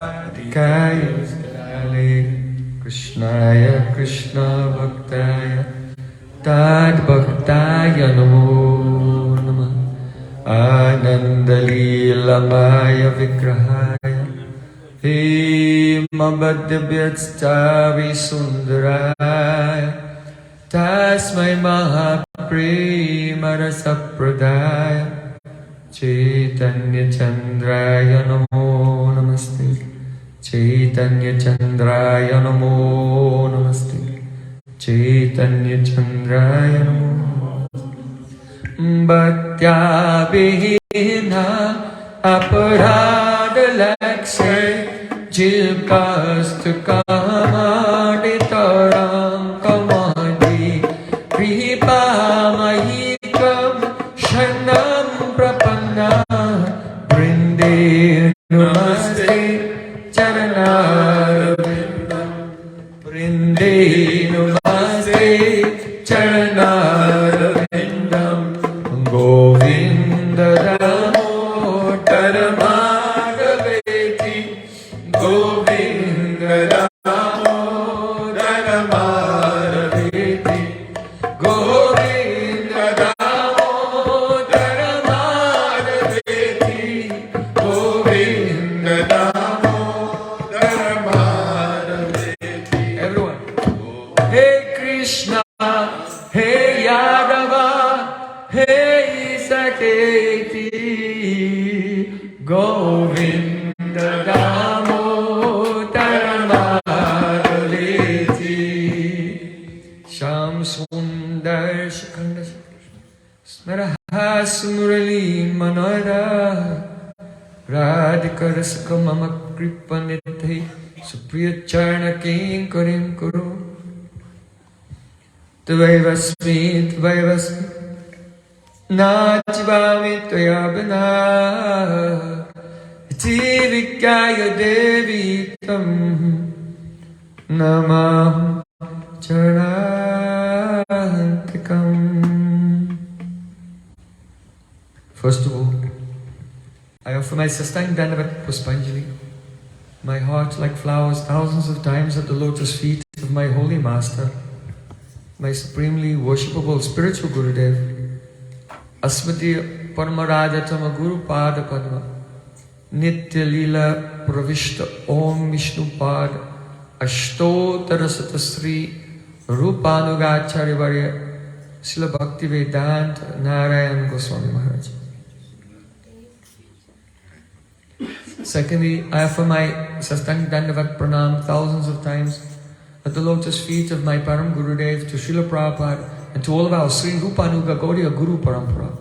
Kaya Krishnaya Krishna Bhaktaya Tad Bhaktaya Namo Namah Anandalilamaya Vigrahaya Himabhadvyatstavi Sundaraya Tasmai Mahapremarasapradaya Chaitanya Chandraya Namo Namaste Chaitanya Chandraya Namo Namaste Chaitanya Chandraya Namo Bhaktya Vihina Aparada Lakshe Jilkastakamaditaram Kamadi Kripa Mahikam Shanam Prapanna Brinde Namaste Charanarvindam Brinde Namaste Charanarvindam Govinda Damodar Madhaveti Govinda Damodar Madhaveti Govinda Damodar Madhaveti Govinda Damodar Madhaveti. Everyone. Hey Krishna, Hey Yadava, Hey Saketi, Govinda Damodar Madhaveti. Sham Sundar Shikanda Smaraha Smurali Manora Radhika Rasaka Mama Kripa Nidhi Supriya Charna Kinkarim Kuru Tvayvasmi Nachivami Tvayabana Jivikaya Devi Tam Namah Charantikam. First of all, I offer my Sastang Dandavat Puspanjali, my heart like flowers thousands of times at the lotus feet of my holy master, my supremely worshipable spiritual Gurudev, Asmati Paramarajatama Guru Pada Padma, Nitya Lila Pravishta Om Vishnu Pada, Ashtotara Satasri Rupanugacharya Varya, Srila Bhakti Vedanta Narayan Goswami Maharaj. Secondly, I offer my Sastang Dandavat Pranam thousands of times at the lotus feet of my Param Gurudev, to Srila Prabhupada, and to all of our Sri Rupanuga Gaudiya Guru Parampara.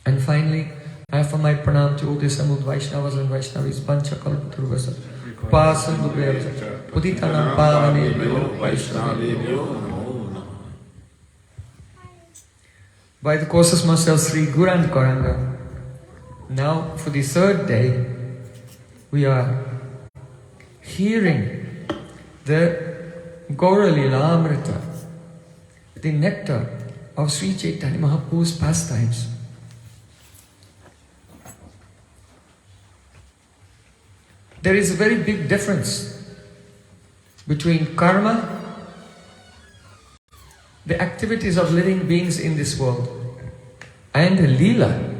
And finally, I offer my pranam to all the assembled Vaishnavas and Vaishnavis, Panchakalpaturvasa, Pasandubhyavasa, Puditanam Pavanebhyo Vaishnavebhyo Namo Namah. By the courses myself, Sri Gurant Karanga. Now, for the third day, we are hearing the Gaura Lila Amrita, the nectar of Sri Chaitanya Mahaprabhu's pastimes. There is a very big difference between karma, the activities of living beings in this world, and Lila,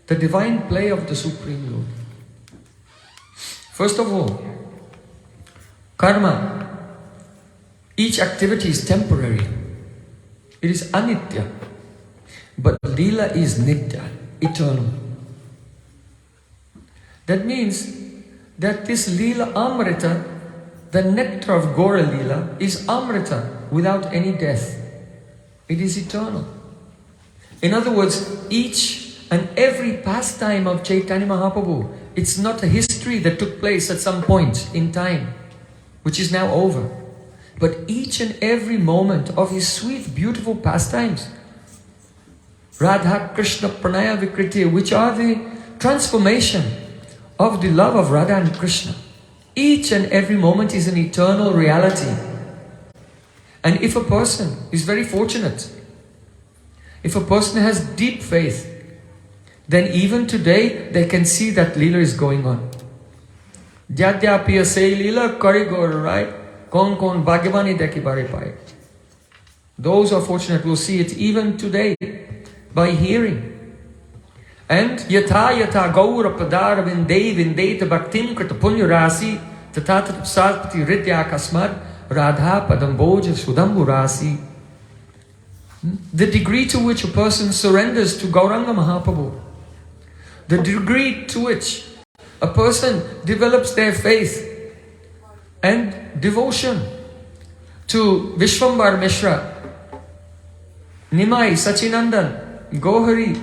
the divine play of the Supreme Lord. First of all, karma, each activity is temporary. It is anitya. But Lila is nitya, eternal. That means that this Lila Amrita, the nectar of Gaura Lila, is Amrita without any death. It is eternal. In other words, each and every pastime of Chaitanya Mahaprabhu, it's not a history that took place at some point in time, which is now over. But each and every moment of his sweet, beautiful pastimes, Radha Krishna Pranaya Vikriti, which are the transformation of the love of Radha and Krishna. Each and every moment is an eternal reality. And if a person is very fortunate, if a person has deep faith, then even today they can see that Lila is going on. Jadyapiya say Lila Karigor, right? Kon kon bhagavani dekibare pai. Those who are fortunate will see it even today by hearing. And yatha yatha gaura padara vindeta bhaktim krita punya rasi tatata sarpati ridya kasmad radha padamboja sudambu rasi. The degree to which a person surrenders to Gauranga Mahaprabhu, the degree to which a person develops their faith and devotion to Vishwambar Mishra, Nimai, Sachinandan, Gohari,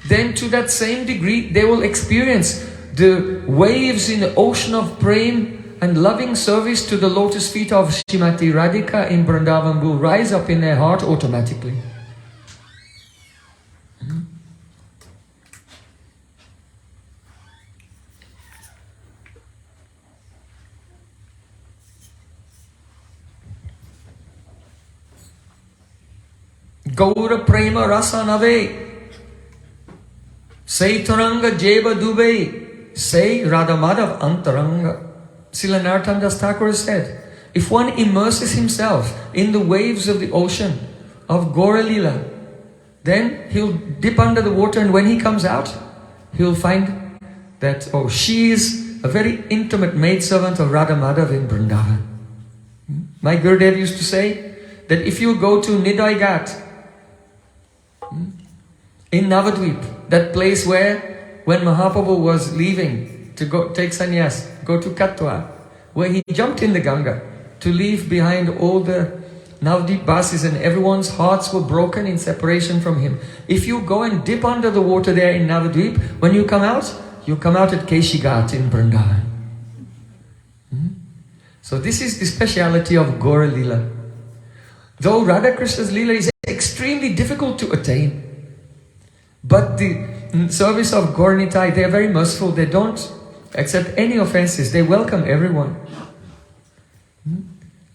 then to that same degree they will experience the waves in the ocean of prema and loving service to the lotus feet of Srimati Radhika in Vrindavan will rise up in their heart automatically. Gaura Prema Rasa Nave Say Taranga Jeva Dube Say Radha Madhav Antaranga. Srila Narottam Das Thakur said, if one immerses himself in the waves of the ocean of Gaura Lila, then he'll dip under the water, and when he comes out, he'll find that, oh, she is a very intimate maidservant of Radha Madhav in Vrindavan. My Gurudev used to say that if you go to Nidai Ghat in Navadvip, that place where when Mahaprabhu was leaving to go take sannyas, go to Katwa, where he jumped in the Ganga to leave behind all the Navadvip Basis, and everyone's hearts were broken in separation from him. If you go and dip under the water there in Navadvip, when you come out at Keshi Ghat in Vrindavan. So this is the speciality of Gaura Lila. Though Radha Krishna's Lila is extremely difficult to attain, but the service of Gaura Nitai, they are very merciful. They don't accept any offenses. They welcome everyone.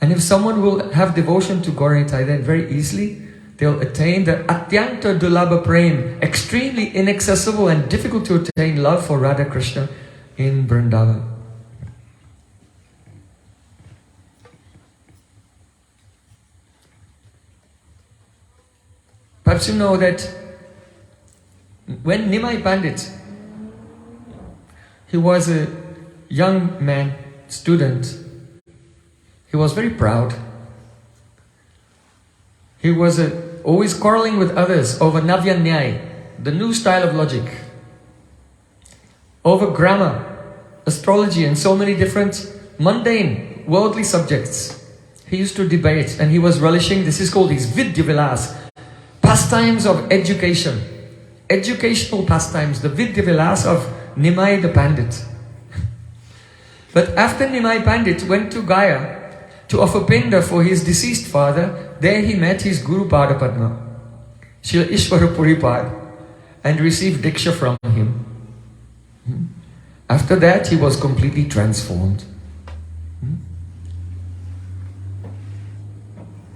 And if someone will have devotion to Gaura Nitai, then very easily they'll attain the Atyanta Dulabha Prem, extremely inaccessible and difficult to attain love for Radha Krishna in Vrindavan. Perhaps you know that when Nimai Pandit, he was a young man, student, he was very proud. He was always quarreling with others over Navya Nyaya, the new style of logic, over grammar, astrology, and so many different mundane, worldly subjects. He used to debate, and he was relishing, this is called his Vidya Vilas, pastimes of education, educational pastimes, the Vidya Vilas of Nimai the Pandit. But after Nimai Pandit went to Gaya to offer pinda for his deceased father, there he met his Guru Pada Padma, Srila Ishvara Puripad, and received Diksha from him. After that, he was completely transformed.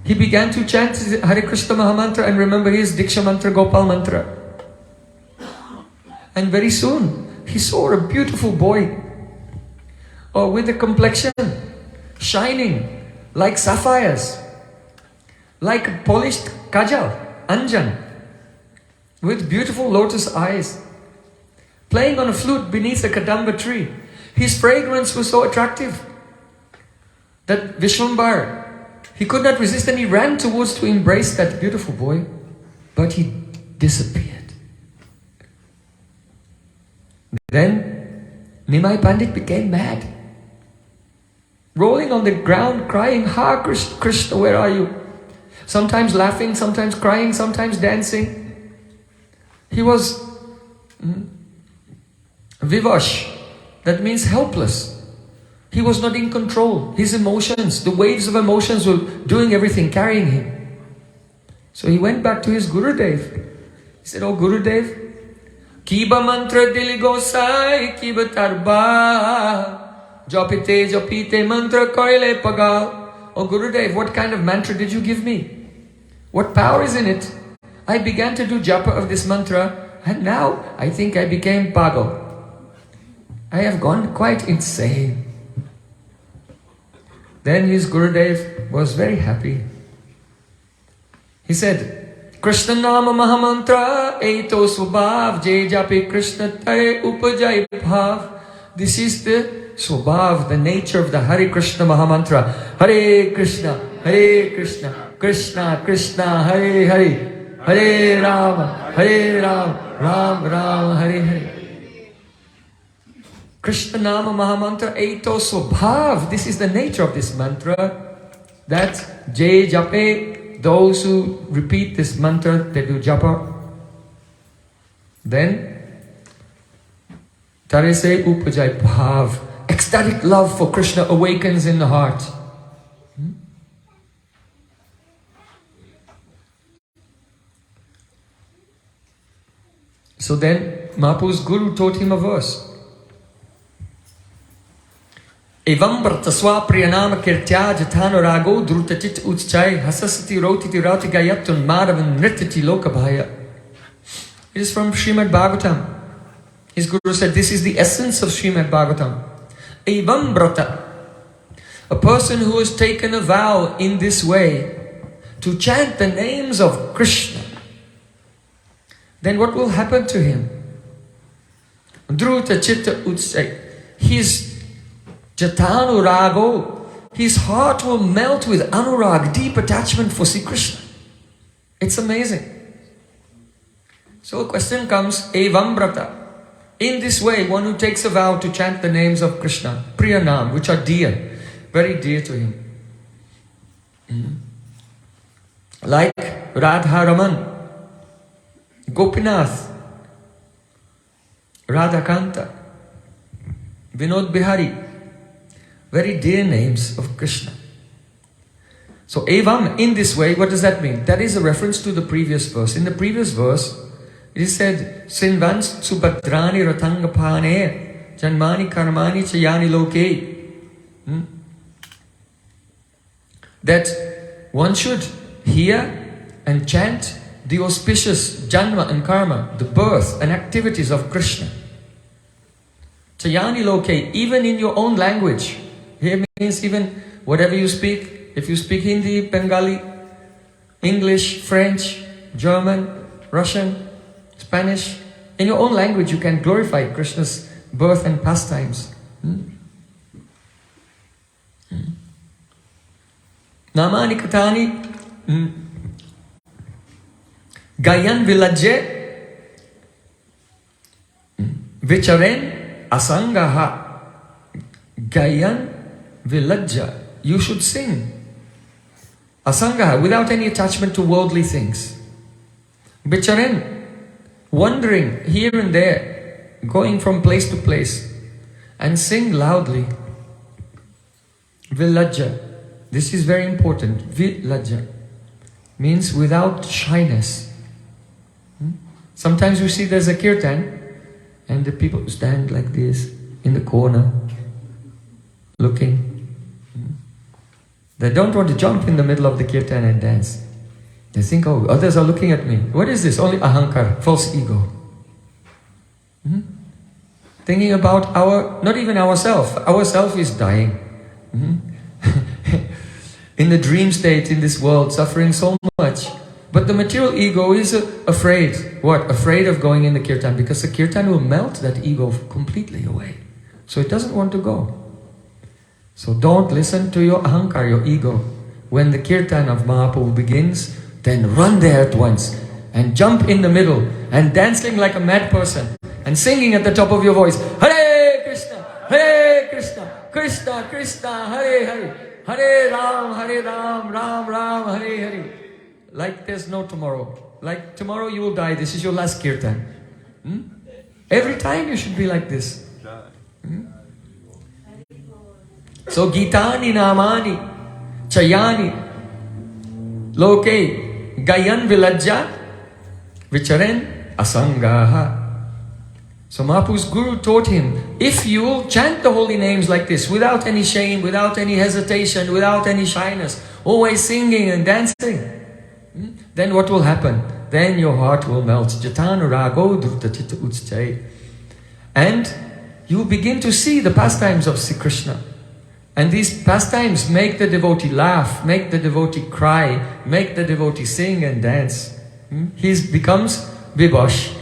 He began to chant Hare Krishna Mahamantra and remember his Diksha Mantra, Gopal Mantra. And very soon, he saw a beautiful boy with a complexion shining like sapphires, like polished kajal, anjan, with beautiful lotus eyes, playing on a flute beneath a kadamba tree. His fragrance was so attractive that Vishwambar, he could not resist and he ran towards to embrace that beautiful boy, but he disappeared. Then Nimai Pandit became mad, rolling on the ground, crying, Ha Krishna, Krishna, where are you? Sometimes laughing, sometimes crying, sometimes dancing. He was vivash, that means helpless. He was not in control. His emotions, the waves of emotions were doing everything, carrying him. So he went back to his Gurudev. He said, Oh Gurudev, Kiba mantra dili gosai, kiba tarba. Jopite, jopite, mantra koile pagal. Oh Gurudev, what kind of mantra did you give me? What power is in it? I began to do japa of this mantra, And now I think I became pagal. I have gone quite insane. Then his Gurudev was very happy. He said, Krishna Nama Mahamantra Eito Swabhav Je Japi Krishna Tare Upajai Bhav. This is the Swabhav, the nature of the Hare Krishna Mahamantra. Hare Krishna, Krishna Krishna, Hare Hare, Hare Rama, Ram Ram, Hare Hare. Krishna Nama Mahamantra Eito Swabhav. This is the nature of this mantra. That Jai Jape, those who repeat this mantra, they do japa. Then Tarese Upajai Bhav. Ecstatic love for Krishna awakens in the heart. So then Mahaprabhu's Guru taught him a verse. Evam Brataswa Priyanama Kirtya Jatano Rago Drutachit Utchai Hasasati Rotiti Rati Gayatun Madhavan Nritati Lokabhaya. It is from Srimad Bhagavatam. His Guru said this is the essence of Srimad Bhagavatam. Evam Brata. A person who has taken a vow in this way to chant the names of Krishna, then what will happen to him? Druta Chitta Utsai. His Jatanu Rago, his heart will melt with anurag, deep attachment for Sri Krishna. It's amazing. So a question comes, Evam Brata. In this way, one who takes a vow to chant the names of Krishna, Priyanam, which are dear, very dear to him. Like Radha Raman, Gopinath, Radhakanta, Vinod Bihari, very dear names of Krishna. So Evam, in this way, what does that mean? That is a reference to the previous verse. In the previous verse, it is said, Sinvans subhadrani ratangapane janmani karmani chayani loke. That one should hear and chant the auspicious janma and karma, the birth and activities of Krishna. Chayani loke, even in your own language. Here means even whatever you speak. If you speak Hindi, Bengali, English, French, German, Russian, Spanish, in your own language you can glorify Krishna's birth and pastimes. Namani Katani Gayan Vilajje Vicharen Asangaha. Gayan Vilajja. You should sing. Asangaha, without any attachment to worldly things. Vicharen, wandering here and there, going from place to place, and sing loudly. Vilajja. This is very important. Vilajja means without shyness. Sometimes you see there's a kirtan and the people stand like this in the corner looking. They don't want to jump in the middle of the kirtan and dance. They think, oh, others are looking at me. What is this? Only ahankar, false ego. Thinking about not even ourself. Ourself is dying. In the dream state in this world, suffering so much. But the material ego is afraid. What? Afraid of going in the kirtan, because the kirtan will melt that ego completely away. So it doesn't want to go. So don't listen to your ahankar, your ego. When the kirtan of Mahaprabhu begins, then run there at once and jump in the middle and dancing like a mad person and singing at the top of your voice, Hare Krishna, Krishna Krishna, Hare Hare, Hare Ram, Ram Ram, Hare Hare. Like there's no tomorrow. Like tomorrow you will die. This is your last kirtan. Every time you should be like this. So Gitani Namani Chayani Loke Gayan Vilajja Vicharen Asangaha. So Mahaprabhu's Guru taught him, if you chant the holy names like this, without any shame, without any hesitation, without any shyness, always singing and dancing, then what will happen? then your heart will melt. Jatanu rago drutta chitta utschai. And you begin to see the pastimes of Sri Krishna. And these pastimes make the devotee laugh, make the devotee cry, make the devotee sing and dance. He becomes vibosh.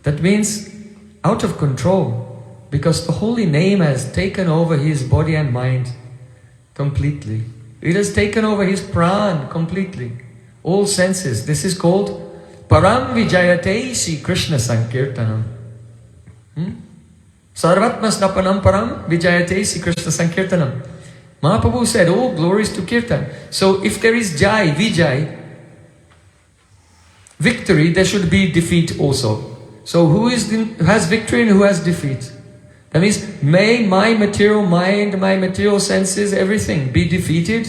That means out of control, because the holy name has taken over his body and mind completely. It has taken over his pran completely. All senses. This is called Param Vijayate Sri Krishna Sankirtanam. Sarvatma Snapanam Param Vijayate Sri Krishna Sankirtanam. Mahaprabhu said, all glories to Kirtan. So if there is Jai, Vijay, victory, there should be defeat also. So who has victory and who has defeat? That means, may my material mind, my material senses, everything be defeated,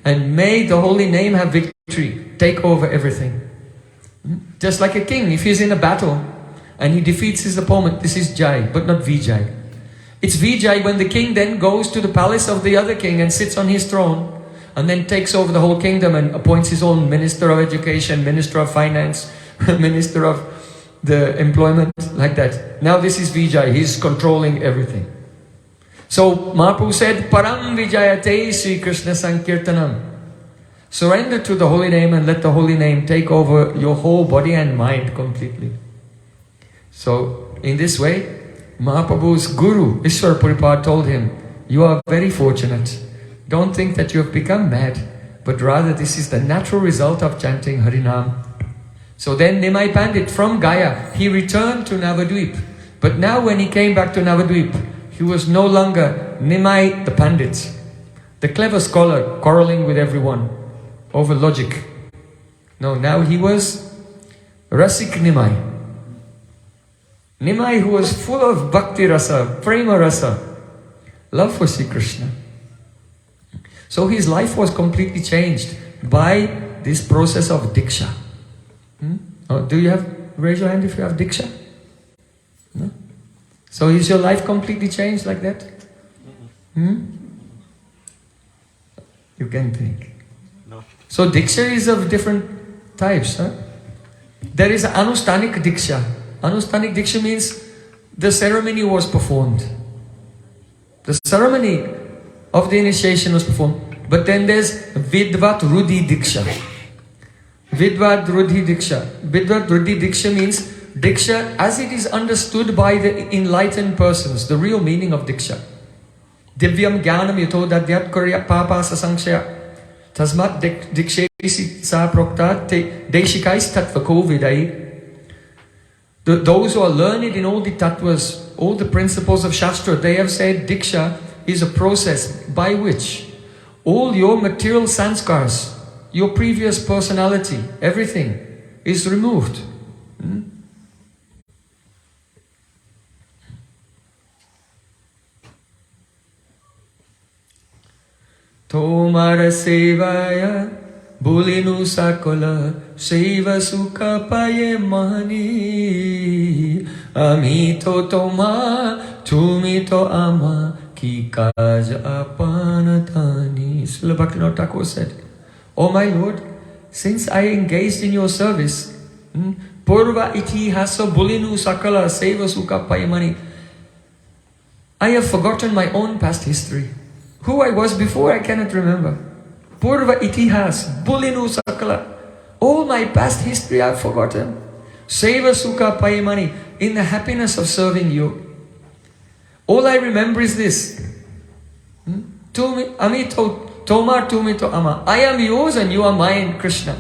and may the holy name have victory, take over everything. Just like a king, if he's in a battle, and he defeats his opponent, this is Jai, but not Vijay. It's Vijay when the king then goes to the palace of the other king and sits on his throne, and then takes over the whole kingdom and appoints his own minister of education, minister of finance, minister of the employment, like that. Now this is Vijay, he's controlling everything. So Mahaprabhu said, Param Vijayate Sri Krishna Sankirtanam. Surrender to the holy name and let the holy name take over your whole body and mind completely. So, in this way, Mahaprabhu's guru, Ishwar Puripad, told him, you are very fortunate. Don't think that you have become mad, but rather this is the natural result of chanting Harinam. So then Nimai Pandit from Gaya, he returned to Navadvip. But now when he came back to Navadvip, he was no longer Nimai the Pandit, the clever scholar quarreling with everyone over logic. No, now he was Rasik Nimai. Nimai, who was full of bhakti rasa, prema rasa, love for Sri Krishna. So his life was completely changed by this process of diksha. Oh, do you have, raise your hand if you have diksha? No? So is your life completely changed like that? You can think. No. So diksha is of different types. Huh? There is anustanik diksha. Anustanik diksha means the ceremony was performed. The ceremony of the initiation was performed. But then there's Vidvat Rudhi Diksha. Vidvat Rudhi Diksha. Vidvat Rudhi Diksha means Diksha as it is understood by the enlightened persons, the real meaning of Diksha. Divyam Jnanam Yato Dadyat Kurya Papa Sasankshaya Tasmat Dikshesi Sa Prokta Deshikais Tatvako Vidai. Those who are learned in all the tattvas, all the principles of Shastra, they have said Diksha is a process by which all your material sanskars, your previous personality, everything is removed. Tomara sevaya Bulinu sakola Seva sukha paye mani Amito toma Tumito ama Ki kaj apanatani. Srila Bhaktivinoda Thakur said, Oh my Lord, since I engaged in your service, Purva iti hasa bulinu sakala seva sukha paye mani, I have forgotten my own past history. Who I was before, I cannot remember. Purva itihas, bulinu sakala. All my past history I have forgotten. Seva sukha payamani, in the happiness of serving you. All I remember is this. Toma tumito ama. I am yours and you are mine, Krishna.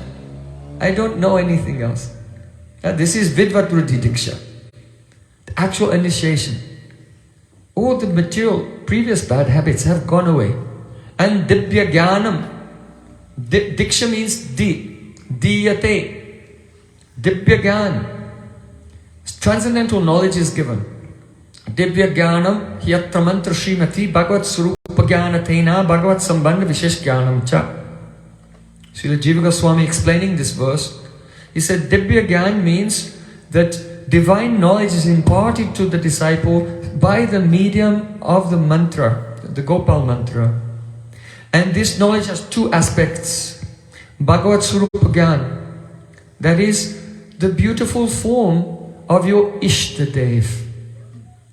I don't know anything else. This is Vidvat Ruddhi Diksha. The actual initiation. All the material, previous bad habits have gone away. And Dibya Jnanam. Diksha means Diyate. Dibya Jnana. Transcendental knowledge is given. Dibya Jnanam Hyatra Mantra Srimati Bhagavat Surupa Jnanatena Bhagavat Sambandha Vishesh Jnanam Cha. Srila Jiva Goswami explaining this verse, he said Dibya Jnana means that divine knowledge is imparted to the disciple by the medium of the mantra, the Gopal mantra. And this knowledge has two aspects. Bhagavat Surupa Jnana. That is the beautiful form of your Ishtadev.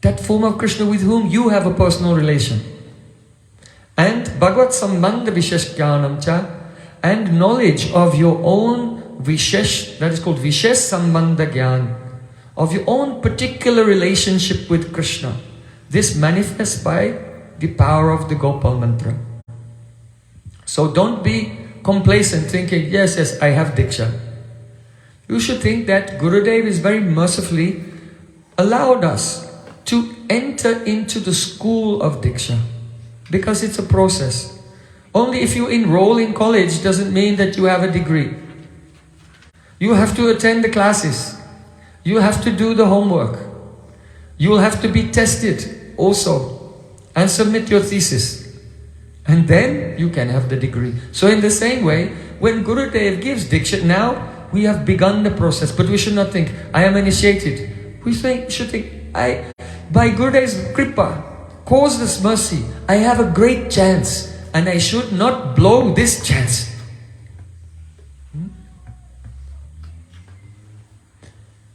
That form of Krishna with whom you have a personal relation. And Bhagavad Sambandha Vishesh Jnanam Cha, and knowledge of your own Vishesh, that is called Vishesh Sambandha Jnana, of your own particular relationship with Krishna. This manifests by the power of the Gopal Mantra. So don't be complacent thinking, yes, I have Diksha. You should think that Gurudev is very mercifully allowed us to enter into the school of Diksha, because it's a process. Only if you enroll in college doesn't mean that you have a degree. You have to attend the classes. You have to do the homework. You will have to be tested also and submit your thesis. And then you can have the degree. So in the same way, when Gurudev gives Diksha, now we have begun the process. But we should not think, I am initiated. We should think, by Gurudev's Kripa, causeless mercy, I have a great chance and I should not blow this chance.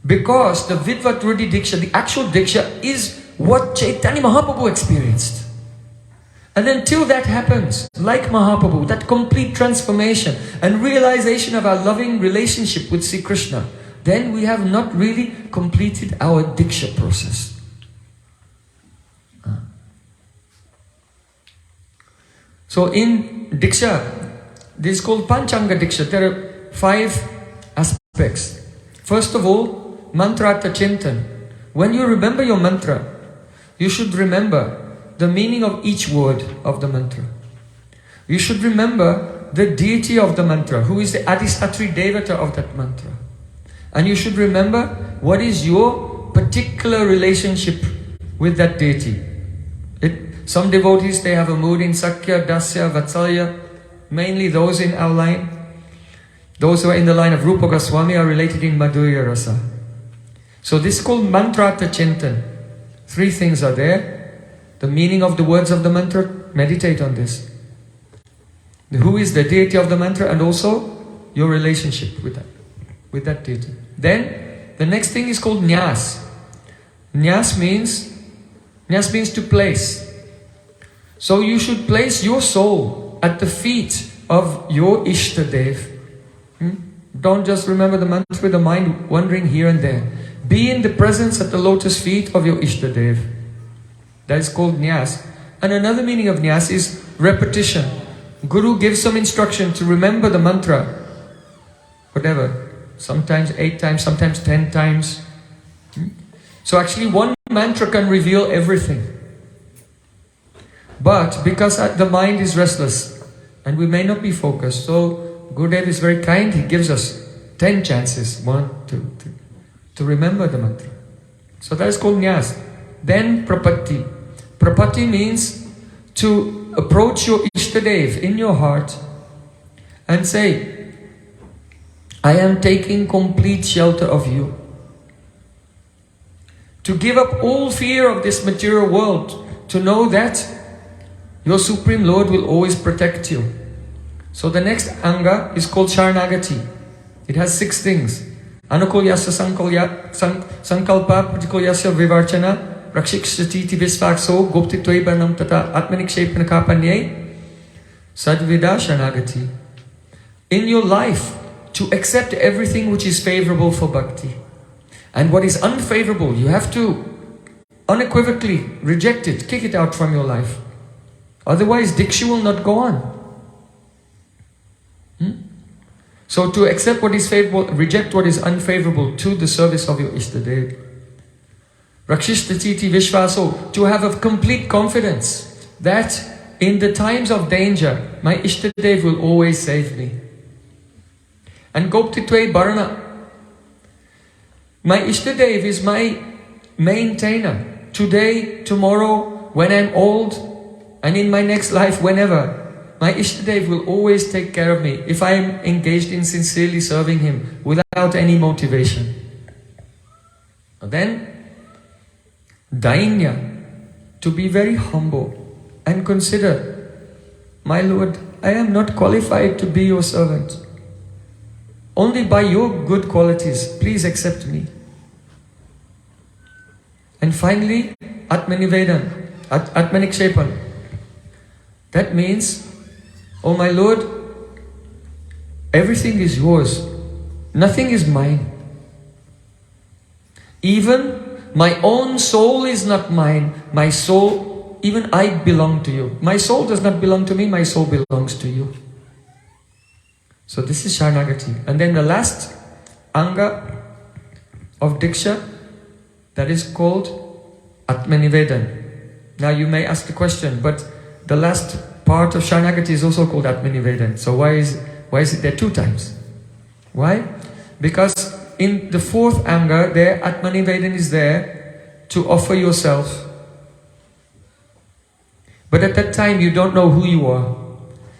Because the Vidvatrudi Diksha, the actual Diksha, is what Chaitanya Mahaprabhu experienced. And until that happens, like Mahaprabhu, that complete transformation and realization of our loving relationship with Sri Krishna, then we have not really completed our Diksha process. So in Diksha, this is called Panchanga Diksha. There are 5 aspects. First of all, Mantrata Chintan. When you remember your mantra, you should remember the meaning of each word of the mantra. You should remember the deity of the mantra, who is the Adhisatri Devata of that mantra. And you should remember what is your particular relationship with that deity. Some devotees, they have a mood in Sakya, Dasya, Vatsalya, mainly those in our line. Those who are in the line of Rupa Goswami are related in Madhurya Rasa. So this is called Mantrata Chintan. 3 things are there. The meaning of the words of the mantra, meditate on this. Who is the deity of the mantra, and also your relationship with that deity. Then the next thing is called Nyas. Nyas means to place. So you should place your soul at the feet of your Ishtadev. Don't just remember the mantra with the mind wandering here and there. Be in the presence at the lotus feet of your Ishtadev. That is called Nyas. And another meaning of Nyas is repetition. Guru gives some instruction to remember the mantra. Whatever. Sometimes 8 times, sometimes 10 times. So actually one mantra can reveal everything. But because the mind is restless and we may not be focused, so Gurudev is very kind, he gives us 10 chances, 1, 2, 3, to remember the mantra. So that is called Nyas. Then Prapatti. Prapatti means to approach your Ishtadev in your heart and say, I am taking complete shelter of you. To give up all fear of this material world, to know that your Supreme Lord will always protect you. So the next anga is called Sharanagati. It has 6 things. Anukulyasya sankalpa pratikulyasya vivarchana rakshikshati visvakso goptitvebanam tata atmanikshepnakapanye sadvida Sharanagati. In your life, to accept everything which is favorable for bhakti. And what is unfavorable, you have to unequivocally reject it, kick it out from your life. Otherwise, Diksha will not go on. So to accept what is favorable, reject what is unfavorable to the service of your Ishtadev. Rakshishtatiti Vishvaso, to have a complete confidence that in the times of danger, my Ishtadev will always save me. And Goptitve Bharana, my Ishtadev is my maintainer. Today, tomorrow, when I'm old, and in my next life, whenever, my Ishtadev will always take care of me if I am engaged in sincerely serving him without any motivation. Then, Dainya, to be very humble and consider, my Lord, I am not qualified to be your servant. Only by your good qualities, please accept me. And finally, Atmanivedan, Atmanikshepan. That means, oh my Lord, everything is yours. Nothing is mine. Even my own soul is not mine. My soul, even I belong to you. My soul does not belong to me, my soul belongs to you. So this is Sharanagati. And then the last Anga of Diksha, that is called Atmanivedan. Now you may ask the question, but the last part of Sharanagati is also called Atmanivedan. So why is it there 2 times? Why? Because in the 4th Anga, there Atmanivedan is there to offer yourself. But at that time you don't know who you are.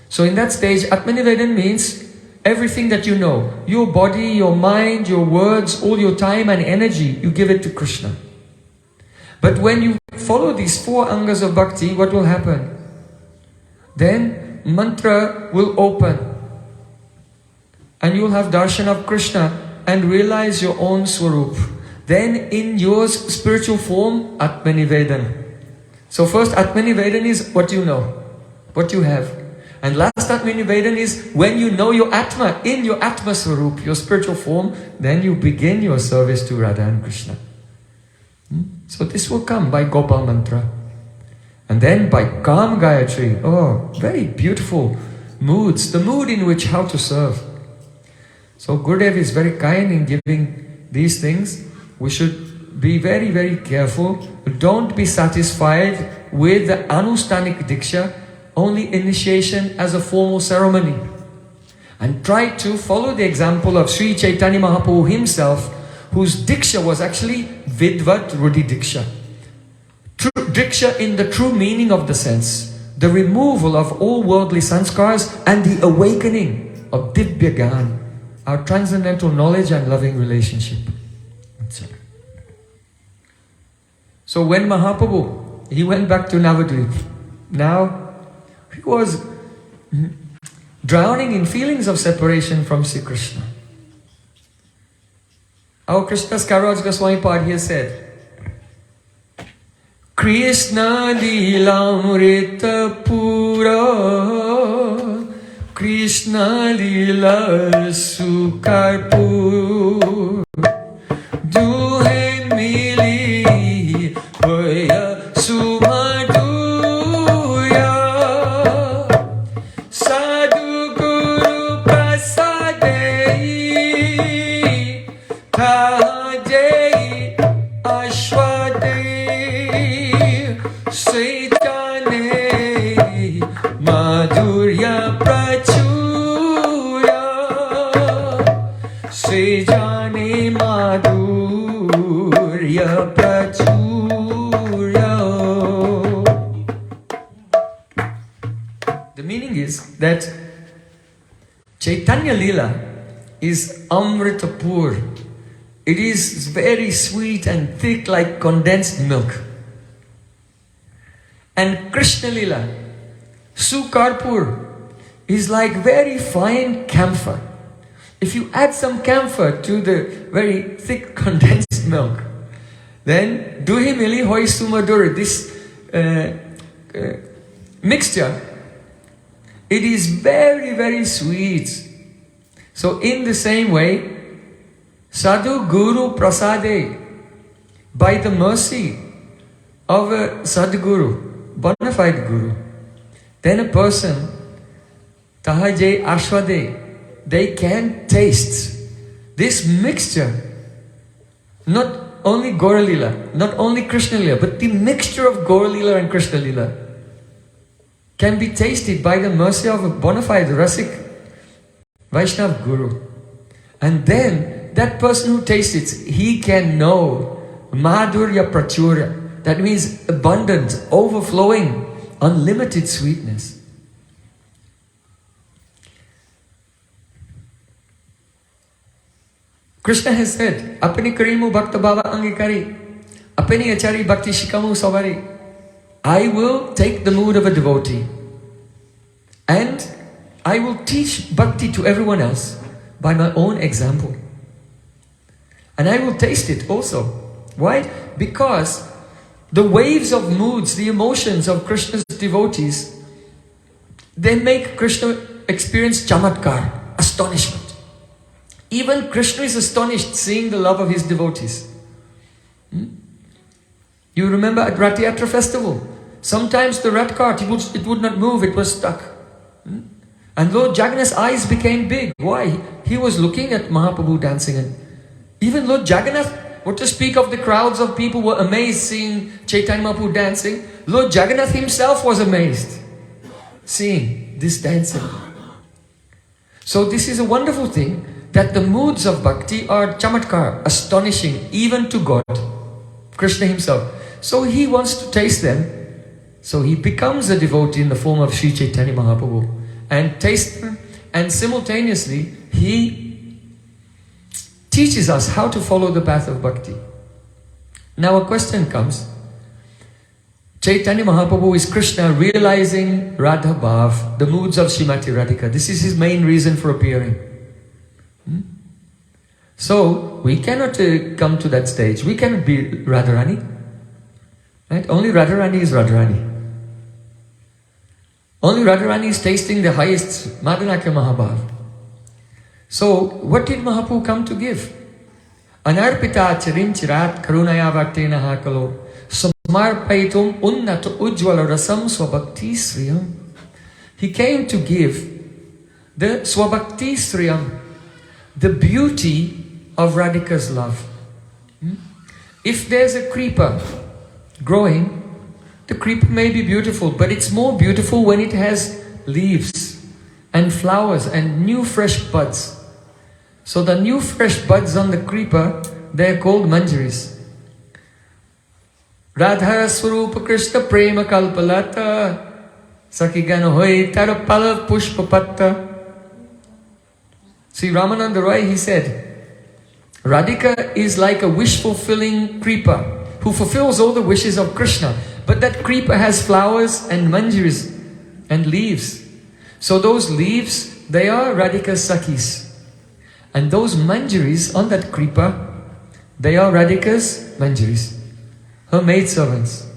So in that stage, Atmanivedan means everything that you know. Your body, your mind, your words, all your time and energy, you give it to Krishna. But when you follow these 4 Angas of Bhakti, what will happen? Then mantra will open. And you will have darshan of Krishna and realize your own Swarup. Then in your spiritual form, Atmanivedan. So first Atmanivedan is what you know, what you have. And last Atmanivedan is when you know your Atma, in your Atma Swarup, your spiritual form, then you begin your service to Radha and Krishna. So this will come by Gopal Mantra. And then by Kam Gayatri, oh, very beautiful moods, the mood in which how to serve. So Gurudev is very kind in giving these things. We should be very, very careful. Don't be satisfied with the Anushtanik Diksha, only initiation as a formal ceremony. And try to follow the example of Sri Chaitanya Mahaprabhu himself, whose Diksha was actually Vidvat Rudhi Diksha. True Diksha in the true meaning of the sense. The removal of all worldly sanskars and the awakening of Divya Gyan, our transcendental knowledge and loving relationship. So when Mahaprabhu, he went back to Navadvip. Now, he was drowning in feelings of separation from Sri Krishna. Our Krishnadas Kaviraj Goswami Pad here said, Krishna Lilamrita Pura, Krishna Lila Sukarpur, Duhen Mili Hoya Sumadurya, Sadhu Guru Prasadei, Tahajei Ashwadei, Saitane Madhurya Prachurya, Saitane Madhurya Prachurya. The meaning is that Chaitanya Lila is Amritapur. It is very sweet and thick like condensed milk. And Krishna Lila, Sukarpur, is like very fine camphor. If you add some camphor to the very thick condensed milk, then Duhi Mili Hoi Sumadur, this mixture, it is very, very sweet. So in the same way, Sadhu Guru Prasade, by the mercy of a Sadguru, bona fide Guru, then a person, Tahaje Ashwade, they can taste this mixture, not only Gaura Lila, not only Krishna Lila, but the mixture of Gaura Lila and Krishna Lila can be tasted by the mercy of a bona fide Rasik Vaishnav Guru. And then that person who tastes it, he can know Madhurya Prachurya. That means abundant, overflowing, unlimited sweetness. Krishna has said, Apani karimu bhakta bhava angikari, apani achari bhakti shikamu savari. I will take the mood of a devotee and I will teach bhakti to everyone else. by my own example. And I will taste it also. Why? Because the waves of moods, the emotions of Krishna's devotees, they make Krishna experience chamatkar, astonishment. Even Krishna is astonished seeing the love of his devotees. You remember at Rath Yatra festival, sometimes the rat cart, it would not move, it was stuck. And Lord Jagannath's eyes became big. Why? He was looking at Mahaprabhu dancing, and even Lord Jagannath, what to speak of the crowds of people were amazed seeing Chaitanya Mahaprabhu dancing. Lord Jagannath himself was amazed seeing this dancing. So this is a wonderful thing, that the moods of bhakti are chamatkar, astonishing, even to God, Krishna himself. So he wants to taste them. So he becomes a devotee in the form of Sri Chaitanya Mahaprabhu and tastes them, and simultaneously he teaches us how to follow the path of bhakti. Now a question comes. Chaitanya Mahaprabhu is Krishna realizing Radha Bhav, the moods of Srimati Radhika. This is his main reason for appearing. So we cannot come to that stage. We cannot be Radharani. Right? Only Radharani is Radharani. Only Radharani is tasting the highest Madhanakya Mahabhav. So what did Mahaprabhu come to give? Anarpita charim chirat karunaya bhaktena hakalo samarpaitum unnata ujjvala rasam swabhakti sriyam. He came to give the swabhakti sriyam, the beauty of Radhika's love. If there's a creeper growing, the creeper may be beautiful, but it's more beautiful when it has leaves and flowers and new fresh buds. So the new fresh buds on the creeper, they are called manjaris. Radha Swarupa Krishna Prema Kalpalata Sakigana Hoy Tarapala Pushpapatta. See, Ramananda Roy, he said, Radhika is like a wish-fulfilling creeper who fulfills all the wishes of Krishna. But that creeper has flowers and manjaris and leaves. So those leaves, they are Radhika's Sakhis. And those manjaris on that creeper, they are Radhika's manjaris, her maidservants.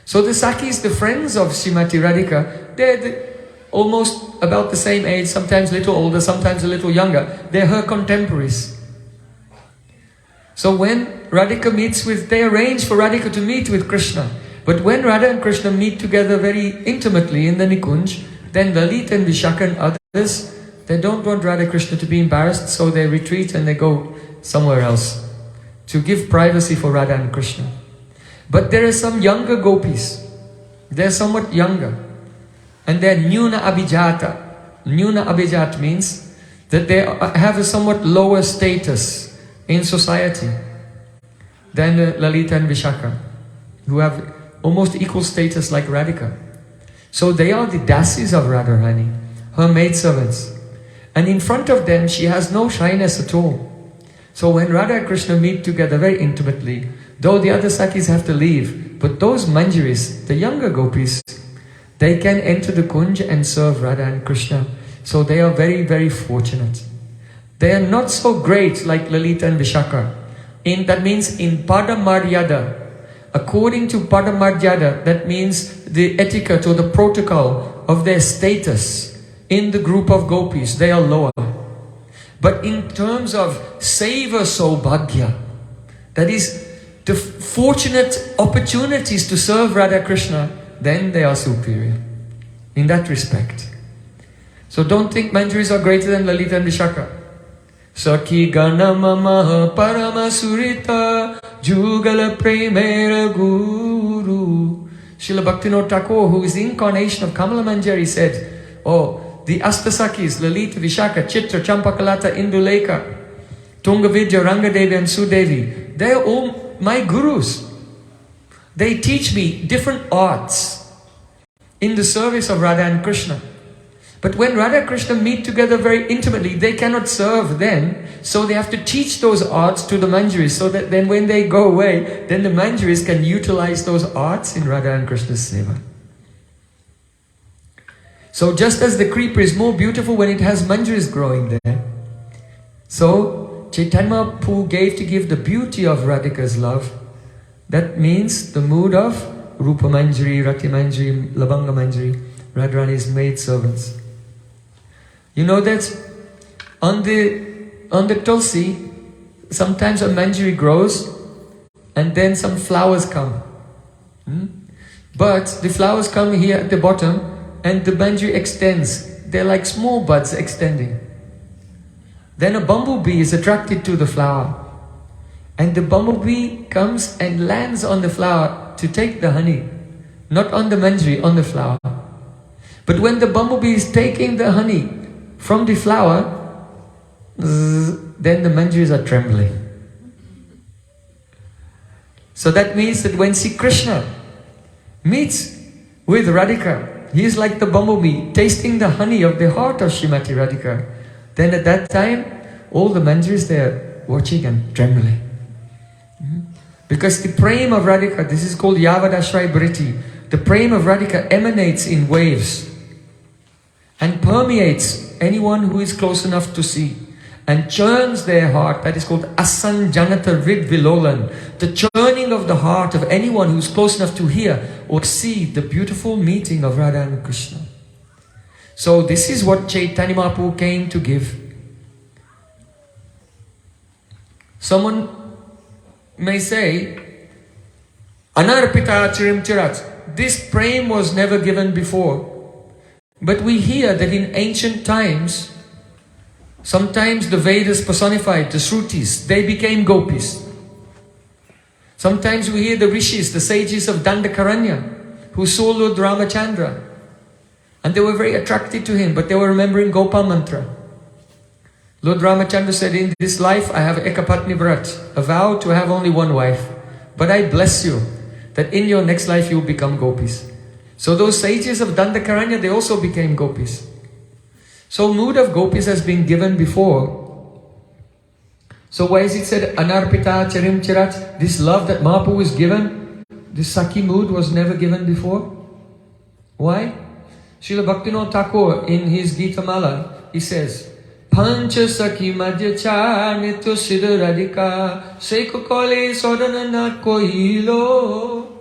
So the Sakhis, the friends of Srimati Radhika, they're almost about the same age, sometimes a little older, sometimes a little younger. They're her contemporaries. So when Radhika meets with, they arrange for Radhika to meet with Krishna. But when Radha and Krishna meet together very intimately in the Nikunj, then Lalita and Vishaka and others, they don't want Radha Krishna to be embarrassed, so they retreat and they go somewhere else to give privacy for Radha and Krishna. But there are some younger gopis. They're somewhat younger. And they're Nyuna Abhijata. Nyuna Abhijat means that they have a somewhat lower status in society than Lalita and Vishaka, who have almost equal status like Radhika. So they are the dasis of Radharani, her maidservants. And in front of them, she has no shyness at all. So when Radha and Krishna meet together very intimately, though the other Sakhis have to leave, but those manjaris, the younger gopis, they can enter the Kunj and serve Radha and Krishna. So they are very, very fortunate. They are not so great like Lalita and Vishaka. That means in Pada Maryada. According to Pada Maryada, that means the etiquette or the protocol of their status in the group of gopis, they are lower. But in terms of Seva Saubhagya, that is the fortunate opportunities to serve Radha Krishna, then they are superior in that respect. So don't think manjaris are greater than Lalita and Vishaka. Sakhi gana mama parama surita jugala premera guru. Srila Bhaktivinoda Thakur, who is the incarnation of Kamala Manjari, said, oh, the Astasakis, Lalita, Vishaka, Chitra, Champakalata, Induleka, Tungavidya, Rangadevi and Sudevi, they are all my gurus. They teach me different arts in the service of Radha and Krishna. But when Radha and Krishna meet together very intimately, they cannot serve then, so they have to teach those arts to the manjaris, so that then when they go away, then the manjaris can utilize those arts in Radha and Krishna's seva. So just as the creeper is more beautiful when it has manjaris growing there, So Chaitanya Mahaprabhu gave to give the beauty of Radhika's love. That means the mood of Rupa Manjari, Rati Manjari, Labanga Manjari, Radharani's maid servants. You know that on the tulsi, sometimes a manjari grows and then some flowers come. But the flowers come here at the bottom and the manjari extends. They're like small buds extending. Then a bumblebee is attracted to the flower. And the bumblebee comes and lands on the flower to take the honey. Not on the manjari, on the flower. But when the bumblebee is taking the honey from the flower, then the manjaris are trembling. So that means that when Sri Krishna meets with Radhika, he is like the bumblebee tasting the honey of the heart of Srimati Radhika. Then at that time, all the manjaris there watching and trembling. Because the prema of Radhika, this is called Yavadashrai Briti. The prema of Radhika emanates in waves and permeates anyone who is close enough to see and churns their heart. That is called Asanjanata Vidvilolan. The churning of the heart of anyone who is close enough to hear or see the beautiful meeting of Radha and Krishna. So this is what Chaitanya Mahaprabhu came to give. Someone may say, Anarpita Chirim Chirat, this prema was never given before. But we hear that in ancient times, sometimes the Vedas personified, the Shrutis, they became gopis. Sometimes we hear the rishis, the sages of Dandakaranya, who saw Lord Ramachandra. And they were very attracted to him, but they were remembering Gopal mantra. Lord Ramachandra said, in this life I have Ekapatni Vrat, a vow to have only one wife. But I bless you, that in your next life you will become gopis. So those sages of Dandakaranya, they also became gopis. So mood of gopis has been given before. So why is it said, Anarpita Charim Chirat, this love that Mahaprabhu is given, this Sakhi mood was never given before? Why? Srila Bhaktivinoda Thakur in his Gita Mala, he says, Pancha Sakhi Madhyacha Nitya Siddha Radhika Seiko Kole Sodana Koilo.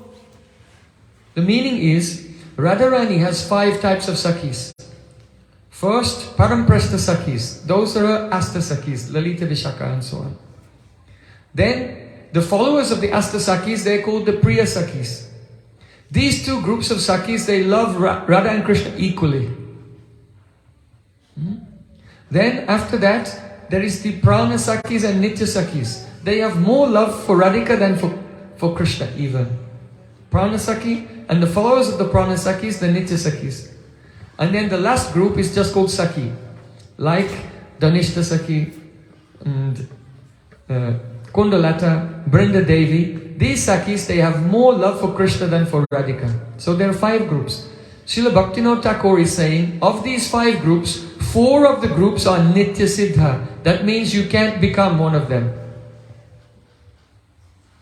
The meaning is, Radharani has 5 types of Sakhis. First, Paramprastha Sakhis. Those are Asta Sakhis, Lalita Vishaka and so on. Then, the followers of the Asta Sakhis, they're called the Priya Sakhis. These 2 groups of Sakhis, they love Radha and Krishna equally. Then, after that, there is the Prana Sakhis and Nitya Sakhis. They have more love for Radhika than for Krishna even. Prana Sakhi, and the followers of the Prana Sakhis, the Nitya Sakhis. And then the last group is just called Sakhi, like Dhanishta Sakhi, and Kundalata, Brinda Devi. These Sakhis, they have more love for Krishna than for Radhika. So there are 5 groups. Srila Bhaktivinoda Thakur is saying, of these 5 groups, 4 of the groups are Nitya Siddha. That means you can't become one of them.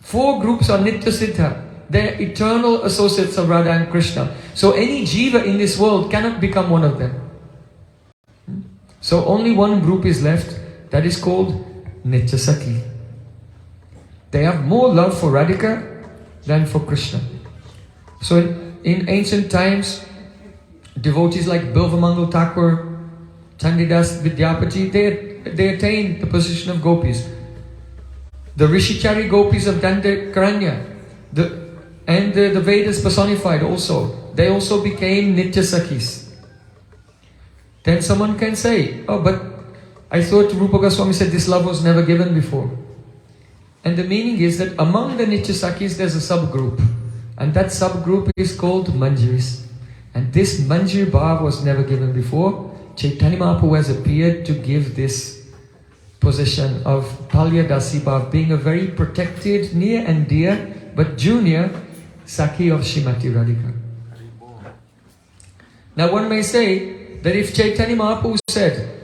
4 groups are Nitya Siddha. They're eternal associates of Radha and Krishna. So any jiva in this world cannot become one of them. So only one group is left, that is called Nitya Sakhi. They have more love for Radhika than for Krishna. So in ancient times, devotees like Bilvamangal Thakur, Chandidas Vidyapati, they attained the position of gopis. The Rishichari gopis of Dandakaranya, and the Vedas personified also, they also became Nitya Sakhis. Then someone can say, oh, but I thought Rupa Goswami said this love was never given before. And the meaning is that among the Nitya Sakhis there's a subgroup. And that subgroup is called Manjaris. And this Manjari Bhav was never given before. Chaitanya Mahaprabhu has appeared to give this position of Palya Dasi Bhav, being a very protected, near and dear, but junior Sakhi of Srimati Radhika. Now one may say that if Chaitanya Mahaprabhu said,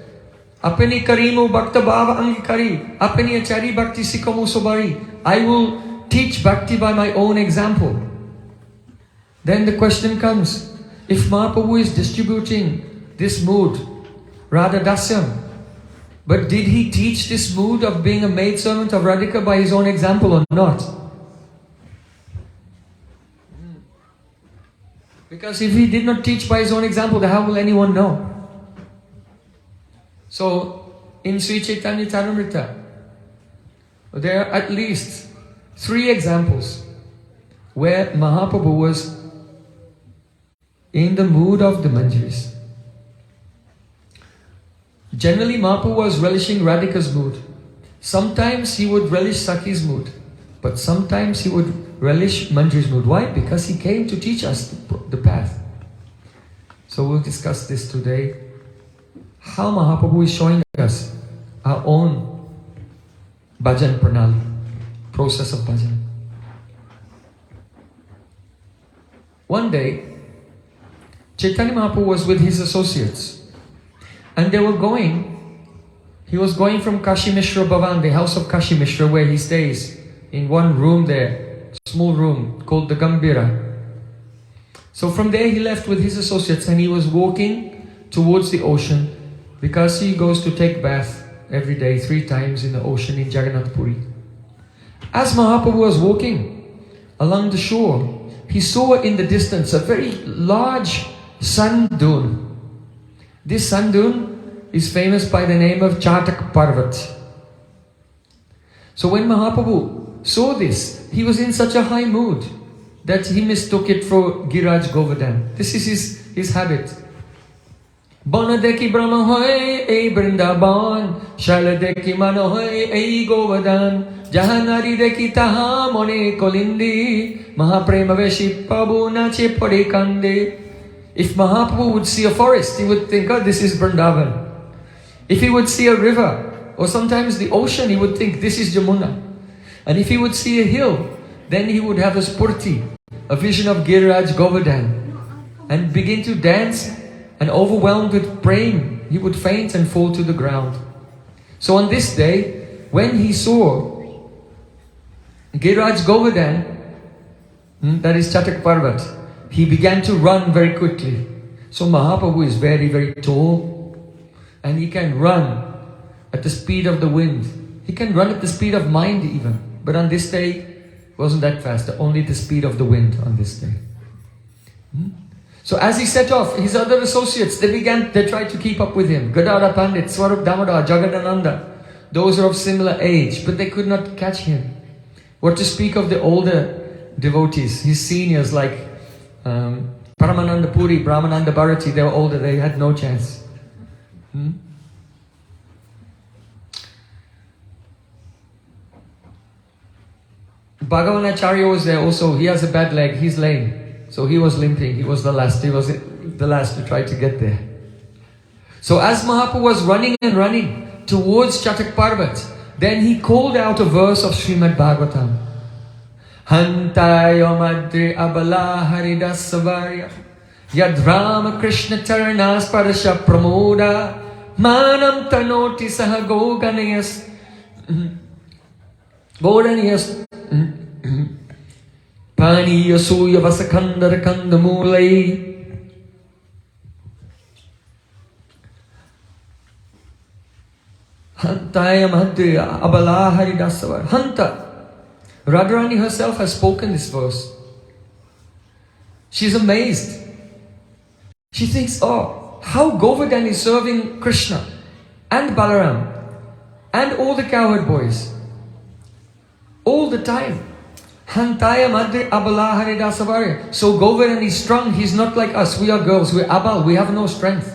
Apani karimu bhakta bhava angikari, apani achari bhakti sikamu sobari, I will teach bhakti by my own example. Then the question comes, if Mahaprabhu is distributing this mood, Radha Dasyam, But did he teach this mood of being a maidservant of Radhika by his own example or not? Because if he did not teach by his own example, then how will anyone know? So, in Sri Chaitanya Charitamrita, there are at least 3 examples where Mahaprabhu was in the mood of the Manjaris. Generally, Mahaprabhu was relishing Radhika's mood. Sometimes he would relish Sakhi's mood, but sometimes he would relish Manjari's mood. Why? Because he came to teach us the path. So we'll discuss this today. How Mahaprabhu is showing us our own bhajan pranali, process of bhajan. One day, Chaitanya Mahaprabhu was with his associates, and they were he was going from Kashi Mishra Bhavan, the house of Kashi Mishra, where he stays, in one room there, small room called the Gambira. So from there he left with his associates and he was walking towards the ocean, because he goes to take bath every day, 3 times in the ocean in Jagannath Puri. As Mahaprabhu was walking along the shore, he saw in the distance a very large sand dune. This sand dune is famous by the name of Chatak Parvat. So when Mahaprabhu saw this, he was in such a high mood that he mistook it for Giraj Govardhan. This is his habit. Bana deki Brahma hoy ei Vrindavan, Shala deki mano hoy ei Govardhan, Jahanari deki taha mone kolindi, Mahaprema veshi Prabhu nache pade kande. If Mahaprabhu would see a forest, he would think, oh, this is Vrindavan. If he would see a river, or sometimes the ocean, he would think, this is Jamuna. And if he would see a hill, then he would have a spurti, a vision of Giriraj Govardhan, and begin to dance, and overwhelmed with praying, he would faint and fall to the ground. So on this day, when he saw Giriraj Govardhan, that is Chatak Parvat, he began to run very quickly. So Mahaprabhu is very, very tall, and he can run at the speed of the wind. He can run at the speed of mind even. But on this day, it wasn't that fast, only the speed of the wind on this day. So as he set off, his other associates, they tried to keep up with him. Gadara Pandit, Swarup Damodar, Jagadananda, those are of similar age, but they could not catch him. What to speak of the older devotees, his seniors like Paramananda Puri, Brahmananda Bharati, they were older, they had no chance. Bhagavanacharya was there also. He has a bad leg, he's lame. So he was limping, he was the last to try to get there. So as Mahaprabhu was running and running towards Chatak Parvat, then he called out a verse of Srimad Bhagavatam. Hantaya madri abala haridasavarya yad Rama Krishna charanas parasha pramoda manam tanoti saha goganayas Pani yasuya vasakandar kandamulai. Hantaya madhya abala haridasavar. Hanta. Radharani herself has spoken this verse. She's amazed. She thinks, oh, how Govardhan is serving Krishna and Balaram and all the cowherd boys all the time. Hantaya madri abala haridasavarya. So Govardhan is strong, he's not like us. We are girls, we're abal, we have no strength.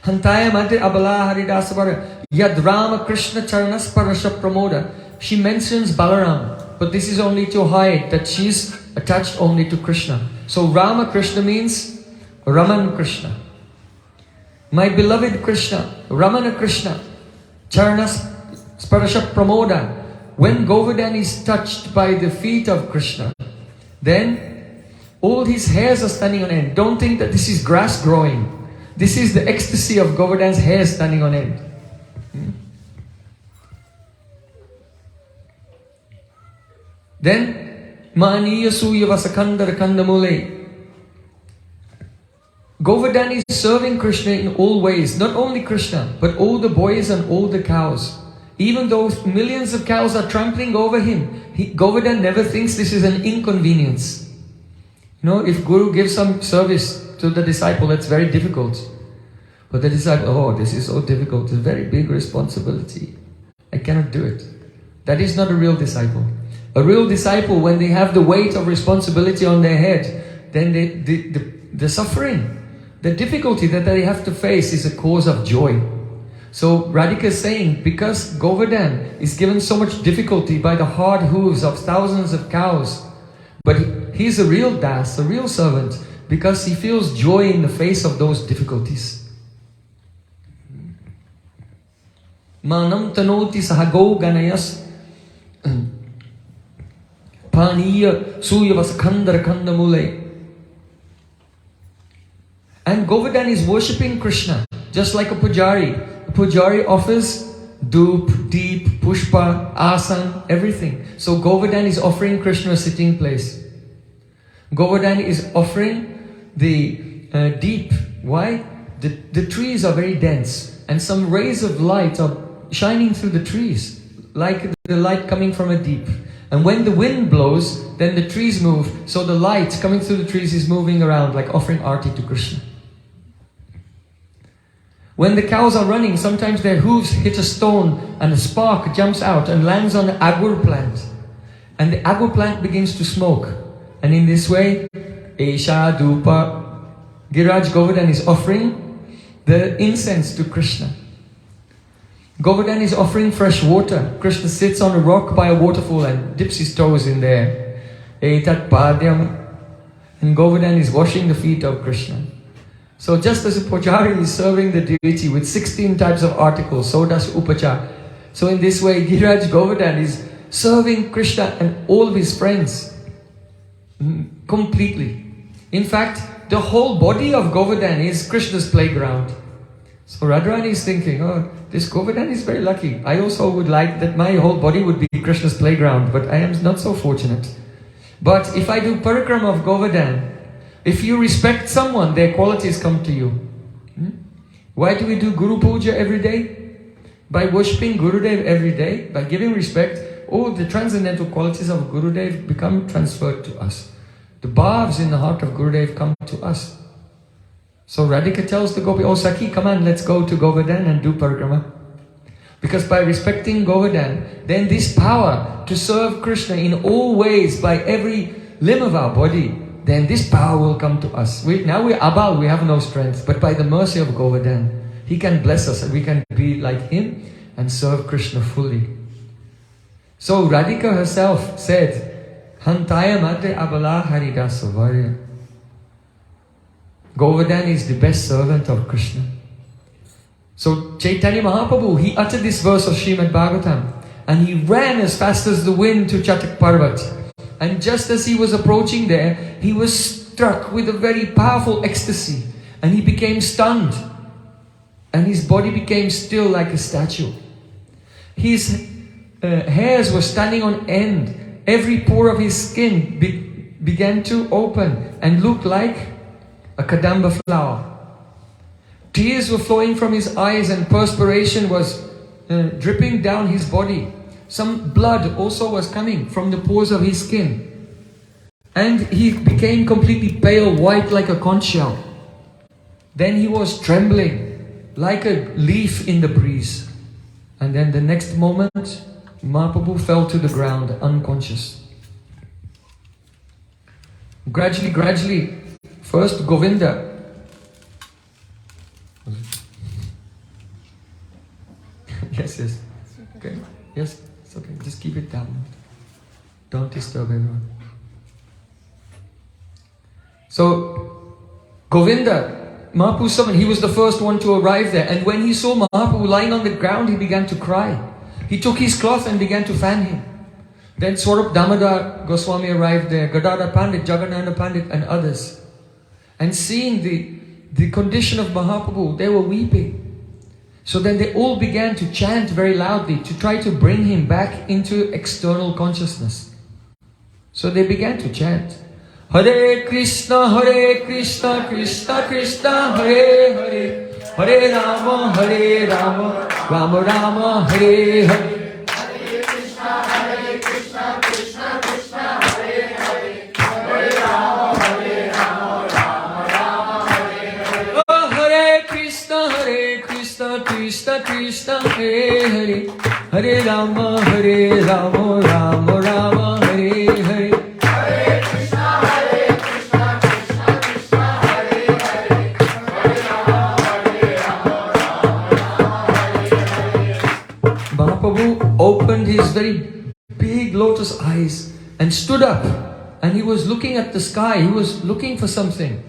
Hantaya madri abala haridasavarya. Yad Rama Krishna charanas parasha pramoda. She mentions Balaram, but this is only to hide that she's attached only to Krishna. So Rama Krishna means Raman Krishna. My beloved Krishna, Ramana Krishna, charanas parasha pramoda. When Govardhan is touched by the feet of Krishna, then all his hairs are standing on end. Don't think that this is grass growing. This is the ecstasy of Govardhan's hair standing on end. Then, Mani Yasuya Vasakandar Kandamule. Govardhan is serving Krishna in all ways, not only Krishna, but all the boys and all the cows. Even though millions of cows are trampling over him, Govardhan never thinks this is an inconvenience. You know, if Guru gives some service to the disciple, that's very difficult. But the disciple, oh, this is so difficult, it's a very big responsibility. I cannot do it. That is not a real disciple. A real disciple, when they have the weight of responsibility on their head, then the suffering, the difficulty that they have to face is a cause of joy. So Radhika is saying, because Govardhan is given so much difficulty by the hard hooves of thousands of cows, but he's a real das, a real servant, because he feels joy in the face of those difficulties. Manam tanoti sahago ganayas paniya suyavas khandara khandamule. And Govardhan is worshipping Krishna, just like a pujari. A pujari offers dup, deep, pushpa, asan, everything. So Govardhan is offering Krishna a sitting place. Govardhan is offering the deep. Why? The trees are very dense, and some rays of light are shining through the trees, like the light coming from a deep. And when the wind blows, then the trees move, so the light coming through the trees is moving around, like offering arti to Krishna. When the cows are running, sometimes their hooves hit a stone and a spark jumps out and lands on the agur plant. And the agur plant begins to smoke. And in this way, Esha Dupa, Giraj Govardhan is offering the incense to Krishna. Govardhan is offering fresh water. Krishna sits on a rock by a waterfall and dips his toes in there. Etat Padyam. And Govardhan is washing the feet of Krishna. So just as a pujari is serving the deity with 16 types of articles, so does Upachar. So in this way, Giraj Govardhan is serving Krishna and all of his friends completely. In fact, the whole body of Govardhan is Krishna's playground. So Radharani is thinking, oh, this Govardhan is very lucky. I also would like that my whole body would be Krishna's playground, but I am not so fortunate. But if I do parikrama of Govardhan, if you respect someone, their qualities come to you. Why do we do Guru Puja every day? By worshipping Gurudev every day, by giving respect, all the transcendental qualities of Gurudev become transferred to us. The bhavs in the heart of Gurudev come to us. So Radhika tells the Gopi, oh Sakhi, come on, let's go to Govardhan and do parikrama. Because by respecting Govardhan, then this power to serve Krishna in all ways by every limb of our body, then this power will come to us. Now we're abal, we have no strength, but by the mercy of Govardhan, he can bless us and we can be like him and serve Krishna fully. So Radhika herself said, Hantaya Mate Abala Haridasa Varya. Govardhan is the best servant of Krishna. So Chaitanya Mahaprabhu, he uttered this verse of Srimad Bhagavatam and he ran as fast as the wind to Chatak Parvat. And just as he was approaching there, he was struck with a very powerful ecstasy and he became stunned and his body became still like a statue. His hairs were standing on end. Every pore of his skin began to open and look like a kadamba flower. Tears were flowing from his eyes and perspiration was dripping down his body. Some blood also was coming from the pores of his skin. And he became completely pale, white like a conch shell. Then he was trembling like a leaf in the breeze. And then the next moment, Mahaprabhu fell to the ground, unconscious. Gradually, first Govinda. Yes. Okay. Yes. It's okay, just keep it down. Don't disturb everyone. So, Govinda, Mahaprabhu's servant, he was the first one to arrive there. And when he saw Mahaprabhu lying on the ground, he began to cry. He took his cloth and began to fan him. Then Swarup Damodar Goswami arrived there, Gadadhar Pandit, Jagannatha Pandit and others. And seeing the condition of Mahaprabhu, they were weeping. So then they all began to chant very loudly to try to bring him back into external consciousness. So they began to chant, Hare Krishna, Krishna Krishna, Hare Hare, Hare Rama, Rama Rama, Hare Hare. Krishna Krishna, Hare Hare, Hare Rama, Rama Rama, Hare Hare. Hare Krishna, Krishna Krishna, Hare Hare, Hare Rama, Rama Hare Hare. Mahaprabhu opened his very big lotus eyes and stood up, and he was looking at the sky. He was looking for something,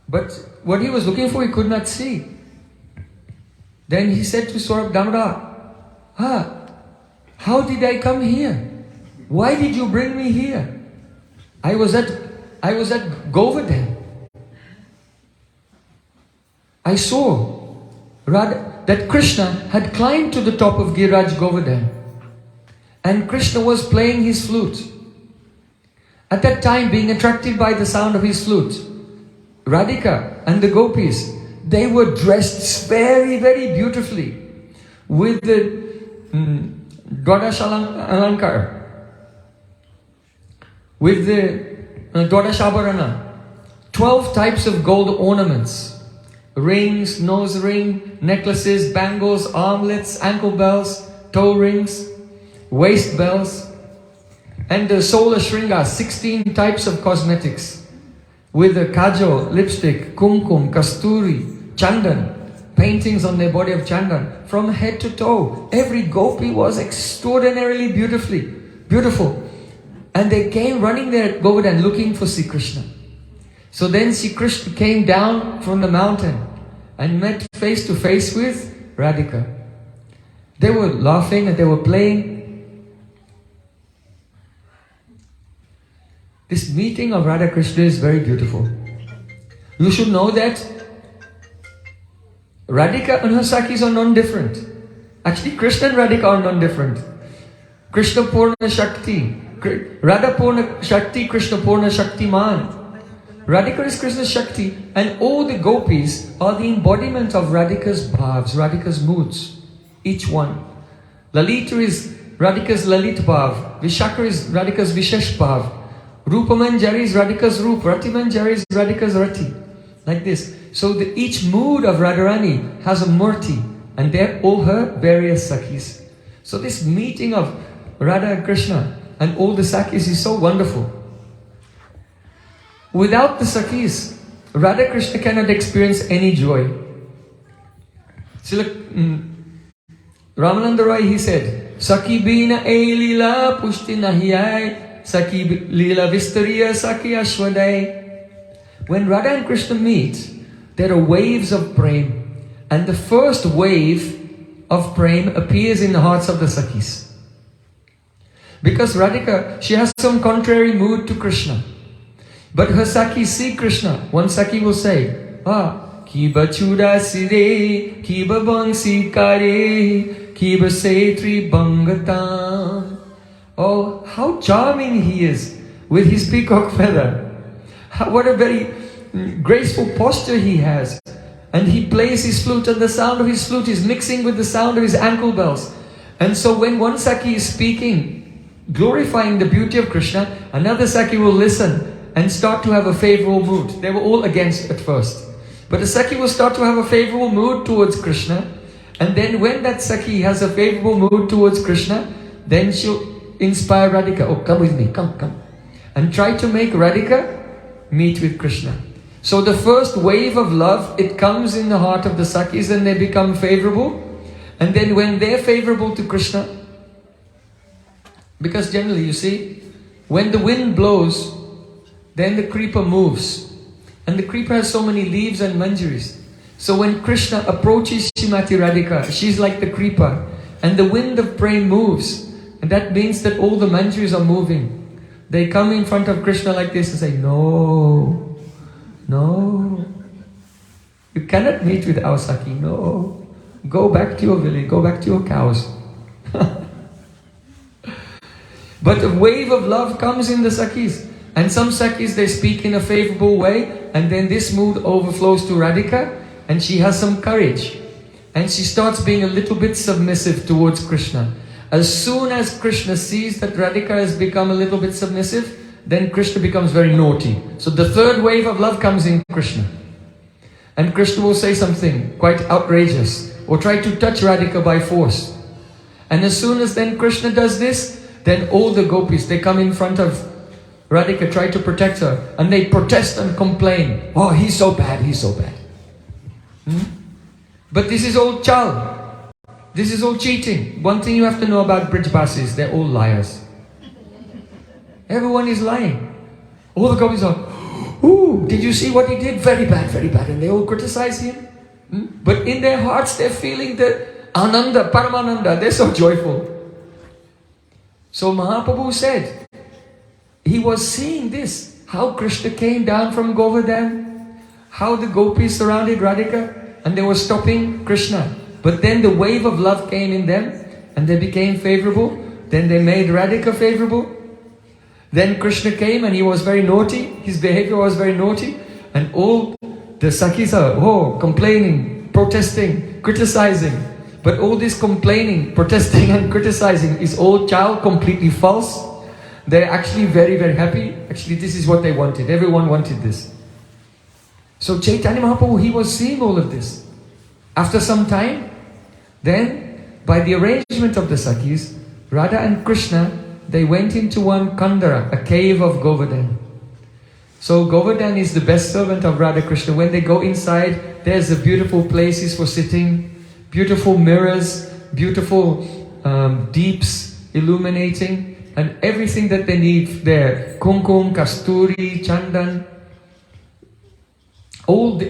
but what he was looking for he could not see. Then he said to Swarab Damodar, how did I come here? Why did you bring me here? I was at Govardhan. I saw that Krishna had climbed to the top of Giriraj Govardhan, and Krishna was playing his flute. At that time, being attracted by the sound of his flute, Radhika and the gopis, they were dressed very, very beautifully with the Dwadash Alankar, with the Dwadash Abharana, 12 types of gold ornaments, rings, nose ring, necklaces, bangles, armlets, ankle bells, toe rings, waist bells, and the Sola Shringa, 16 types of cosmetics, with the kajal, lipstick, kumkum, kasturi, chandan, paintings on their body of chandan, from head to toe. Every gopi was extraordinarily beautiful. And they came running there at Govardhan looking for Sri Krishna. So then Sri Krishna came down from the mountain and met face to face with Radhika. They were laughing and they were playing. This meeting of Radha Krishna is very beautiful. You should know that Radhika and her Sakhis are non-different. Actually, Krishna and Radhika are non-different. Krishna Purna Shakti, Radha Purna Shakti, Krishna Purna Shakti Man. Radhika is Krishna's Shakti, and all the gopis are the embodiment of Radhika's bhavs, Radhika's moods, each one. Lalita is Radhika's Lalit bhav, Vishakha is Radhika's Vishesh bhav, Rupamanjari is Radhika's Rup, Ratimanjari is Radhika's Rati. Like this. So each mood of Radharani has a murti, and they're all her various Sakhis. So this meeting of Radha and Krishna and all the Sakhis is so wonderful. Without the Sakhis, Radha Krishna cannot experience any joy. Ramananda Roy, he said, Sakhi bina e lila pushti nahi aay, Sakhi lila vistariya Sakhi ashwadai. When Radha and Krishna meet, there are waves of prem, and the first wave of prem appears in the hearts of the Sakhis. Because Radhika, she has some contrary mood to Krishna, but her Sakhis see Krishna. One Sakhi will say, Kiba chuda sire, kiba bangsi kare, kiba setri bangatam. Oh, how charming he is with his peacock feather. What a very graceful posture he has. And he plays his flute, and the sound of his flute is mixing with the sound of his ankle bells. And so when one Sakhi is speaking, glorifying the beauty of Krishna, another Sakhi will listen and start to have a favorable mood. They were all against at first. But the Sakhi will start to have a favorable mood towards Krishna. And then when that Sakhi has a favorable mood towards Krishna, then she'll inspire Radhika. Oh, come with me, come. And try to make Radhika meet with Krishna. So the first wave of love, it comes in the heart of the Sakhis and they become favorable. And then when they're favorable to Krishna, because generally you see, when the wind blows, then the creeper moves. And the creeper has so many leaves and manjaris. So when Krishna approaches Srimati Radhika, she's like the creeper. And the wind of prem moves. And that means that all the manjaris are moving. They come in front of Krishna like this and say, no. You cannot meet with our Sakhi, no. Go back to your village, go back to your cows. But a wave of love comes in the Sakhis. And some Sakhis, they speak in a favorable way, and then this mood overflows to Radhika, and she has some courage. And she starts being a little bit submissive towards Krishna. As soon as Krishna sees that Radhika has become a little bit submissive, then Krishna becomes very naughty. So the third wave of love comes in Krishna. And Krishna will say something quite outrageous, or try to touch Radhika by force. And as soon as then Krishna does this, then all the gopis, they come in front of Radhika, try to protect her, and they protest and complain. Oh, he's so bad, he's so bad. But this is all chal. This is all cheating. One thing you have to know about Brijbasis, they're all liars. Everyone is lying. All the gopis are, ooh, did you see what he did? Very bad, very bad. And they all criticize him. But in their hearts, they're feeling the Ananda, Paramananda. They're so joyful. So Mahaprabhu said, he was seeing this, how Krishna came down from Govardhan, how the gopis surrounded Radhika, and they were stopping Krishna. But then the wave of love came in them, and they became favorable. Then they made Radhika favorable. Then Krishna came and he was very naughty. His behavior was very naughty. And all the Sakhis are complaining, protesting, criticizing. But all this complaining, protesting and criticizing is all chal, completely false. They're actually very, very happy. Actually, this is what they wanted. Everyone wanted this. So Chaitanya Mahaprabhu, he was seeing all of this. After some time, then by the arrangement of the Sakhis, Radha and Krishna, they went into one Kandara, a cave of Govardhan. So Govardhan is the best servant of Radha Krishna. When they go inside, there's the beautiful places for sitting, beautiful mirrors, beautiful deeps illuminating, and everything that they need there. Kumkum, Kasturi, Chandan.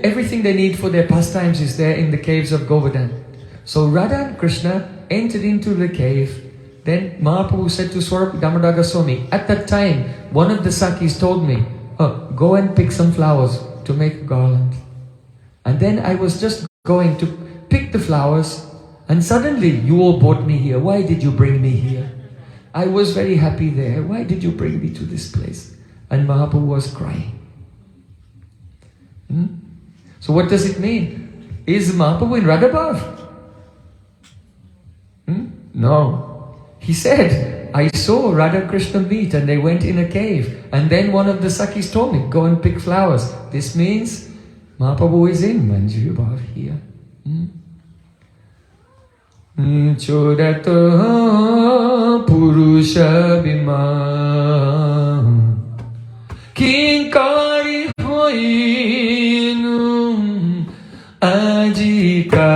Everything they need for their pastimes is there in the caves of Govardhan. So Radha and Krishna entered into the cave. Then Mahaprabhu said to Swarup Damodar Goswami, at that time, one of the Sakhis told me, go and pick some flowers to make a garland. And then I was just going to pick the flowers, and suddenly you all brought me here. Why did you bring me here? I was very happy there. Why did you bring me to this place? And Mahaprabhu was crying. So what does it mean? Is Mahaprabhu in Radhabhav? No. He said, I saw Radha Krishna meet and they went in a cave. And then one of the Sakhis told me, go and pick flowers. This means Mahaprabhu is in Manjari Bhav here. Chodata Purusha Bhiman Kinkari Hoinu Ajika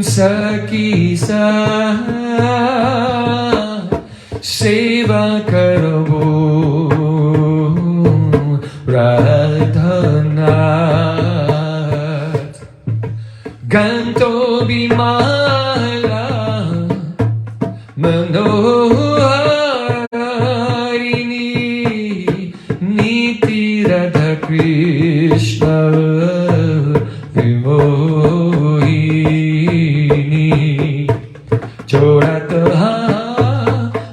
Saki sa seva karbo Radhanath Ganto bimala manoharini Niti Radha Krishna Chodata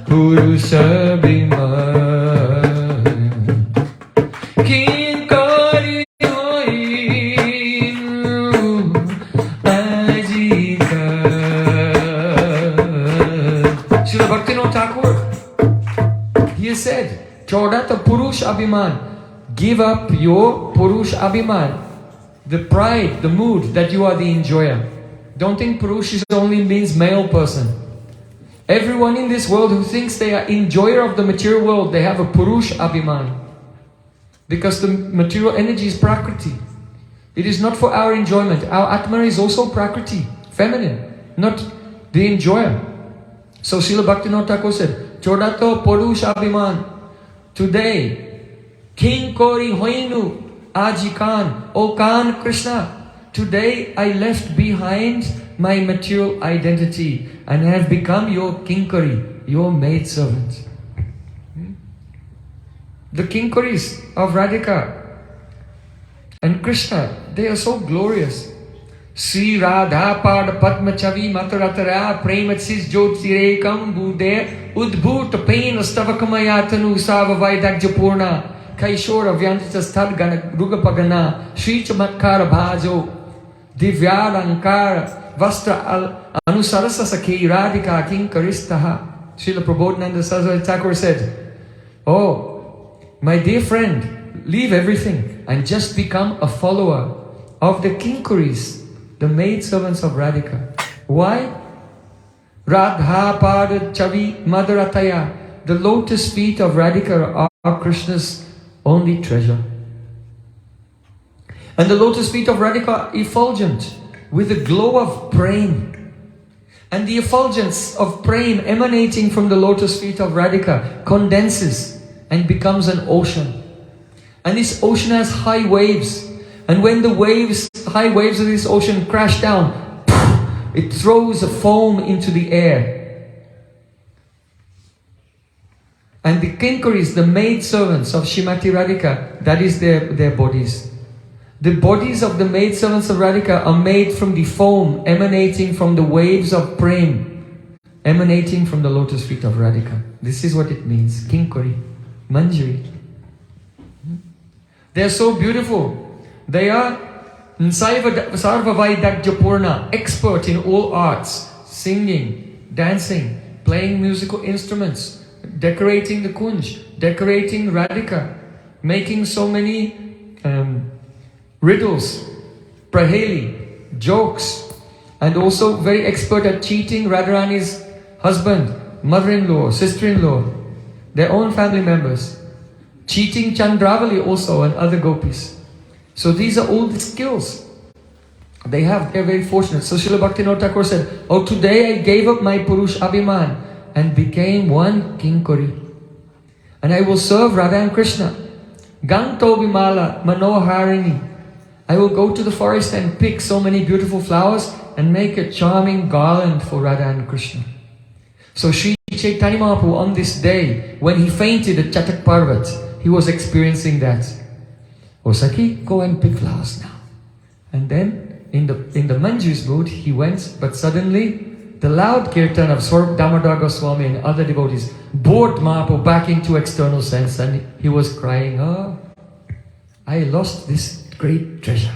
Purusha Bhiman Kinkari Hoinu Ajika. Srila Bhaktivinoda Thakur, he has said, Chodata Purush Abhiman, give up your Purush Abhiman, the pride, the mood that you are the enjoyer. Don't think Purush only means male person. Everyone in this world who thinks they are enjoyer of the material world, they have a Purush Abhiman. Because the material energy is Prakriti. It is not for our enjoyment. Our Atma is also Prakriti, feminine, not the enjoyer. So Srila Bhaktivinoda Thakur said, Chodato Purush Abhiman. Today, King Kori Hoinu Ajikan, O Khan Krishna. Today I left behind my material identity and have become your kinkari, your maidservant. The kinkaris of Radhika and Krishna, they are so glorious. Sri Radha Pada Padma Chavi Mataratara Prematsis Jyotirekam Bude Udbhuta Pain Stavakamayatanu Savavaidakjapurna Kaishora Vyantita Stadgana Rugapagana Sri Chamatkara Bhajo Divyalankara Vastra Anusarasa Saki Radhika Kinkaristaha. Srila Prabodhananda Saraswati Thakur said, oh, my dear friend, leave everything and just become a follower of the kinkaris, the maidservants of Radhika. Why? Radha Pada Chavi Madarataya. The lotus feet of Radhika are Krishna's only treasure. And the lotus feet of Radhika are effulgent with the glow of prema. And the effulgence of prema emanating from the lotus feet of Radhika condenses and becomes an ocean. And this ocean has high waves. And when the high waves of this ocean crash down, it throws a foam into the air. And the kinkaris, the maidservants of Shrimati Radhika, that is their bodies. The bodies of the maidservants of Radhika are made from the foam emanating from the waves of prema, emanating from the lotus feet of Radhika. This is what it means, kinkari, manjari. They are so beautiful. They are Sarvavaidakjapurna, expert in all arts, singing, dancing, playing musical instruments, decorating the kunj, decorating Radhika, making so many riddles, praheli, jokes, and also very expert at cheating Radharani's husband, mother-in-law, sister-in-law, their own family members, cheating Chandravali also and other gopis. So these are all the skills they have. They're very fortunate. So Srila Bhaktivinoda Thakur said, oh, today I gave up my Purush Abhiman and became one kinkari. And I will serve Radha and Krishna. Ganto Vimala Manoharini. I will go to the forest and pick so many beautiful flowers and make a charming garland for Radha and Krishna. So Sri Chaitanya Mahaprabhu on this day, when he fainted at Chatak Parvat, he was experiencing that. Oh Saki, go and pick flowers now. And then in the Manju's mood, he went, but suddenly the loud kirtan of Swarup Damodar Goswami and other devotees bored Mahaprabhu back into external sense, and he was crying, oh, I lost this great treasure.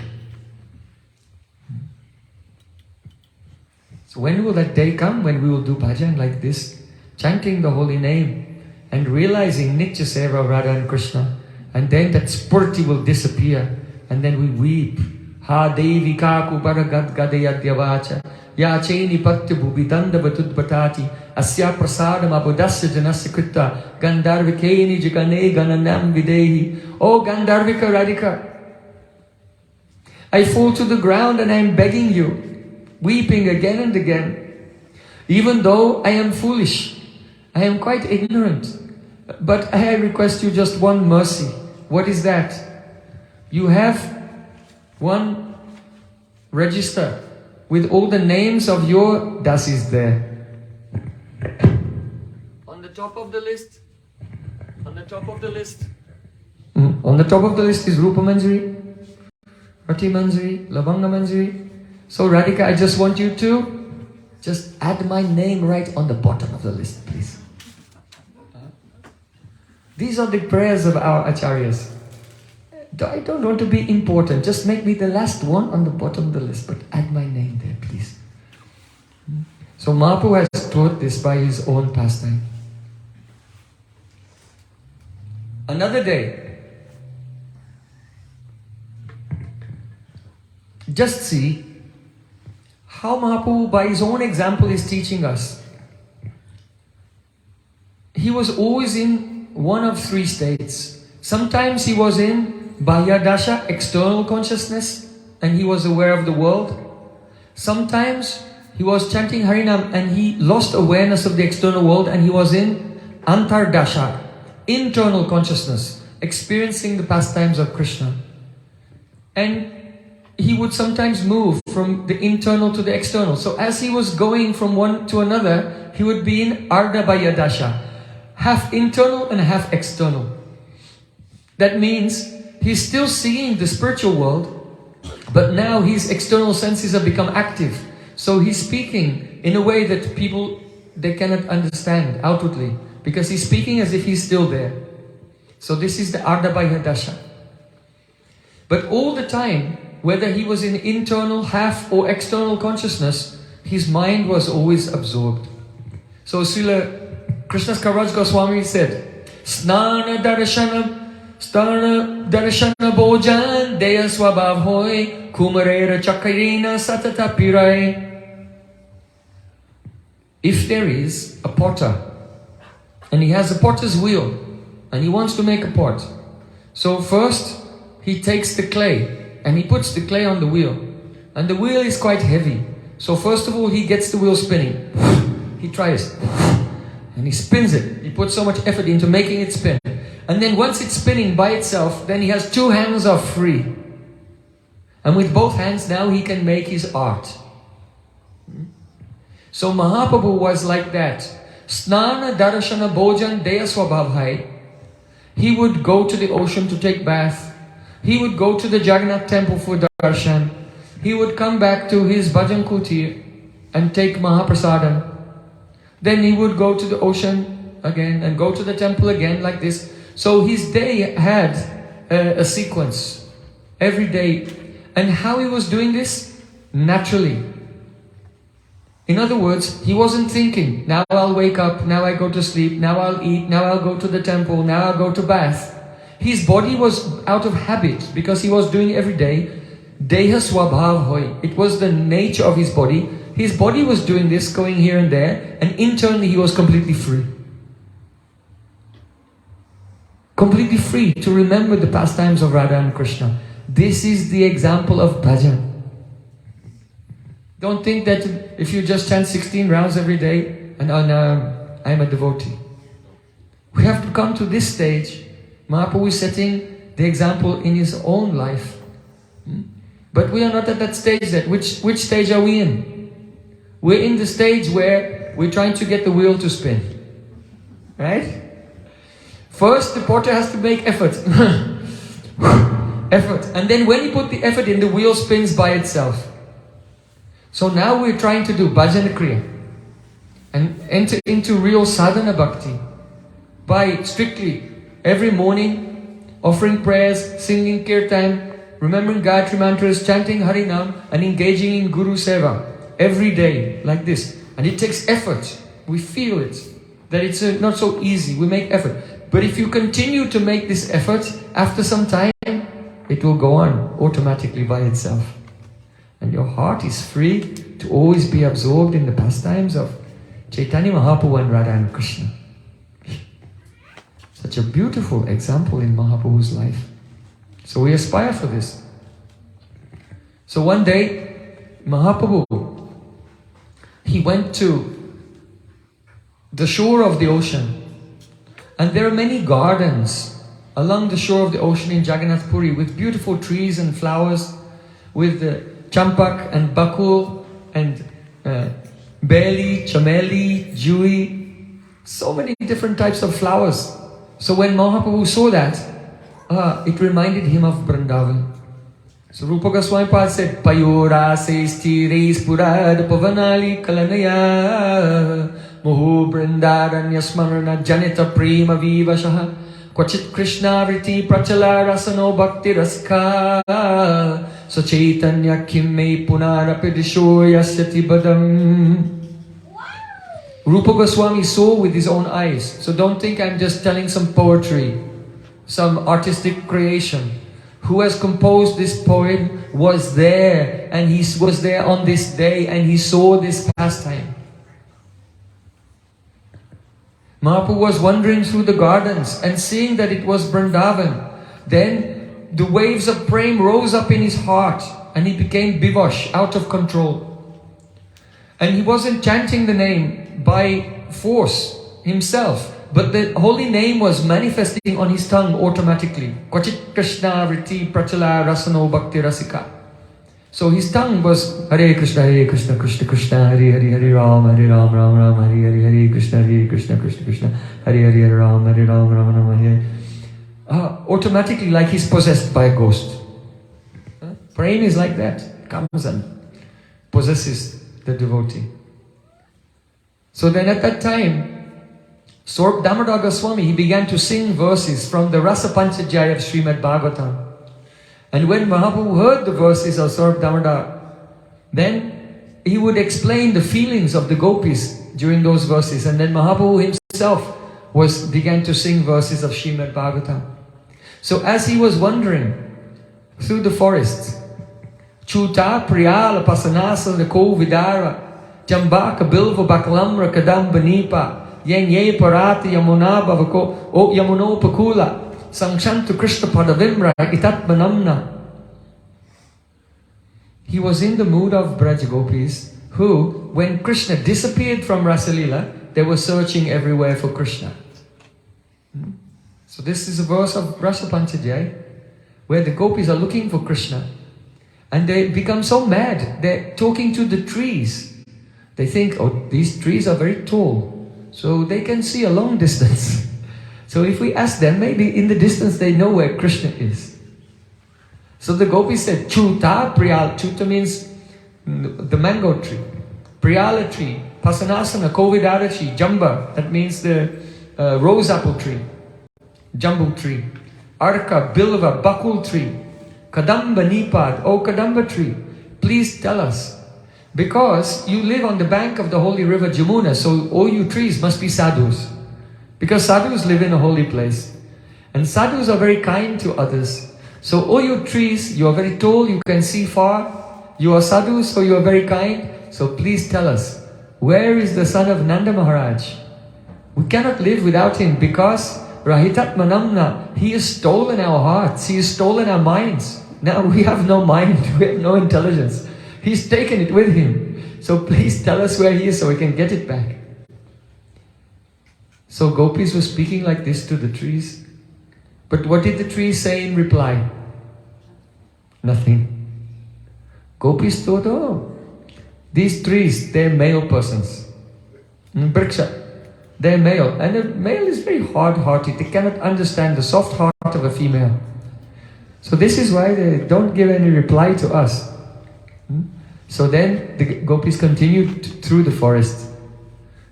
So when will that day come when we will do bhajan like this, chanting the holy name and realizing Nitya Seva of Radha and Krishna, and then that spurti will disappear and then we weep. Ha Devi Kaku Baragad Gadeyadyavacha Yacheni Patya Bhubitanda Vatudbatati Asya Prasadam Abudasya Janasya Krita Gandharvikeni Jagane Gananam Videhi. Oh Gandharvika Radhika, I fall to the ground and I am begging you, weeping again and again. Even though I am foolish, I am quite ignorant, but I request you just one mercy. What is that? You have one register with all the names of your dasis there. On the top of the list, on the top of the list is Rupa Manjari, Rati Manjari, Lavanga Manjari. So Radhika, I just want you to just add my name right on the bottom of the list, please. These are the prayers of our acharyas. I don't want to be important. Just make me the last one on the bottom of the list, but add my name there, please. So Mahaprabhu has taught this by his own pastime. Another day, just see how Mahaprabhu by his own example is teaching us. He was always in one of three states. Sometimes he was in Bahyadasha, external consciousness, and he was aware of the world. Sometimes he was chanting Harinam and he lost awareness of the external world and he was in Antardasha, internal consciousness, experiencing the pastimes of Krishna. And he would sometimes move from the internal to the external. So as he was going from one to another, he would be in Ardha Bahyadasha, half internal and half external. That means he's still seeing the spiritual world, but now his external senses have become active. So he's speaking in a way that people, they cannot understand outwardly, because he's speaking as if he's still there. So this is the Ardhabhaya Dasha. But all the time, whether he was in internal, half or external consciousness, his mind was always absorbed. So Srila Krishnadas Kaviraj Goswami said, Snana darshana bojan deya swabhav hoy kumarera chakarina satata pirai. If there is a potter and he has a potter's wheel and he wants to make a pot, so first he takes the clay and he puts the clay on the wheel, and the wheel is quite heavy. So first of all he gets the wheel spinning. He tries and he spins it. He puts so much effort into making it spin. And then once it's spinning by itself, then he has two hands are free. And with both hands now he can make his art. So Mahaprabhu was like that. Snana darshana bhojan deya swabhavhai. He would go to the ocean to take bath. He would go to the Jagannath temple for darshan. He would come back to his bhajan kutir and take Mahaprasadam. Then he would go to the ocean again and go to the temple again, like this. So his day had a sequence every day. And how he was doing this? Naturally. In other words, he wasn't thinking, now I'll wake up, now I go to sleep, now I'll eat, now I'll go to the temple, now I'll go to bath. His body was out of habit because he was doing every day. Deha swabhav hoy. It was the nature of his body. His body was doing this, going here and there, and internally he was completely free. Completely free to remember the pastimes of Radha and Krishna. This is the example of bhajan. Don't think that if you just chant 16 rounds every day, and oh now I'm a devotee. We have to come to this stage. Mahaprabhu is setting the example in his own life. But we are not at that stage yet. Which stage are we in? We're in the stage where we're trying to get the wheel to spin. Right? First, the potter has to make effort. Effort. And then when you put the effort in, the wheel spins by itself. So now we're trying to do bhajana kriya and enter into real sadhana bhakti by strictly every morning offering prayers, singing kirtan, remembering Gayatri mantras, chanting Harinam, and engaging in Guru Seva every day like this. And it takes effort. We feel it, that it's not so easy. We make effort. But if you continue to make this effort, after some time, it will go on automatically by itself. And your heart is free to always be absorbed in the pastimes of Chaitanya Mahaprabhu and Radha and Krishna. Such a beautiful example in Mahaprabhu's life. So we aspire for this. So one day, Mahaprabhu, he went to the shore of the ocean. And there are many gardens along the shore of the ocean in Jagannath Puri with beautiful trees and flowers, with the champak and bakul and beli, chameli, jui, so many different types of flowers. So when Mahaprabhu saw that, it reminded him of Vrindavan. So Rupa Goswami Pad said, Payora se stiris purad pavanali kalanaya Muhu Vrindaranya smarana janita prema vivashaha Kwachit Krishna vriti prachala rasano bhakti raska So Chaitanya kimme punarapidisho yasyati badam. Rupa Goswami saw with his own eyes. So don't think I'm just telling some poetry, some artistic creation. Who has composed this poem was there, and he was there on this day, and he saw this pastime. Mahaprabhu was wandering through the gardens and seeing that it was Vrindavan. Then the waves of prema rose up in his heart and he became bivash, out of control. And he wasn't chanting the name by force himself, but the holy name was manifesting on his tongue automatically. Kwachit Krishna vriti prachala rasano bhakti rasika. So his tongue was Hare Krishna, Krishna Krishna, Hare Hare, Hare Ram, Ram Hare Hare, Hare Krishna, Krishna Krishna, Hare Hare, Hare Ram, Ram Hare. automatically like he's possessed by a ghost. Prem is like that, comes and possesses the devotee. So then at that time, Swarup Damodar Goswami, he began to sing verses from the Rasa Panchadhyaya of Srimad Bhagavatam. And when Mahaprabhu heard the verses of Swarup Damodar, then he would explain the feelings of the gopis during those verses. And then Mahaprabhu himself began to sing verses of Srimad Bhagavatam. So as he was wandering through the forests, Chuta Priyala Pasanasa Nako Vidara Jambaka Bilva Bakalamra Kadamba Nipa Yenye Parati Yamuna Bhavako O Yamuno Pakula Sangshantu Krishna Padavimra Itatmanamna. He was in the mood of Braj Gopis who, when Krishna disappeared from Rasalila, they were searching everywhere for Krishna. So this is a verse of Rasa Panchadhyaya where the gopis are looking for Krishna. And they become so mad, they're talking to the trees. They think, oh, these trees are very tall, so they can see a long distance. So if we ask them, maybe in the distance they know where Krishna is. So the gopis said, Chuta Priyala. Chuta means the mango tree. Priyala tree. Pasanasana, Kovidara tree. Jamba, that means the rose apple tree. Jambu tree. Arka, Bilva, Bakul tree. Kadamba Nipad, oh Kadamba tree, please tell us. Because you live on the bank of the holy river Jamuna, so all you trees must be sadhus. Because sadhus live in a holy place. And sadhus are very kind to others. So all you trees, you are very tall, you can see far. You are sadhus, so you are very kind. So please tell us, where is the son of Nanda Maharaj? We cannot live without him because Rahitat Manamna, he has stolen our hearts, he has stolen our minds. Now we have no mind, we have no intelligence. He's taken it with him. So please tell us where he is so we can get it back. So gopis were speaking like this to the trees. But what did the trees say in reply? Nothing. Gopis thought, oh, these trees, they're male persons. Briksha, they're male. And a male is very hard-hearted. They cannot understand the soft heart of a female. So this is why they don't give any reply to us. So then the gopis continued through the forest.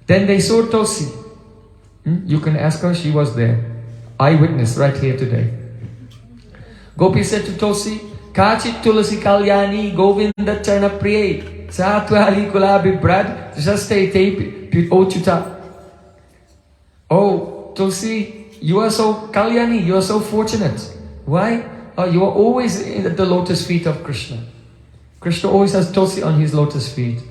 Then they saw Tulsi. You can ask her, she was there. Eyewitness right here today. Gopi said to Tulsi, Kachit Tulasi Kalyani Govinda Charna Priye Satwali Kulabi Brad Jaste Te Ochuta. Oh, Tulsi, you are so Kalyani, you are so fortunate. Why? You are always at the lotus feet of Krishna. Krishna always has Tulsi on his lotus feet.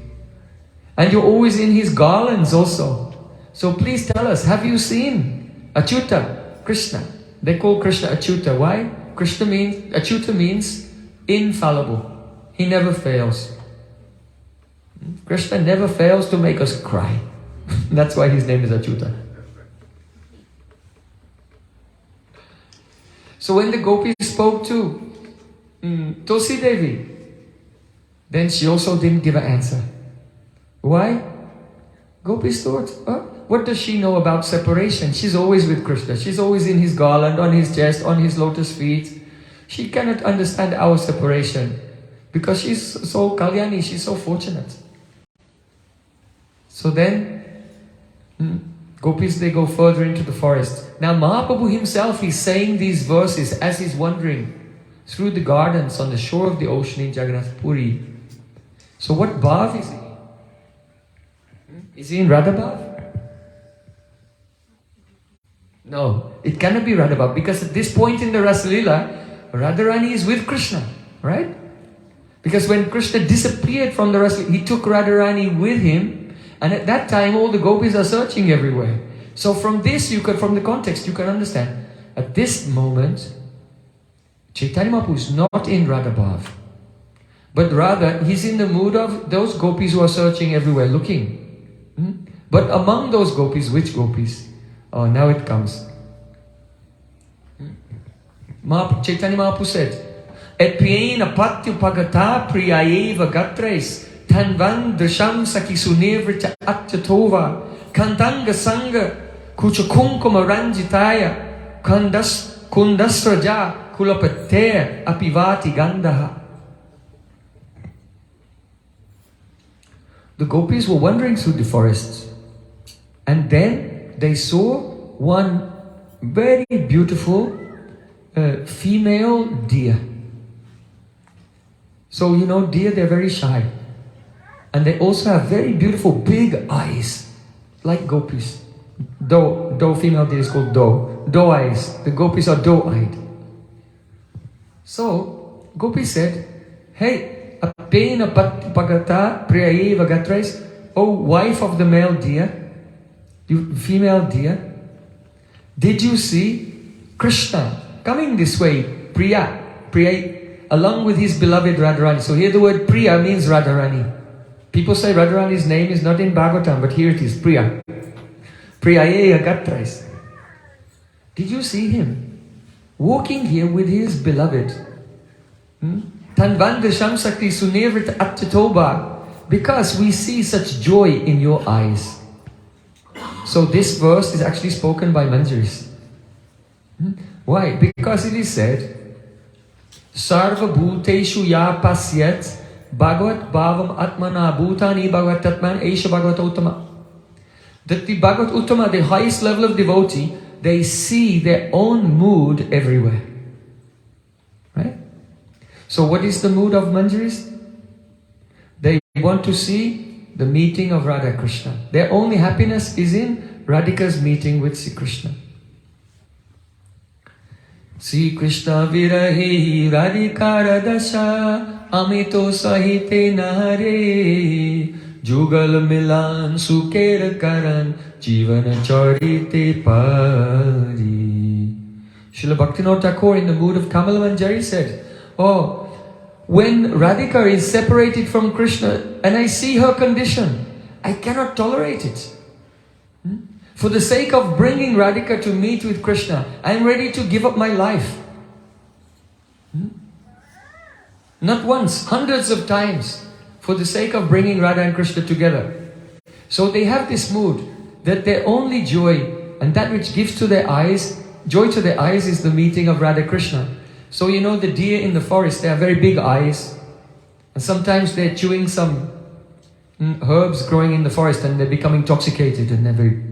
And you're always in his garlands also. So please tell us, have you seen Achyuta, Krishna? They call Krishna Achyuta. Why? Achyuta means infallible. He never fails. Krishna never fails to make us cry. That's why his name is Achyuta. So when the gopis spoke to Tulsi Devi, then she also didn't give an answer. Why? Gopis thought, what does she know about separation? She's always with Krishna. She's always in his garland, on his chest, on his lotus feet. She cannot understand our separation because she's so Kalyani, she's so fortunate. So then, gopis, they go further into the forest. Now Mahaprabhu himself, he's saying these verses as he's wandering through the gardens on the shore of the ocean in Jagannath Puri. So what bhav is he? Is he in Radha bhav? No, it cannot be Radha bhav because at this point in the Rasalila, Radharani is with Krishna, right? Because when Krishna disappeared from the Rasalila, he took Radharani with him, and at that time all the gopis are searching everywhere. So from this, from the context, you can understand. At this moment, Chaitanya Mahaprabhu is not in Radha bhav, but rather he's in the mood of those gopis who are searching everywhere, looking. But among those gopis, which gopis? Oh, now it comes. Chaitanya Mahaprabhu said, Et piena patyu pagata priyayeva gatres tanvan drisham sakisunevrita atyatova kandanga sanga kuchakunkuma ranjitaya kandas Kundasraja kulapate apivati gandaha. The gopis were wandering through the forests, and then they saw one very beautiful female deer. So you know, deer, they're very shy, and they also have very beautiful big eyes, like gopis. Doe female deer is called doe eyes. The gopis are doe-eyed. So gopi said, "Hey, apena pagata priyaeva gatrais, O wife of the male deer, you female deer, did you see Krishna coming this way, Priya, along with his beloved Radharani?" So here the word Priya means Radharani. People say Radharani's name is not in Bhagavatam, but here it is, Priya. Priyaeva gatrais. Did you see him walking here with his beloved? Tanvan Desham Sakti Sunevrit Attitoba, because we see such joy in your eyes. So this verse is actually spoken by Manjaris. Why? Because it is said, Sarva Bhuteshu Ya Pasyat Bhagavat Bhavam Atmana Bhutani Bhagavat Atman Esha Bhagavat Uttama. That the Bhagavat Uttama, the highest level of devotee, they see their own mood everywhere. Right? So what is the mood of Manjaris? They want to see the meeting of Radha Krishna. Their only happiness is in Radhika's meeting with Sri Krishna. Sri Krishna virahi Radhika radasha amito sahite nare jugal milan sukera karan jivana charite pari. Srila Bhaktivinoda Thakur, in the mood of Kamala Manjari, said, "Oh, when Radhika is separated from Krishna and I see her condition, I cannot tolerate it. For the sake of bringing Radhika to meet with Krishna, I am ready to give up my life." Not once, hundreds of times, for the sake of bringing Radha and Krishna together. So they have this mood that their only joy and that which gives to their eyes, joy to their eyes, is the meeting of Radha Krishna. So you know, the deer in the forest, they have very big eyes, and sometimes they're chewing some herbs growing in the forest and they become intoxicated and they're very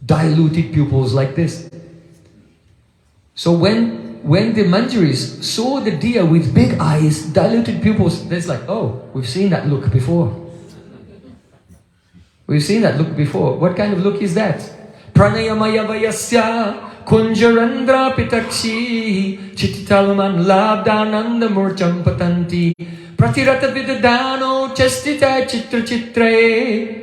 diluted pupils like this. So when the Manjaris saw the deer with big eyes, diluted pupils, it's like, oh, we've seen that look before. We've seen that look before. What kind of look is that? Pranayamaya vayasya Kunjarandra pitakshi Chititalman labdananda murcham patanti Pratirata vidadano chastita chitra chitre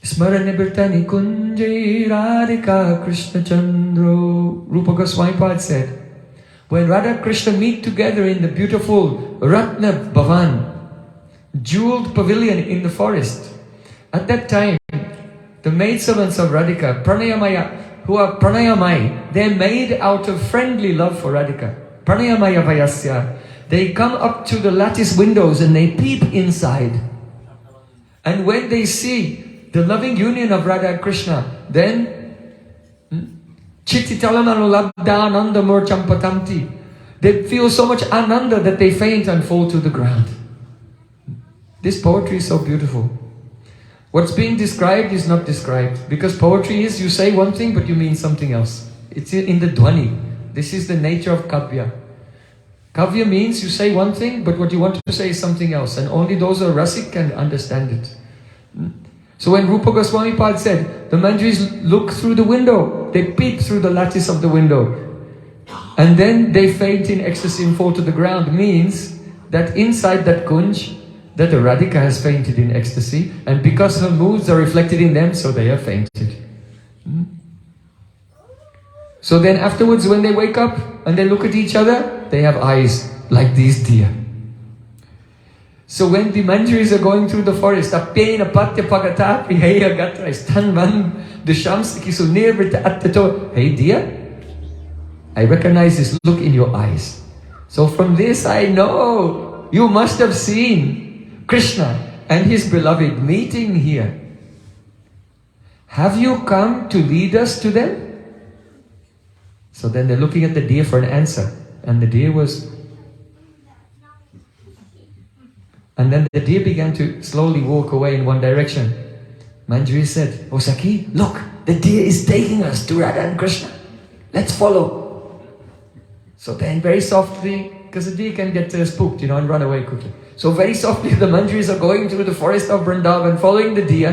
Smarana birtani kunje Radhika Krishna Chandro. Rupa Goswami Pad said, when Radha Krishna meet together in the beautiful Ratna Bhavan, jeweled pavilion in the forest, at that time, the maidservants of Radhika, Pranayamaya, who are Pranayamai, they're made out of friendly love for Radhika. Pranayamaya Vayasya. They come up to the lattice windows and they peep inside. And when they see the loving union of Radha and Krishna, then Chittitalananda Murchampatamti, they feel so much ananda that they faint and fall to the ground. This poetry is so beautiful. What's being described is not described, because poetry is, you say one thing but you mean something else. It's in the dhwani. This is the nature of kavya. Kavya means you say one thing but what you want to say is something else, and only those who are rasik can understand it. So when Rupa Goswami Pad said, the Manjaris look through the window, they peep through the lattice of the window, and then they faint in ecstasy and fall to the ground, means that inside that kunj, that the Radhika has fainted in ecstasy, and because her moods are reflected in them, so they have fainted. So then afterwards, when they wake up and they look at each other, they have eyes like these deer. So when the Manjaris are going through the forest, apena patya pagata priheya gatra stanvan deshams kisunirvrita attato. Hey dear, I recognize this look in your eyes. So from this I know you must have seen Krishna and his beloved meeting here. Have you come to lead us to them? So then they're looking at the deer for an answer. And the deer was... And then the deer began to slowly walk away in one direction. Manjari said, "Oh Saki, look, the deer is taking us to Radha and Krishna. Let's follow." So then very softly, because the deer can get spooked, and run away quickly. So very softly the Manjaris are going through the forest of Vrindavan, following the deer.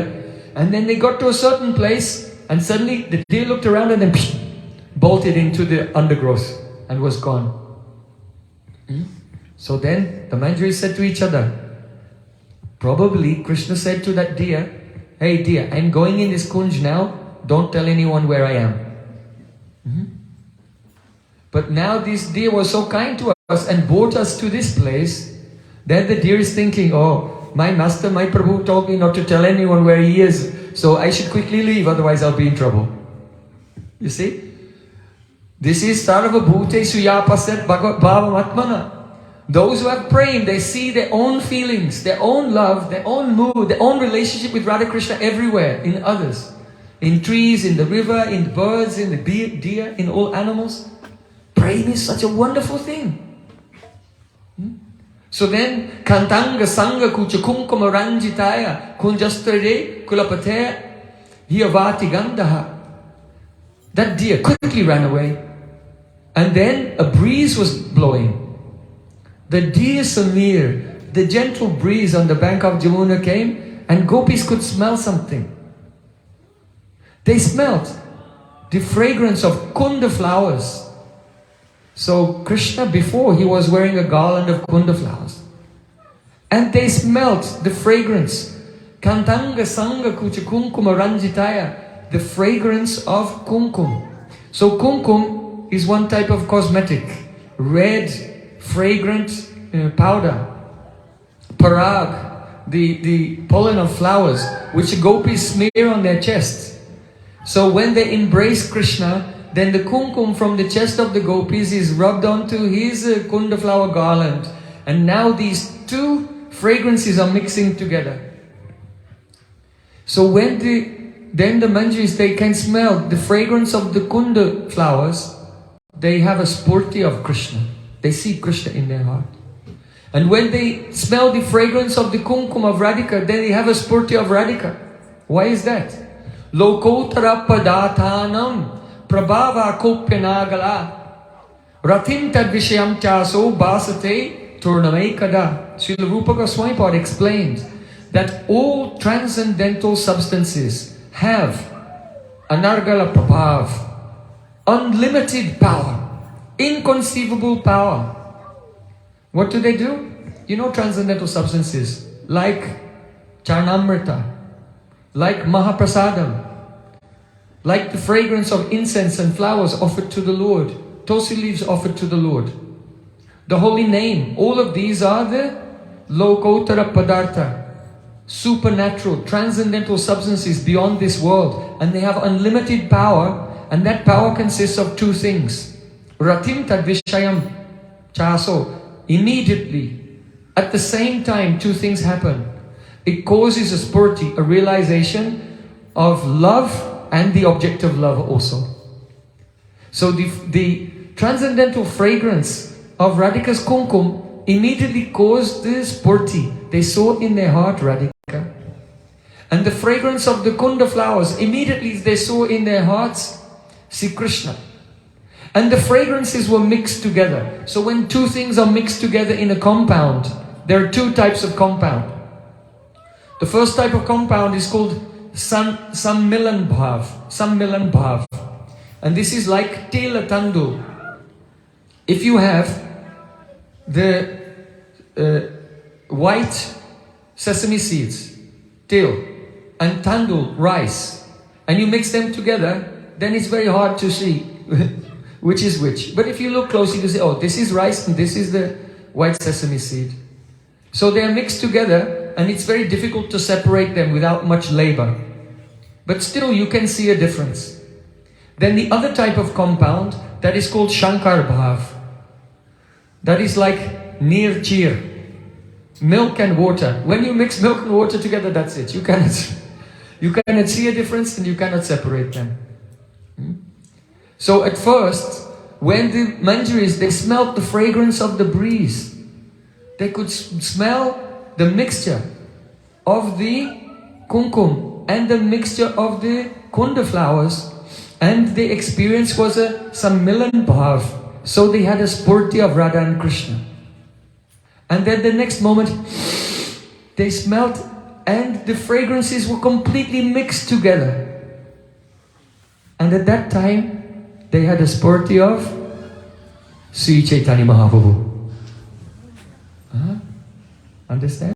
And then they got to a certain place, and suddenly the deer looked around and then bolted into the undergrowth and was gone. So then the Manjaris said to each other, probably Krishna said to that deer, "Hey deer, I'm going in this kunj now, don't tell anyone where I am." But now this deer was so kind to us and brought us to this place, that the deer is thinking, "Oh, my master, my Prabhu told me not to tell anyone where he is, so I should quickly leave, otherwise I'll be in trouble." You see? This is Sarva Bhutesu Yapaset Bhagavat Bhavam Atmana. Those who have prayed, they see their own feelings, their own love, their own mood, their own relationship with Radha Krishna everywhere, in others. In trees, in the river, in the birds, in the deer, in all animals. Praying is such a wonderful thing. So then, Kantanga Sangha Kucha Kumkuma Ranjitaya Kunjastare Kulapate Hiyavati Gandaha. That deer quickly ran away. And then a breeze was blowing. The deer Samir, the gentle breeze on the bank of Jamuna came, and gopis could smell something. They smelled the fragrance of kunda flowers. So Krishna, before, he was wearing a garland of kunda flowers. And they smelled the fragrance. Kantanga Sangha Kucha Kumkuma Ranjitaya, the fragrance of kumkum. So kumkum is one type of cosmetic. Red, fragrant powder. Parag, the pollen of flowers, which gopis smear on their chests. So when they embrace Krishna, then the kumkum from the chest of the gopis is rubbed onto his kunda flower garland. And now these two fragrances are mixing together. So when then the Manjaris, they can smell the fragrance of the kunda flowers, they have a spurti of Krishna. They see Krishna in their heart. And when they smell the fragrance of the kumkum of Radhika, then they have a spurti of Radhika. Why is that? Lokotara padathanam prabhava kopyanagala ratim tad vishayam chaso basate turnamai kada. Srila Rupa Goswami Pad explains that all transcendental substances have anargala prabhav, unlimited power, inconceivable power. What do? Transcendental substances like charnamrita, like mahaprasadam, like the fragrance of incense and flowers offered to the Lord, tulsi leaves offered to the Lord, the holy name. All of these are the lokotara padartha, supernatural, transcendental substances beyond this world, and they have unlimited power, and that power consists of two things. Ratim tad vishayam chaso. Immediately, at the same time, two things happen. It causes a spurti, a realization of love and the object of love also. So the transcendental fragrance of Radhika's kumkum immediately caused the spurti. They saw in their heart Radhika. And the fragrance of the kunda flowers, immediately they saw in their hearts Sri Krishna. And the fragrances were mixed together. So when two things are mixed together in a compound, there are two types of compound. The first type of compound is called Sammilan Bhav. And this is like Tela Tandu. If you have the white sesame seeds, til, and tandul, rice, and you mix them together, then it's very hard to see which is which. But if you look closely, you say, oh, this is rice and this is the white sesame seed. So they are mixed together, and it's very difficult to separate them without much labor. But still you can see a difference. Then the other type of compound, that is called Shankar Bhav. That is like Neer Cheer, milk and water. When you mix milk and water together, that's it. You cannot see a difference and you cannot separate them. So at first, when the Manjaris, they smelt the fragrance of the breeze. They could smell the mixture of the kumkum and the mixture of the kunda flowers, and the experience was some milan bhav. So they had a spurti of Radha and Krishna. And then the next moment, they smelt and the fragrances were completely mixed together. And at that time, they had a spurti of Sri Chaitanya Mahaprabhu. Understand?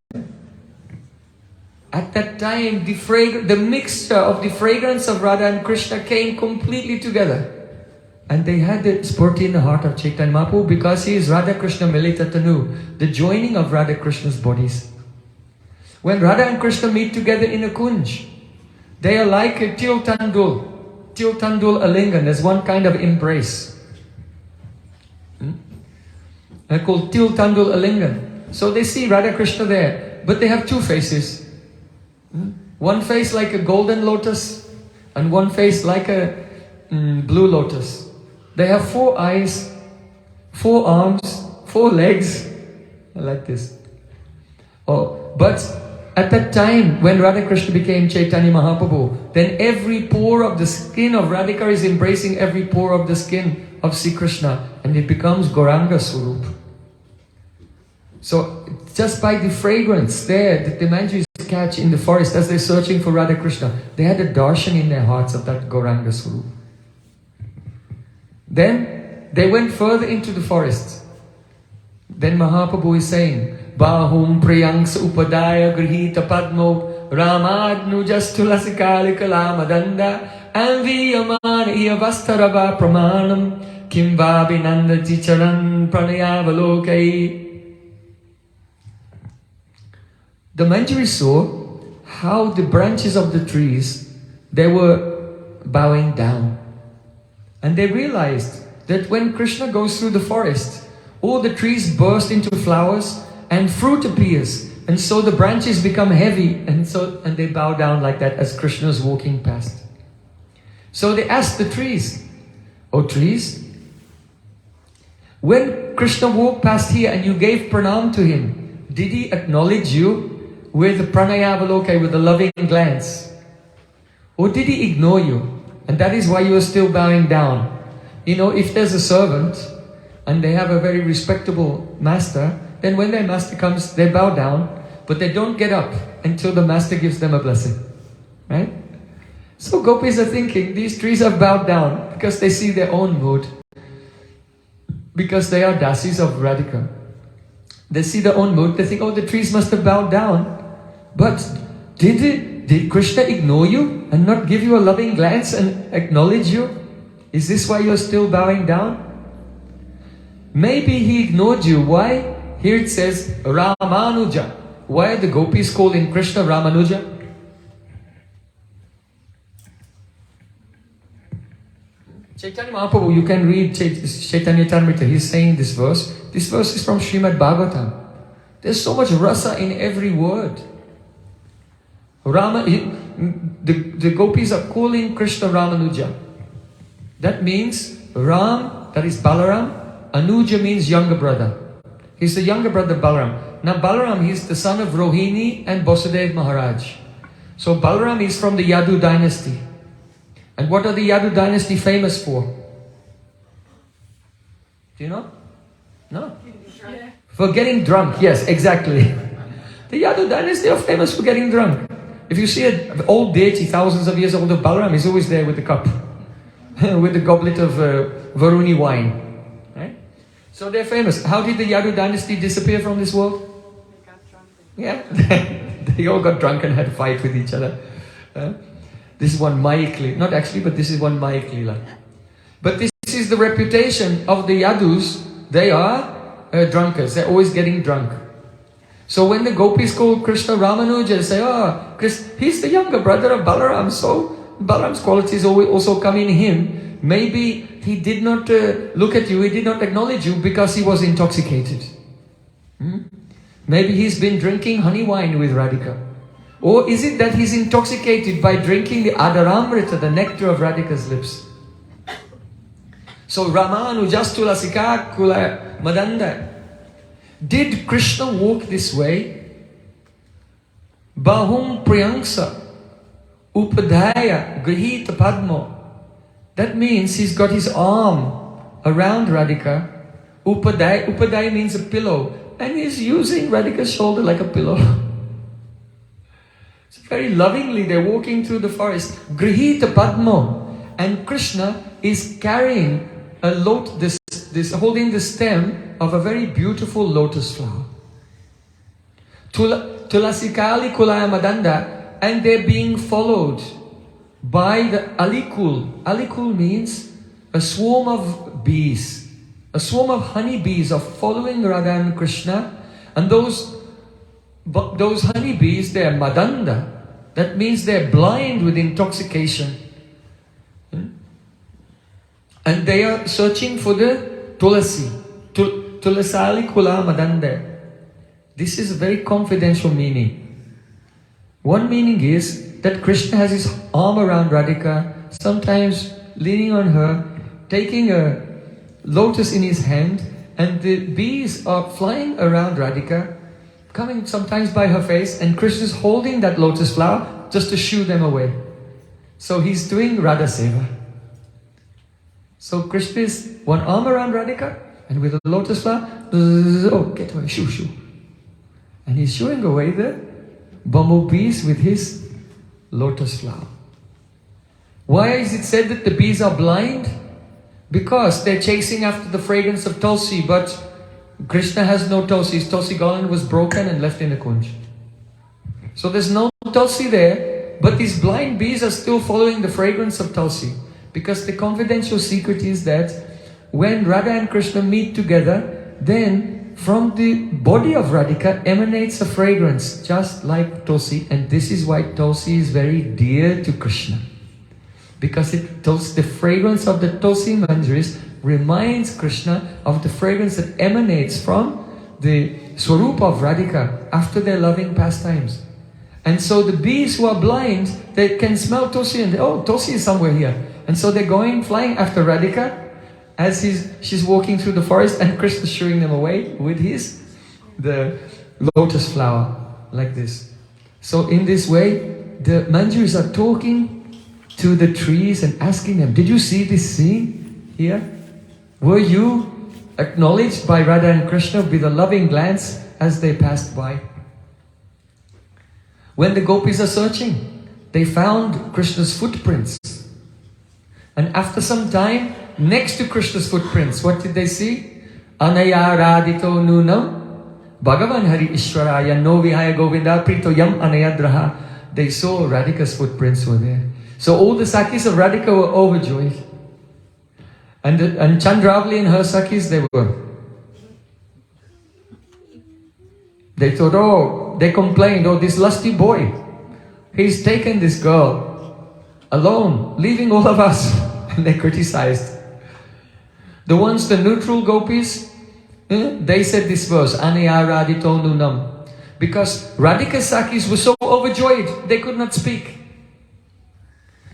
At that time, the mixture of the fragrance of Radha and Krishna came completely together. And they had the spurti in the heart of Chaitanya Mahaprabhu because he is Radha Krishna Milita Tanu, the joining of Radha Krishna's bodies. When Radha and Krishna meet together in a kunj, they are like a til tandul alingan. There's one kind of embrace. They're called til tandul alingan. So they see Radha Krishna there, but they have two faces. One face like a golden lotus, and one face like a blue lotus. They have 4 eyes, 4 arms, 4 legs, like this. Oh, but at that time, when Radha Krishna became Chaitanya Mahaprabhu, then every pore of the skin of Radhika is embracing every pore of the skin of Sri Krishna, and it becomes Gauranga Swarup. So, just by the fragrance there that the Manjaris catch in the forest as they're searching for Radha Krishna, they had a darshan in their hearts of that Gauranga Swarup. Then, they went further into the forest. Then Mahaprabhu is saying, Bahum Priyanks Upadaya Grihita Padmo Ramadnujas Tulasikali Kalamadanda Anviyamana Iyavastarava Pramanam Kimbabinanda Jicharan Pranayavalokai. The Manjaris saw how the branches of the trees, they were bowing down. And they realized that when Krishna goes through the forest, all the trees burst into flowers and fruit appears. And so the branches become heavy and they bow down like that as Krishna is walking past. So they asked the trees, "Oh trees, when Krishna walked past here and you gave pranam to him, did he acknowledge you with pranayavalokai, with a loving glance? Or did he ignore you? And that is why you are still bowing down. You know, if there's a servant and they have a very respectable master, then when their master comes, they bow down, but they don't get up until the master gives them a blessing. Right? So gopis are thinking, these trees have bowed down because they see their own mood. Because they are dasis of Radhika. They see their own mood, they think, oh, the trees must have bowed down. But did Krishna ignore you and not give you a loving glance and acknowledge you? Is this why you're still bowing down? Maybe he ignored you. Why? Here it says Ramanuja. Why are the gopis calling Krishna Ramanuja? Chaitanya Mahaprabhu, you can read Chaitanya Charitamrita. He's saying this verse. This verse is from Srimad Bhagavatam. There's so much rasa in every word. The gopis are calling Krishna Ramanuja. That means Ram, that is Balaram. Anuja means younger brother. He's the younger brother of Balaram. Now Balaram, he's the son of Rohini and Vasudev Maharaj. So Balaram is from the Yadu dynasty. And what are the Yadu dynasty famous for? Do you know? No? Yeah. For getting drunk, yes, exactly. The Yadu dynasty are famous for getting drunk. If you see an old deity, thousands of years old of Balaram, he's always there with the cup. With the goblet of Varuni wine. Right? So they're famous. How did the Yadu dynasty disappear from this world? They got drunk. Yeah. They all got drunk and had a fight with each other. This is one Mayik Lila. Not actually, but this is one Mayik Lila. But this is the reputation of the Yadus. They are drunkards. They're always getting drunk. So when the gopis call Krishna Ramanuja, they say, oh, he's the younger brother of Balaram. So Balaram's qualities also come in him. Maybe he did not look at you, he did not acknowledge you because he was intoxicated. Maybe he's been drinking honey wine with Radhika. Or is it that he's intoxicated by drinking the Adaramrita, the nectar of Radhika's lips? So Ramanujas Tulasika Kula Madanda. Did Krishna walk this way? Bahum Priyangsa Upadaya Grihita Padmo. That means he's got his arm around Radhika. Upadaya means a pillow. And he's using Radhika's shoulder like a pillow. So very lovingly they're walking through the forest. Grihita Padmo. And Krishna is carrying a holding the stem of a very beautiful lotus flower. Tulasikali Kulaya Madanda, and they're being followed by the Alikul. Alikul means a swarm of bees. A swarm of honey bees are following Radha and Krishna, and those honey bees, they're Madanda. That means they're blind with intoxication. And they are searching for the Tulasi. Tulasali Kula Madanda. This is a very confidential meaning. One meaning is that Krishna has his arm around Radhika, sometimes leaning on her, taking a lotus in his hand, and the bees are flying around Radhika, coming sometimes by her face, and Krishna is holding that lotus flower just to shoo them away. So he's doing Radha Seva. So Krishna is one arm around Radhika, and with a lotus flower, oh, get away, shoo, shoo. And he's shooing away the bumblebees with his lotus flower. Why is it said that the bees are blind? Because they're chasing after the fragrance of Tulsi, but Krishna has no Tulsi. His Tulsi garland was broken and left in the Kunj. So there's no Tulsi there, but these blind bees are still following the fragrance of Tulsi. Because the confidential secret is that when Radha and Krishna meet together, then from the body of Radhika emanates a fragrance just like Tulsi, and this is why Tulsi is very dear to Krishna. Because the fragrance of the Tulsi manjaris reminds Krishna of the fragrance that emanates from the Swarupa of Radhika after their loving pastimes. And so the bees who are blind, they can smell Tulsi and oh, Tulsi is somewhere here. And so they're flying after Radhika as she's walking through the forest, and Krishna is shooing them away with the lotus flower, like this. So in this way, the manjaris are talking to the trees and asking them, did you see this scene here? Were you acknowledged by Radha and Krishna with a loving glance as they passed by? When the gopis are searching, they found Krishna's footprints. And after some time, next to Krishna's footprints, what did they see? Anaya radito nunam Bhagavan Hari Ishwaraya no vihaya govinda prito yam anayadraha. They saw Radhika's footprints were there. So all the Sakis of Radhika were overjoyed. And Chandravali and her Sakis, they thought, oh, they complained, oh, this lusty boy, he's taken this girl alone, leaving all of us. And they criticized. The neutral gopis, they said this verse, Anaya radito nunam. Because Radhika's Sakis were so overjoyed, they could not speak.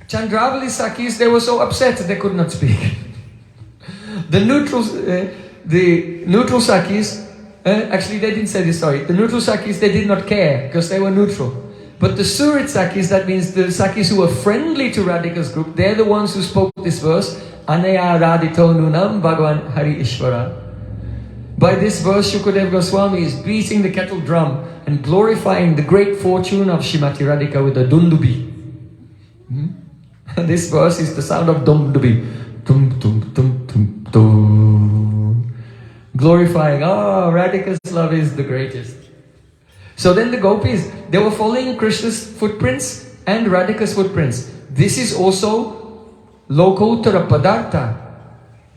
Chandravali Sakis, they were so upset they could not speak. The neutral Sakis, actually they didn't say this, sorry. The neutral Sakis, they did not care because they were neutral. But the Surit Sakis, that means the Sakis who were friendly to Radhika's group, they're the ones who spoke this verse, Anaya radito nunam Bhagavan Hari Ishvara. By this verse, Shukadev Goswami is beating the kettle drum and glorifying the great fortune of Shrimati Radhika with a dundubi. This verse is the sound of dundubi. Tum, tum, tum, tum, tum. Glorifying, oh, Radhika's love is the greatest. So then the gopis, they were following Krishna's footprints and Radhika's footprints. This is also Lokotara Padartha,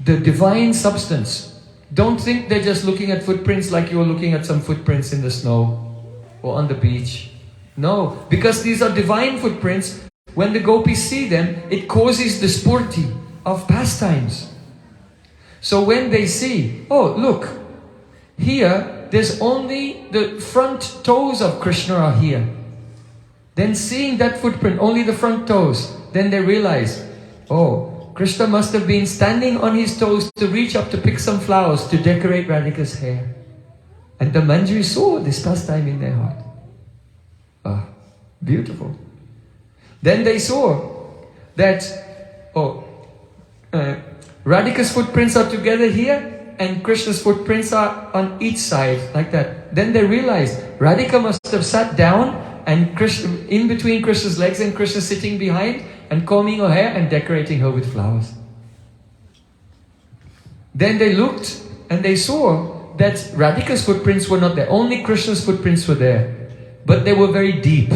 the divine substance. Don't think they're just looking at footprints like you're looking at some footprints in the snow or on the beach. No, because these are divine footprints. When the gopis see them, it causes the spurti of pastimes. So when they see, oh look, here there's only the front toes of Krishna are here. Then seeing that footprint, only the front toes, then they realize, oh, Krishna must have been standing on his toes to reach up to pick some flowers to decorate Radhika's hair. And the Manjari saw this pastime in their heart. Ah, beautiful. Then they saw that, Radhika's footprints are together here and Krishna's footprints are on each side, like that. Then they realized Radhika must have sat down and Krishna, in between Krishna's legs, and Krishna sitting behind and combing her hair and decorating her with flowers. Then they looked and they saw that Radhika's footprints were not there. Only Krishna's footprints were there. But they were very deep.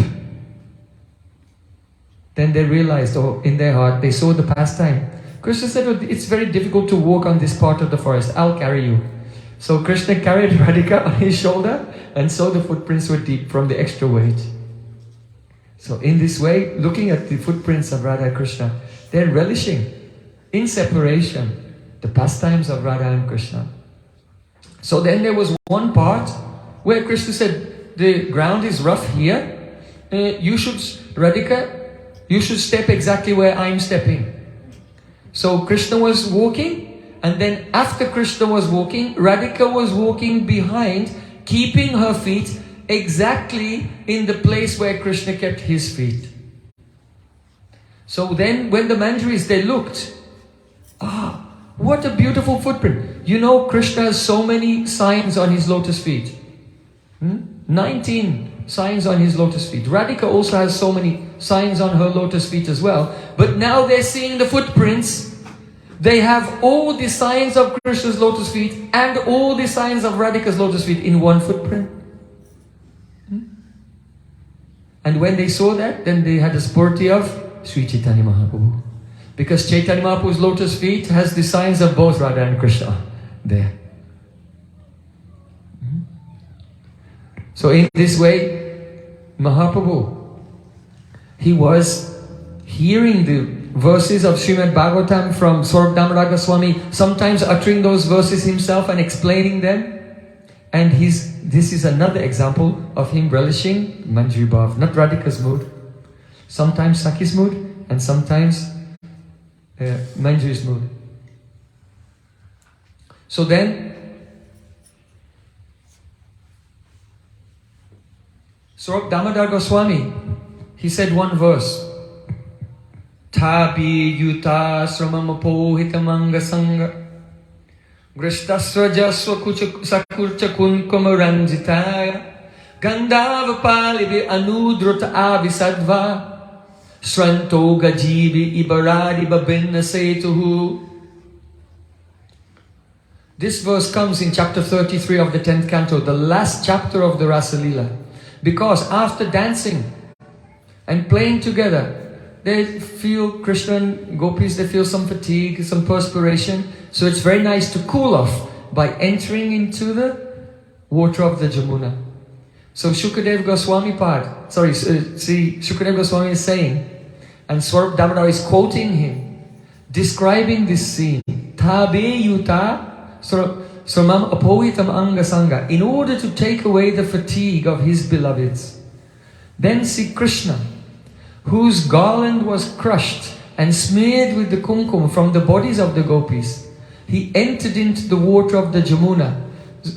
Then they realized, in their heart, they saw the pastime. Krishna said, it's very difficult to walk on this part of the forest. I'll carry you. So Krishna carried Radhika on his shoulder, and so the footprints were deep from the extra weight. So in this way, looking at the footprints of Radha and Krishna, they're relishing in separation the pastimes of Radha and Krishna. So then there was one part where Krishna said, the ground is rough here. Radhika, you should step exactly where I'm stepping. So Krishna was walking, and then after Krishna was walking, Radhika was walking behind, keeping her feet exactly in the place where Krishna kept his feet. So then when the Manjaris, they looked, what a beautiful footprint. You know, Krishna has so many signs on his lotus feet. 19 signs on his lotus feet. Radhika also has so many signs on her lotus feet as well. But now they're seeing the footprints. They have all the signs of Krishna's lotus feet and all the signs of Radhika's lotus feet in one footprint. And when they saw that, then they had a spurti of Sri Chaitanya Mahaprabhu. Because Chaitanya Mahaprabhu's lotus feet has the signs of both Radha and Krishna there. So in this way, Mahaprabhu, he was hearing the verses of Srimad Bhagavatam from Swarup Damodar Goswami, sometimes uttering those verses himself and explaining them. And this is another example of him relishing Manjari Bhav, not Radhika's mood. Sometimes Sakhi's mood and sometimes Manjari's mood. So then, Swarup Damodar Goswami, he said one verse. Thapi yuta sramamapohitamanga sangha Grishtasrajaswa sakurcha kunkumaranjitaya Gandhava palibi anudruta avisadva Sranto gajibi ibaradi babinna setuhu. This verse comes in chapter 33 of the 10th canto, the last chapter of the Rasa Lila. Because after dancing and playing together, they feel, Krishna and gopis, they feel some fatigue, some perspiration. So it's very nice to cool off by entering into the water of the Jamuna. So Shukadev Goswami Shukadev Goswami is saying, and Swarup Damodar is quoting him, describing this scene. Tabe yuta sramam apohitam anga sangha, in order to take away the fatigue of his beloveds. Then see Krishna, whose garland was crushed and smeared with the kumkum from the bodies of the gopis. He entered into the water of the Jamuna,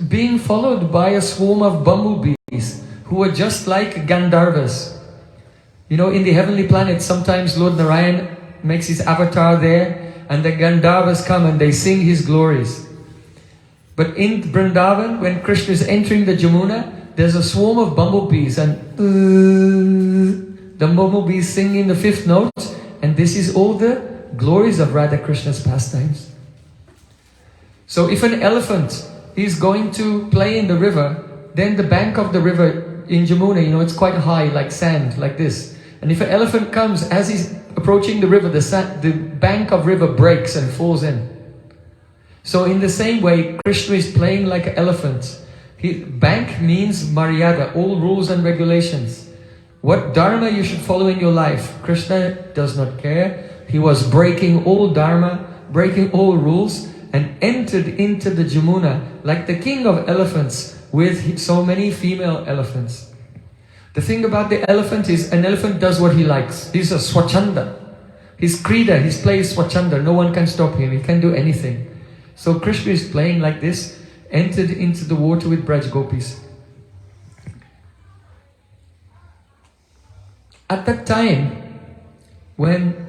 being followed by a swarm of bumblebees who were just like Gandharvas. You know, in the heavenly planet, sometimes Lord Narayan makes his avatar there, and the Gandharvas come and they sing his glories. But in Vrindavan, when Krishna is entering the Jamuna, there's a swarm of bumblebees, and the bumblebees sing in the fifth note, and this is all the glories of Radha Krishna's pastimes. So if an elephant is going to play in the river, then the bank of the river in Jamuna, you know, it's quite high, like sand, like this. And if an elephant comes, as he's approaching the river, the bank of river breaks and falls in. So in the same way, Krishna is playing like an elephant. Bank means maryada, all rules and regulations. What dharma you should follow in your life, Krishna does not care. He was breaking all dharma, breaking all rules, and entered into the Jamuna like the king of elephants with so many female elephants. The thing about the elephant is, an elephant does what he likes. He's a swachanda. His Krida, his play is Swachanda. No one can stop him. He can do anything. So Krishna is playing like this, entered into the water with Braj Gopis. At that time, when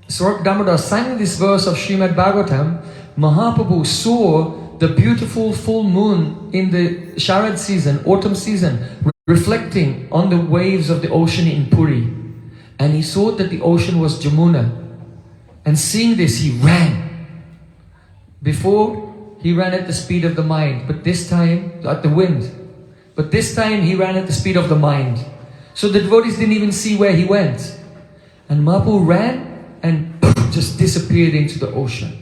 Swarup Damodar sang this verse of Srimad Bhagavatam, Mahaprabhu saw the beautiful full moon in the Sharad season, autumn season, reflecting on the waves of the ocean in Puri. And he saw that the ocean was Jamuna. And seeing this, he ran. Before, he ran at the speed of the mind, but this time, at the wind. But this time, he ran at the speed of the mind. So the devotees didn't even see where he went. And Mahaprabhu ran and just disappeared into the ocean.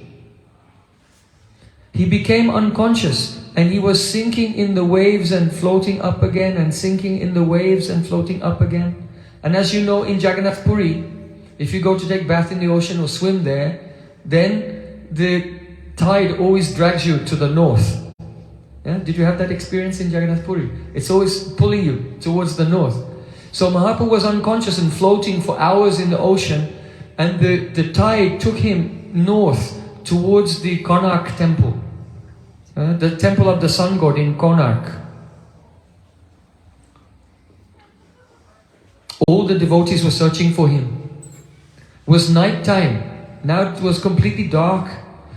He became unconscious and he was sinking in the waves and floating up again and sinking in the waves and floating up again. And as you know, in Jagannath Puri, if you go to take bath in the ocean or swim there, then the tide always drags you to the north. Yeah? Did you have that experience in Jagannath Puri? It's always pulling you towards the north. So Mahaprabhu was unconscious and floating for hours in the ocean, and the tide took him north towards the Konark temple, the temple of the sun god in Konark. All the devotees were searching for him. It was night time. Now it was completely dark.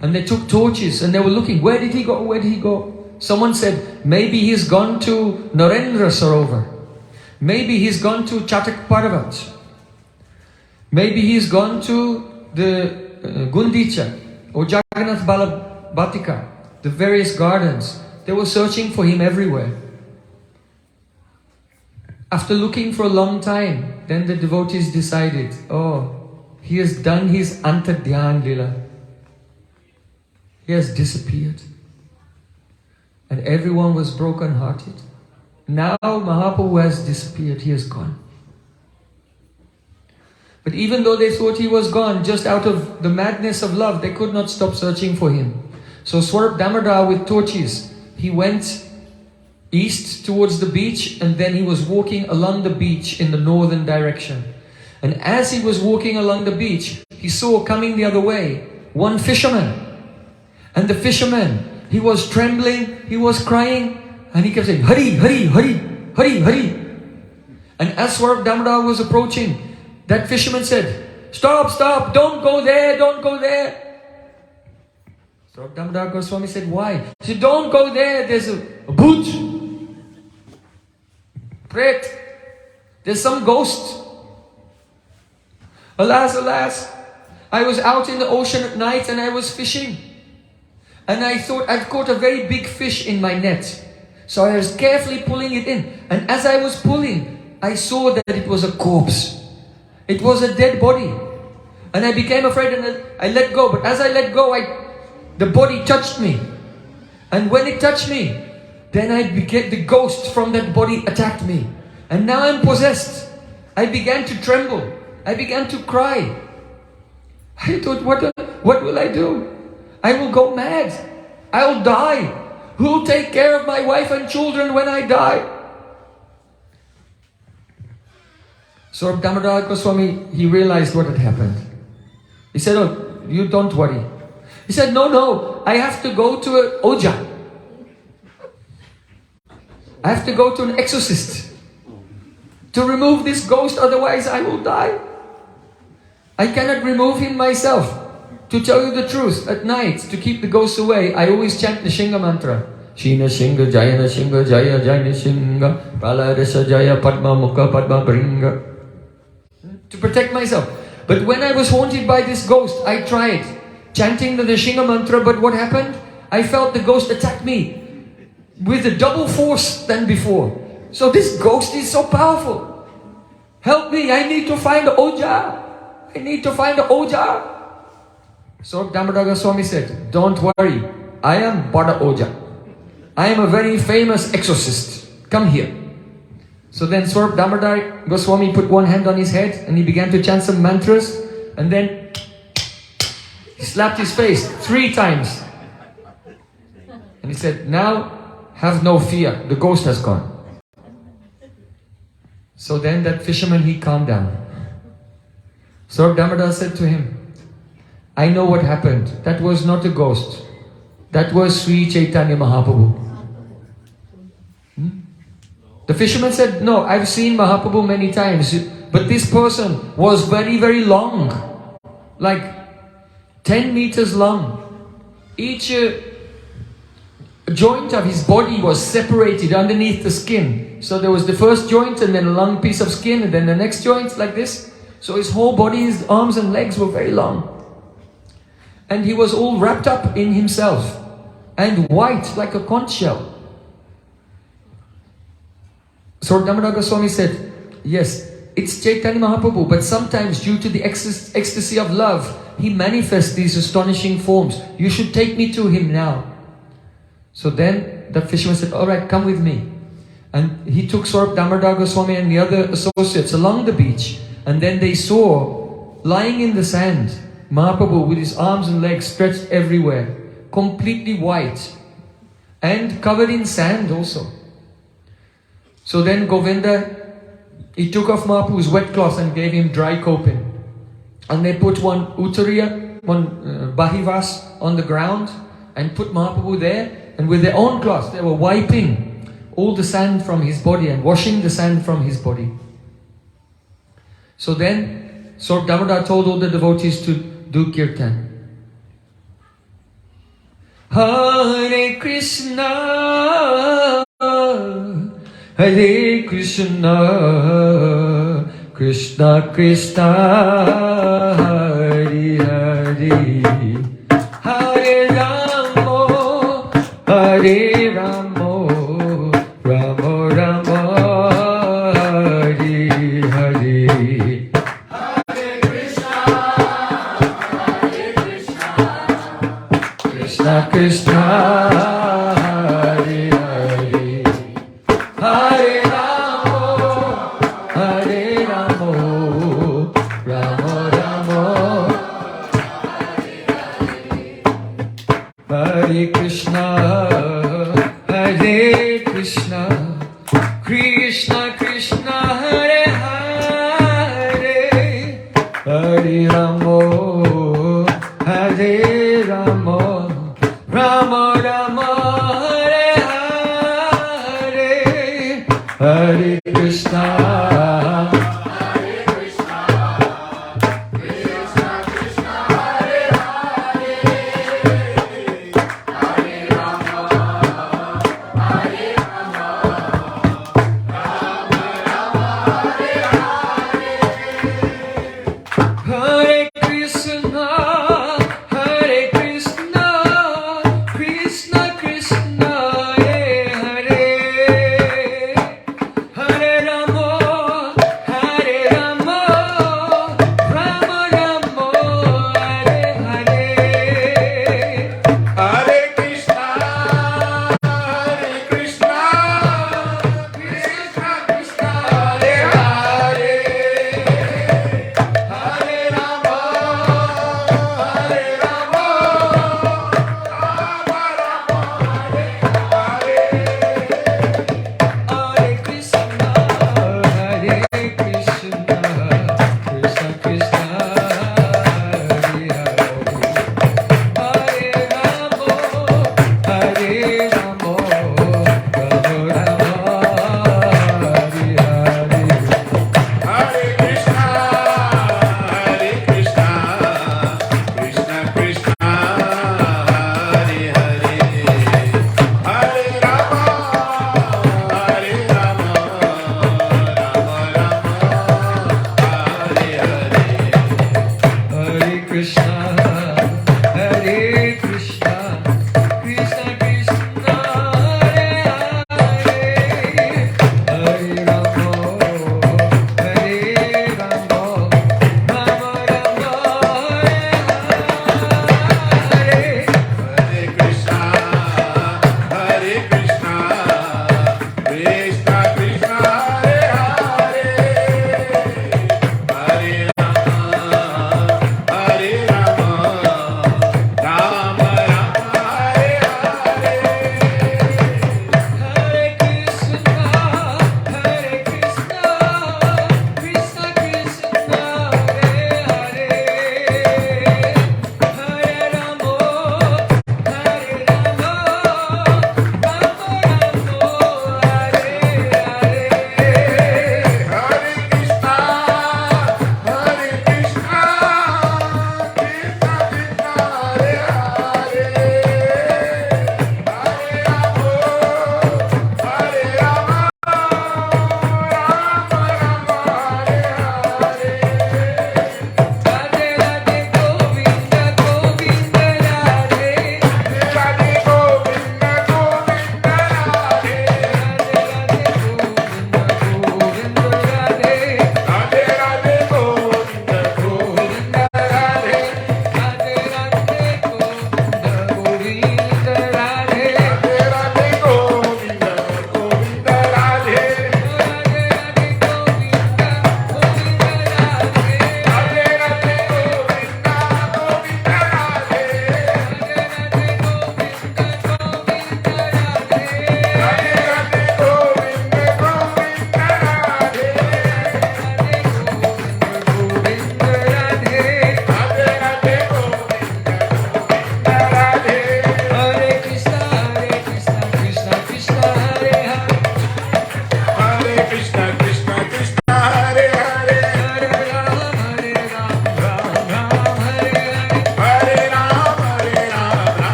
And they took torches and they were looking. Where did he go? Where did he go? Someone said, maybe he's gone to Narendra Sarovar. Maybe he's gone to Chatak Parvat. Maybe he's gone to the Gundicha or Jagannath Balabatika, the various gardens. They were searching for him everywhere. After looking for a long time, then the devotees decided, oh, he has done his Antardhyan Lila. He has disappeared. And everyone was broken-hearted. Now Mahaprabhu has disappeared, he has gone. But even though they thought he was gone, just out of the madness of love, they could not stop searching for him. So Swarup Damodar with torches, he went east towards the beach, and then he was walking along the beach in the northern direction. And as he was walking along the beach, he saw coming the other way one fisherman. And the fisherman, he was trembling, he was crying, and he kept saying, Hari, Hari, Hari, Hari, Hari. And as Swarup Damodar was approaching, that fisherman said, stop, stop, don't go there, don't go there. Swarup Damodar Goswami said, why? He said, don't go there, there's a bhoot. Pret, there's some ghost. Alas, alas, I was out in the ocean at night and I was fishing. And I thought I've caught a very big fish in my net. So I was carefully pulling it in. And as I was pulling, I saw that it was a corpse. It was a dead body. And I became afraid and I let go. But as I let go, the body touched me. And when it touched me, then the ghost from that body attacked me. And now I'm possessed. I began to tremble. I began to cry. I thought, what will I do? I will go mad. I will die. Who will take care of my wife and children when I die? So Damodar Goswami, he realized what had happened. He said, oh, you don't worry. He said, no, I have to go to an Oja. I have to go to an exorcist to remove this ghost, otherwise I will die. I cannot remove him myself. To tell you the truth, at night, to keep the ghosts away, I always chant the Shinga mantra. Shina Shinga Jaya Shinga Jaya Jaya Shinga Praladesa Jaya Padma Mukha Padma Bringa. To protect myself. But when I was haunted by this ghost, I tried chanting the Shinga mantra, but what happened? I felt the ghost attack me with a double force than before. So this ghost is so powerful. Help me, I need to find the Oja. I need to find the Oja. So Damodar Goswami said, don't worry, I am Bada Oja. I am a very famous exorcist. Come here. So then Swarup Damodar Goswami put one hand on his head and he began to chant some mantras, and then he slapped his face 3 times. And he said, now have no fear, the ghost has gone. So then that fisherman, he calmed down. So Damodar said to him, I know what happened. That was not a ghost. That was Sri Chaitanya Mahaprabhu. The fisherman said, no, I've seen Mahaprabhu many times, but this person was very, very long, like 10 meters long. Each joint of his body was separated underneath the skin. So there was the first joint and then a long piece of skin and then the next joint like this. So his whole body, his arms and legs were very long. And he was all wrapped up in himself and white like a conch shell. So Damodar Goswami said, yes, it's Chaitanya Mahaprabhu, but sometimes due to the ecstasy of love, he manifests these astonishing forms. You should take me to him now. So then the fisherman said, all right, come with me. And he took Swarup Damodar Goswami and the other associates along the beach. And then they saw, lying in the sand, Mahaprabhu with his arms and legs stretched everywhere, completely white and covered in sand also. So then Govinda, he took off Mahaprabhu's wet cloth and gave him dry coping. And they put one uttariya, one bahivas on the ground and put Mahaprabhu there. And with their own cloth, they were wiping all the sand from his body and washing the sand from his body. So then, Swarup Damodar told all the devotees to do kirtan. Hare Krishna, Hare Krishna, Krishna Krishna, Hare Hare, Hare Ramo, Hare Ramo, Ramo Ramo, Hare Hare. Hare Krishna, Krishna Krishna, Hare Hare, Hare Ramo, Hare Ramo, Ramo Ramo, Hare Krishna, Hare Krishna, Krishna Krishna, Hare Hare, Hare Ramo, Hare Ramo, Ramo Ramo, Hare Hare, Hare Krishna, Hare Krishna, Krishna Krishna, Hare Hare, Hare Rama, Hare Rama, Rama Rama, Hare Hare, Hare Krishna, Hare Krishna, Krishna Krishna, Hare Hare, Hare Rama,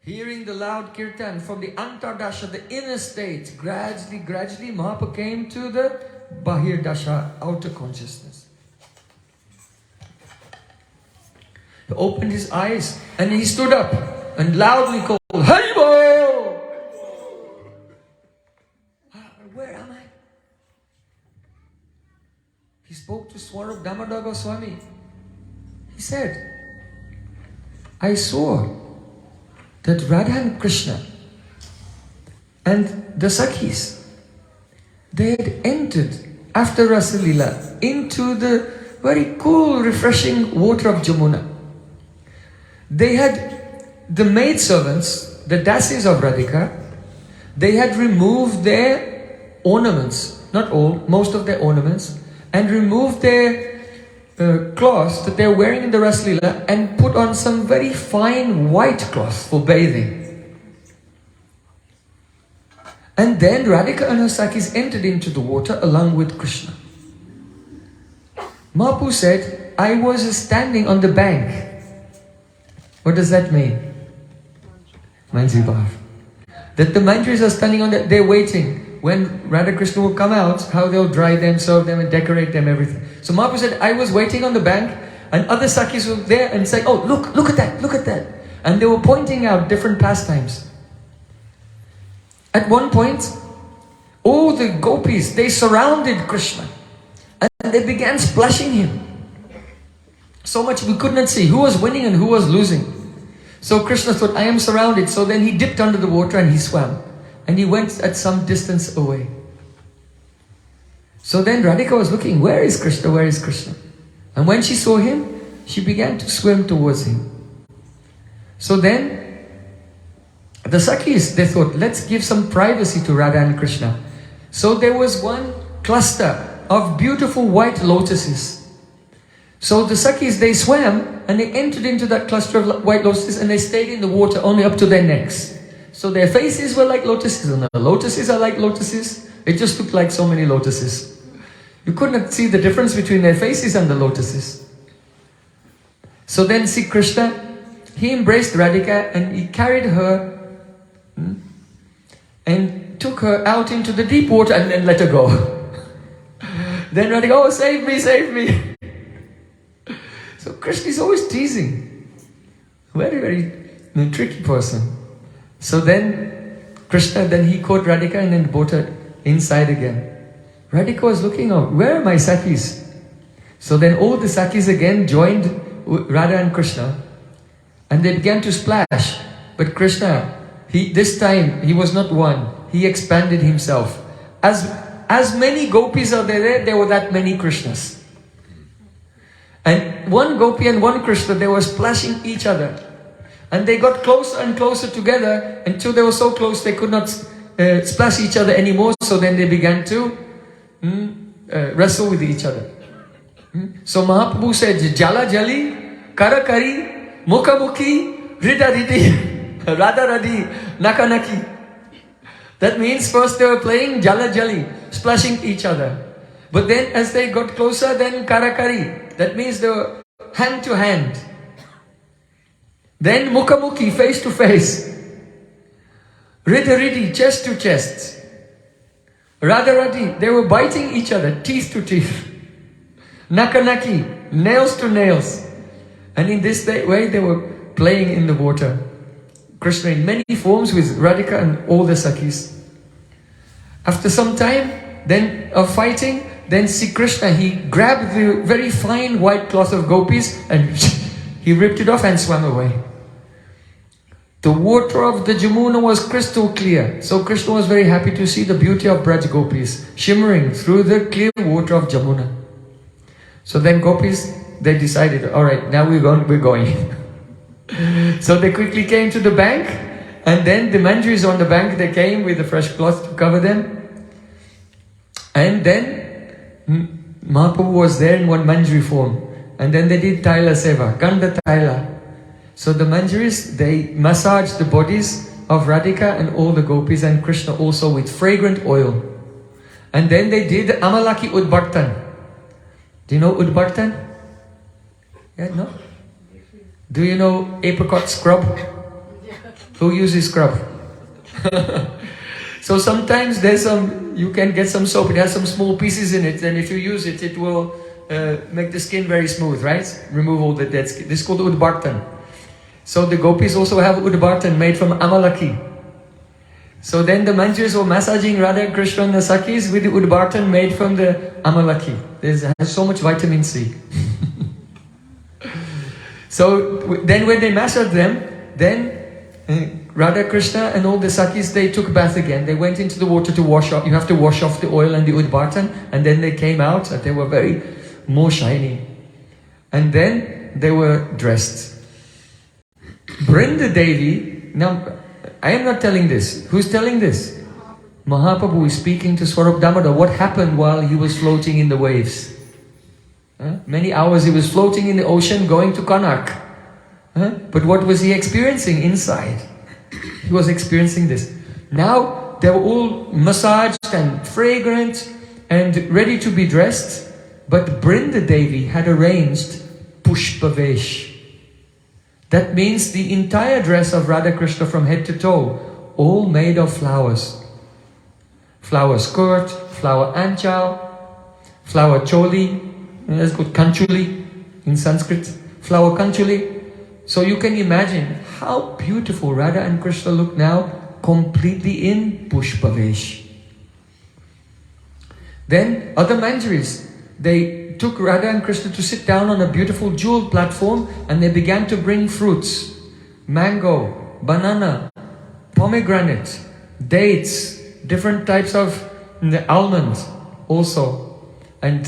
Hearing the loud kirtan from the Antardasha, the inner state, gradually Mahaprabhu came to the Bahir Dasha, outer consciousness. He opened his eyes and he stood up and loudly called, Haribo! Where am I? He spoke to Swarup Damodar Goswami. He said, I saw that Radha and Krishna and the Sakhis, they had entered after Rasa Lila into the very cool, refreshing water of Jamuna. They had the maidservants, the dasis of Radhika, they had removed their ornaments, not all, most of their ornaments, and removed their cloths that they're wearing in the Rasa Lila and put on some very fine white cloth for bathing. And then Radhika and her Sakhis entered into the water along with Krishna. Mahaprabhu said, I was standing on the bank. What does that mean? Manji Bhav. That the Manjaris are standing on that, they're waiting. When Radha Krishna will come out, how they'll dry them, serve them and decorate them, everything. So Mahaprabhu said, I was waiting on the bank and other Sakhis were there and saying, oh, look at that. And they were pointing out different pastimes. At one point, all the gopis, they surrounded Krishna and they began splashing him. So much we could not see who was winning and who was losing. So Krishna thought, I am surrounded. So then he dipped under the water and he swam. And he went at some distance away. So then Radhika was looking, where is Krishna, where is Krishna? And when she saw him, she began to swim towards him. So then, the Sakhis, they thought, let's give some privacy to Radha and Krishna. So there was one cluster of beautiful white lotuses. So the Sakhis, they swam and they entered into that cluster of white lotuses and they stayed in the water only up to their necks. So their faces were like lotuses and the lotuses are like lotuses. It just looked like so many lotuses. You could not see the difference between their faces and the lotuses. So then see Krishna, he embraced Radhika and he carried her and took her out into the deep water and then let her go. Then Radhika, oh, save me, save me. So Krishna is always teasing. Very tricky person. So then Krishna, then he caught Radhika and then brought her inside again. Radhika was looking out, where are my Sakhis? So then all the Sakhis again joined Radha and Krishna and they began to splash. But Krishna, this time he was not one, he expanded himself. As many gopis are there were that many Krishnas. And one gopi and one Krishna, they were splashing each other. And they got closer and closer together until they were so close they could not splash each other anymore. So then they began to wrestle with each other. So Mahaprabhu said, Jala Jali, Kara Kari, Mukha Mukhi, Rida Ridi, Radha Radi, Naka Naki. That means first they were playing Jala Jali, splashing each other. But then as they got closer, then Kara Kari. That means they were hand to hand. Then Mukha Mukhi, face to face. Rida Ridi, chest to chest. Radha Radi, they were biting each other, teeth to teeth. Naka Naki, nails to nails. And in this way they were playing in the water. Krishna in many forms with Radhika and all the Sakhis. After some time then of fighting, then see Krishna, he grabbed the very fine white cloth of gopis and he ripped it off and swam away. The water of the Jamuna was crystal clear. So Krishna was very happy to see the beauty of Braj gopis shimmering through the clear water of Jamuna. So then gopis, they decided, alright, now we're going. So they quickly came to the bank and then the Manjaris on the bank, they came with a fresh cloth to cover them. And then Mahaprabhu was there in one Manjari form. And then they did Taila Seva, Gandha Taila. So the Manjaris, they massaged the bodies of Radhika and all the gopis and Krishna also with fragrant oil. And then they did Amalaki Udbhartan. Do you know Udbhartan? Yeah, no? Do you know apricot scrub? Who uses scrub? So sometimes you can get some soap, it has some small pieces in it, and if you use it, it will make the skin very smooth, right? Remove all the dead skin. This is called udbartan. So the gopis also have udbartan made from amalaki. So then the manjaris were massaging Radha and Krishna and the Sakis with the udbartan made from the amalaki. It has so much vitamin C. So then when they massaged them, then Radha Krishna and all the Sakis, they took bath again. They went into the water to wash off. You have to wash off the oil and the udbartan, and then they came out and they were very more shiny. And then they were dressed. Brinda Devi, now I am not telling this. Who's telling this? Mahaprabhu is speaking to Swarup Damodar. What happened while he was floating in the waves? Many hours he was floating in the ocean going to Kanak. But what was he experiencing inside? He was experiencing this. Now they were all massaged and fragrant and ready to be dressed. But Brinda Devi had arranged Pushpavesh. That means the entire dress of Radha Krishna from head to toe, all made of flowers. Flower skirt, flower anchal, flower choli, that's called kanchuli in Sanskrit, flower kanchuli. So you can imagine how beautiful Radha and Krishna look now, completely in Pushpavesh. Then other manjaris, they took Radha and Krishna to sit down on a beautiful jewel platform, and they began to bring fruits, mango, banana, pomegranate, dates, different types of almonds also, and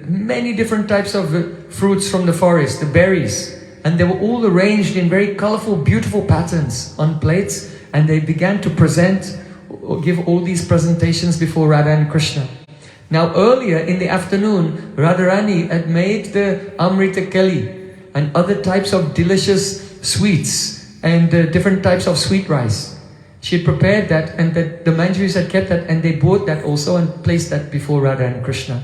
many different types of fruits from the forest, the berries. And they were all arranged in very colorful, beautiful patterns on plates, and they began to present, or give all these presentations before Radha and Krishna. Now earlier in the afternoon, Radharani had made the Amrita Keli and other types of delicious sweets and different types of sweet rice. She had prepared that, and the manjaris had kept that, and they bought that also and placed that before Radha and Krishna.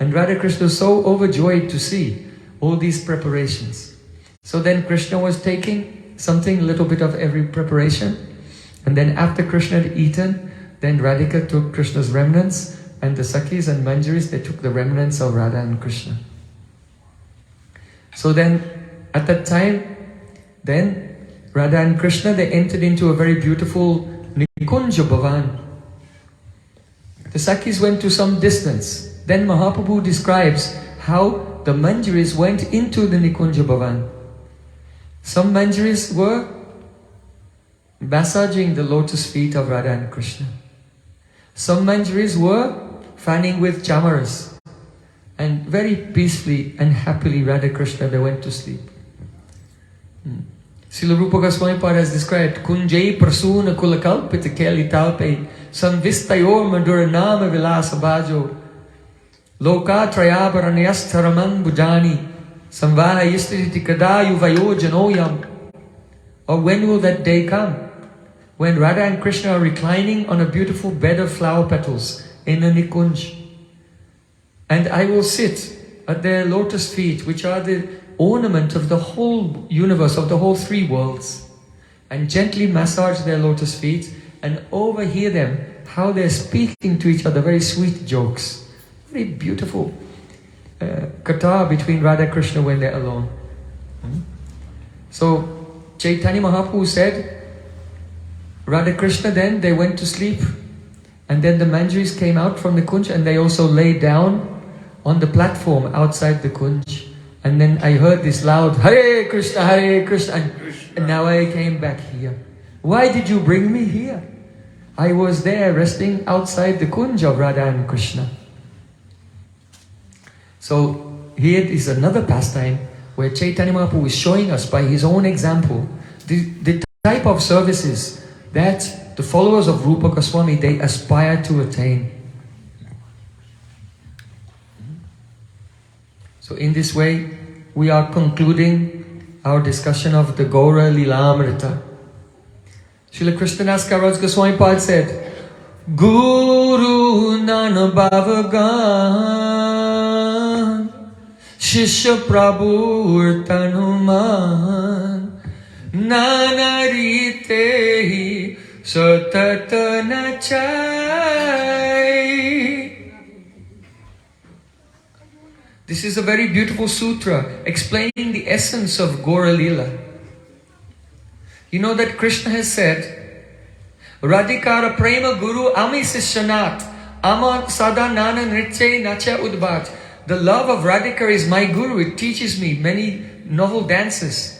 And Radha Krishna was so overjoyed to see all these preparations. So then Krishna was taking something, a little bit of every preparation. And then after Krishna had eaten, then Radhika took Krishna's remnants, and the Sakis and Manjaris, they took the remnants of Radha and Krishna. So then, at that time, then Radha and Krishna, they entered into a very beautiful Nikunja Bhavan. The Sakis went to some distance. Then Mahaprabhu describes how the Manjaris went into the Nikunja Bhavan. Some Manjaris were massaging the lotus feet of Radha and Krishna. Some Manjaris were fanning with chamaras. And very peacefully and happily Radha Krishna, they went to sleep. Srila Rupa Goswami Pad has described Kunjai prasuna kulakalpita keli talpe samvistayor madura nama vilasa bajo loka trayabaranyastaramang bujani samvaha yistiriti kadayu vayo janoyam. Or when will that day come? When Radha and Krishna are reclining on a beautiful bed of flower petals in a Nikunj. And I will sit at their lotus feet, which are the ornament of the whole universe, of the whole three worlds, and gently massage their lotus feet and overhear them, how they're speaking to each other, very sweet jokes. Very beautiful katha between Radha and Krishna when they're alone. So Chaitanya Mahaprabhu said, Radha Krishna then, they went to sleep, and then the Manjaris came out from the Kunj, and they also lay down on the platform outside the Kunj. And then I heard this loud, Hare Krishna, and now I came back here. Why did you bring me here? I was there resting outside the Kunj of Radha and Krishna. So here is another pastime where Chaitanya Mahaprabhu is showing us by his own example the type of services that the followers of Rupa Goswami, they aspire to attain. So in this way, we are concluding our discussion of the Gaura Lila Amrita. Srila Krishnadas Kaviraj Goswami Pad said, Guru Nana Bhavagan Shishya Prabhu Tanuman nanarite satata nachai. This is a very beautiful sutra explaining the essence of Gaura Lila. You know that Krishna has said, Radhikara prema guru ami sishanat ama sada nana nritye nacha udbhat. The love of Radhika is my guru. It teaches me many novel dances.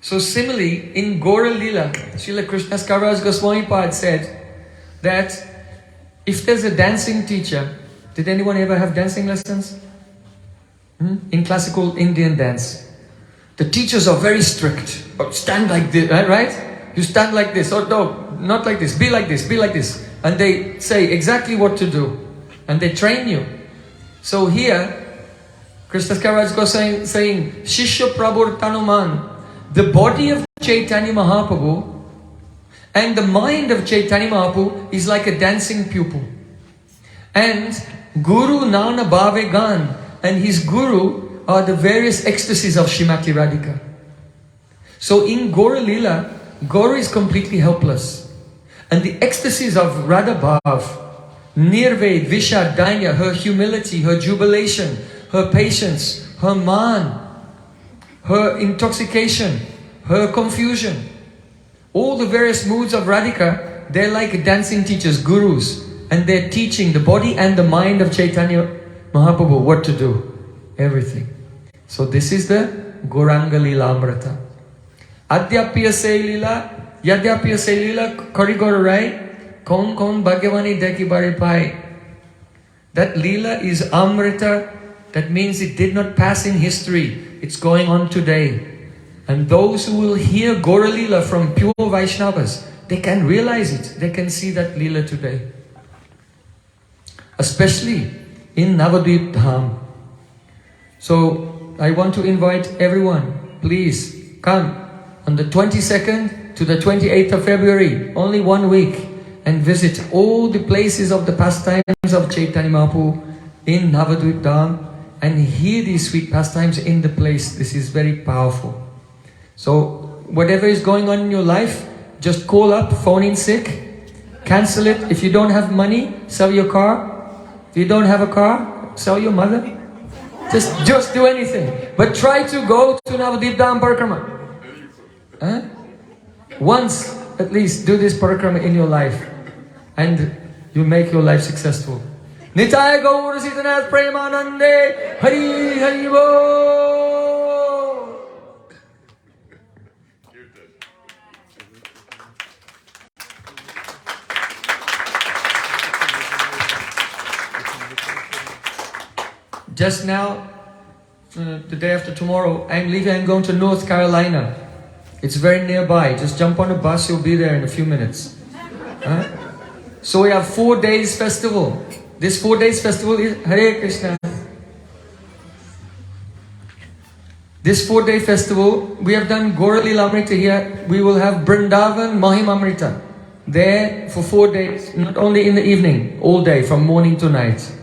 So similarly, in Gaura Lila, Srila Krishnadas Kaviraj Goswami Pad said that if there's a dancing teacher, did anyone ever have dancing lessons? In classical Indian dance, the teachers are very strict. Stand like this, right? You stand like this, or no, not like this, be like this, be like this. And they say exactly what to do. And they train you. So here, Krishnadas Kaviraj Goswami saying, Shishya Prabhur Tanuman, the body of Chaitanya Mahaprabhu and the mind of Chaitanya Mahaprabhu is like a dancing pupil. And Guru Nana Bhave Gan, and his guru are the various ecstasies of Srimati Radhika. So in Gaura Lila, Gaura is completely helpless. And the ecstasies of Radha Bhav, Nirved, Vishad, Dainya, her humility, her jubilation, her patience, her man, her intoxication, her confusion, all the various moods of Radhika, they're like dancing teachers, gurus, and they're teaching the body and the mind of Chaitanya Mahaprabhu what to do, everything. So this is the Gauranga Lila Amrita. Adyapya se Lila, Yadyapya se Lila, Karigora Rai, Kon Kon Bhagavani Deki Bari Pai. That Lila is Amrita, that means it did not pass in history, it's going on today. And those who will hear Gaura Lila from pure Vaishnavas, they can realize it, they can see that Lila today. Especially in Navadvip Dham. So I want to invite everyone, please come on the 22nd to the 28th of February, only 1 week, and visit all the places of the pastimes of Chaitanya Mahaprabhu in Navadvip Dham and hear these sweet pastimes in the place. This is very powerful. So whatever is going on in your life, just call up, phone in sick, cancel it. If you don't have money, sell your car. If you don't have a car, sell your mother. Just do anything. But try to go to Navadvip Dham Parikrama. Once at least do this Parikrama in your life. And you make your life successful. Nitaya Gaur Sitanath Premanande Hari Hari Bo. Just now, the day after tomorrow, I'm leaving, I'm going to North Carolina. It's very nearby. Just jump on a bus, you'll be there in a few minutes. So we have 4 days festival. This 4 days festival is Hare Krishna. This 4-day festival, we have done Gaura Lila Amrita here. We will have Vrindavan Mahim Amrita there for 4 days, not only in the evening, all day, from morning to night.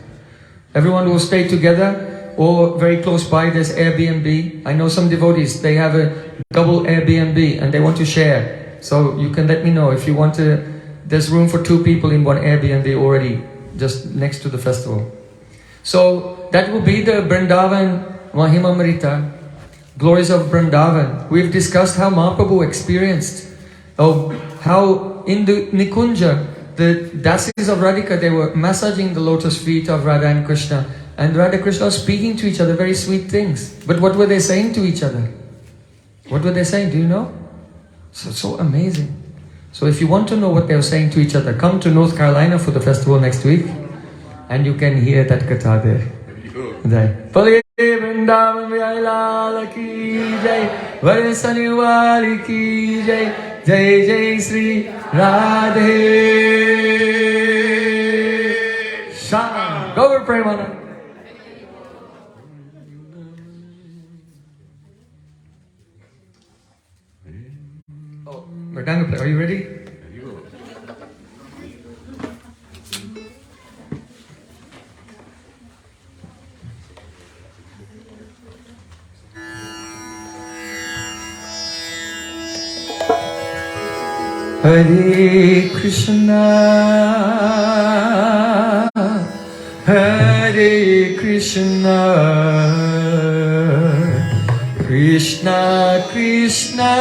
Everyone will stay together or very close by. There's Airbnb. I know some devotees, they have a double Airbnb and they want to share. So you can let me know if you want to. There's room for 2 people in one Airbnb already, just next to the festival. So that will be the Vrindavan Mahimamrita, glories of Vrindavan. We've discussed how Mahaprabhu experienced, how in the Nikunja, the dasis of Radhika, they were massaging the lotus feet of Radha and Krishna. And Radha and Krishna were speaking to each other very sweet things. But what were they saying to each other? What were they saying? Do you know? So amazing. So if you want to know what they were saying to each other, come to North Carolina for the festival next week. And you can hear that katha there. Pale Vrindavan Vijay Lala ki jai, Varsani Wali ki jai, Jai Jai Sri Radhe Shyam. Gaur Premanand. Oh, we're done to play. Are you ready? Hare Krishna, Hare Krishna, Krishna Krishna,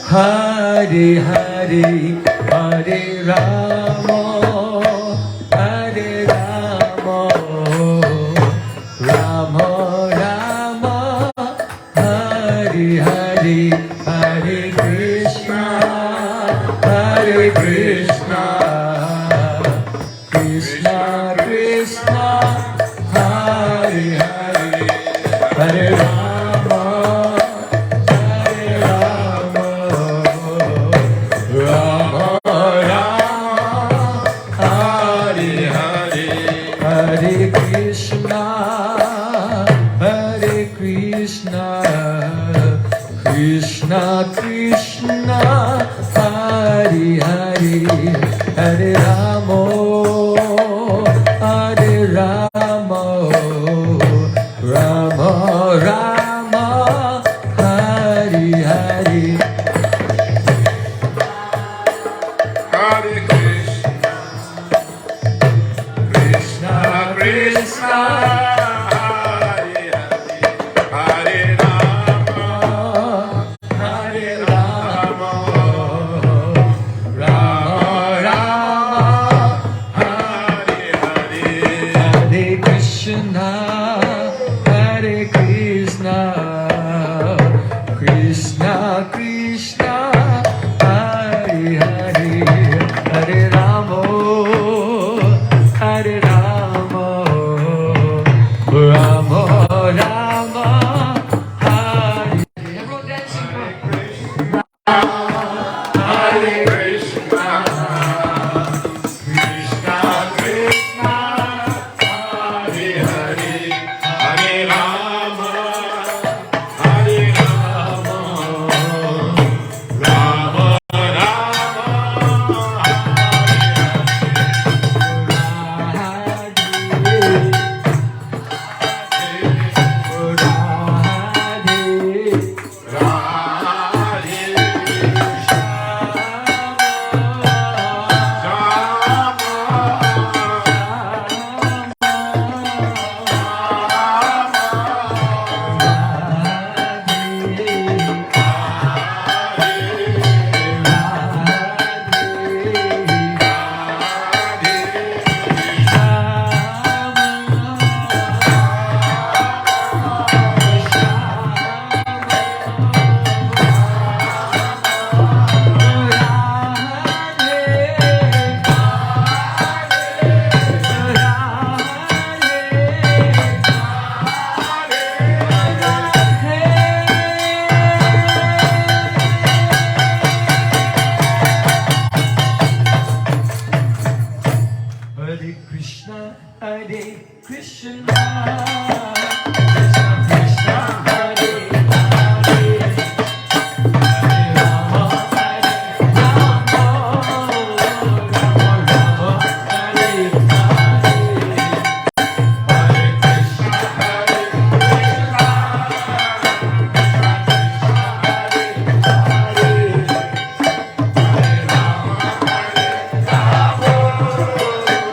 Hare Hare, Hare Rama, Hare Rama, Rama Rama, Hare Hare, Hare Krishna, Hare Krishna, Krishna Krishna, Hare Hare, Hare Rama, Hare Rama, Rama Rama, Hare Hare, Hare Krishna, Hare Krishna, Krishna Krishna, Hare Hare, Hare Rama, Hare Rama, Rama Rama, Hare Hare. Hare Krishna, Krishna Krishna, Hare Hare, Hare Rama, Hare Rama, Rama Rama, Hare Hare, Hare Krishna, Hare Krishna, Krishna Krishna, Hare Hare, Hare Rama, Hare Rama, Rama Rama, Hare. Everyone dancing. Hare Krishna, Krishna Krishna, Hare Hare, Hare Rama, Hare Rama, Rama Rama, Hare Krishna, Hare Krishna, Krishna Krishna, Hare Hare, Hare Rama, Hare Rama, Rama Rama, Hare Hare, Hare Krishna, Hare Krishna, Hare Rama, Hare Rama,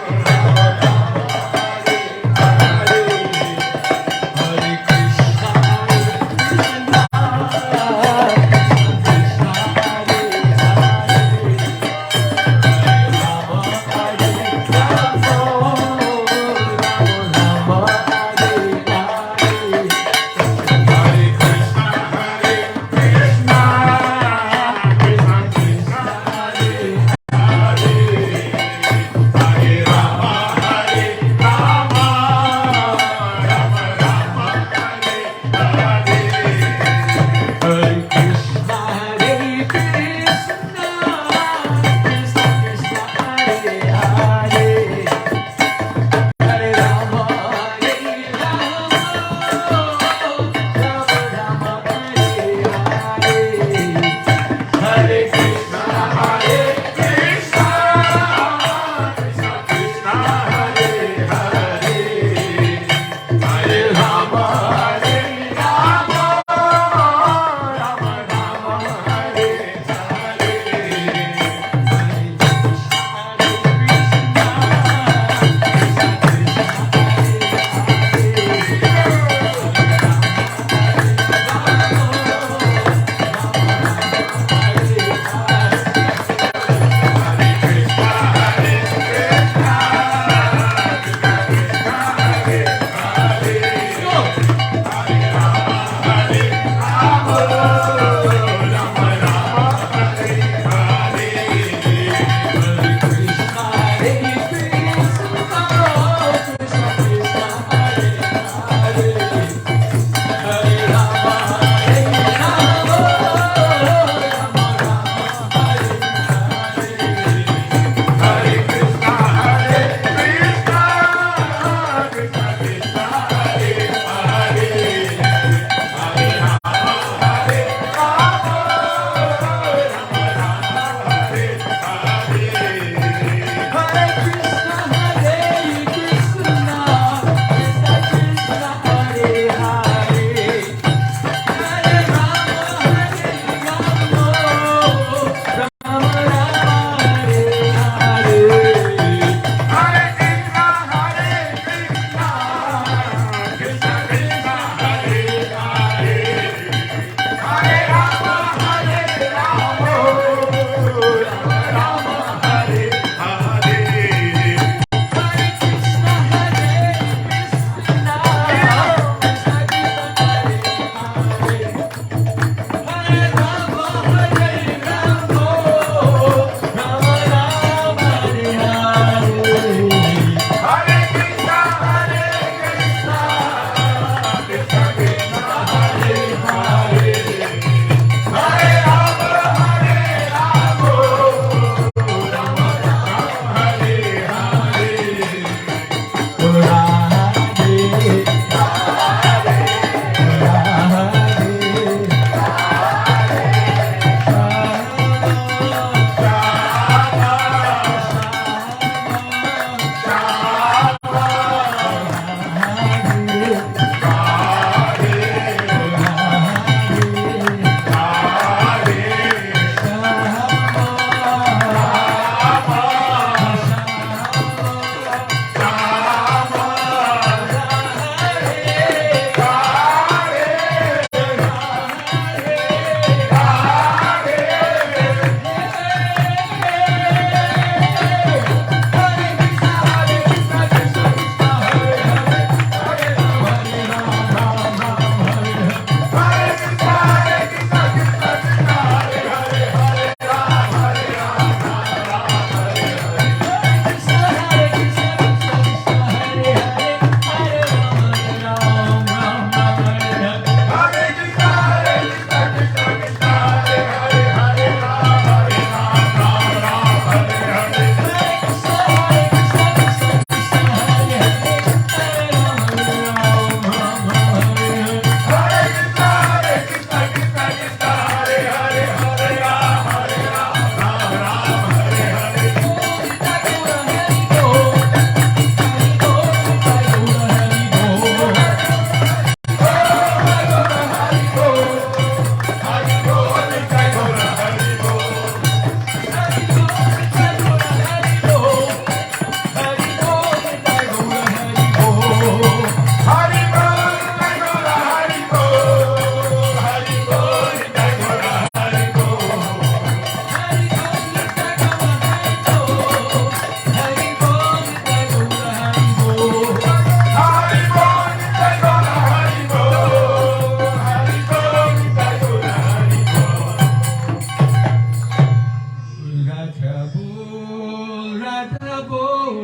बोल राधा बोल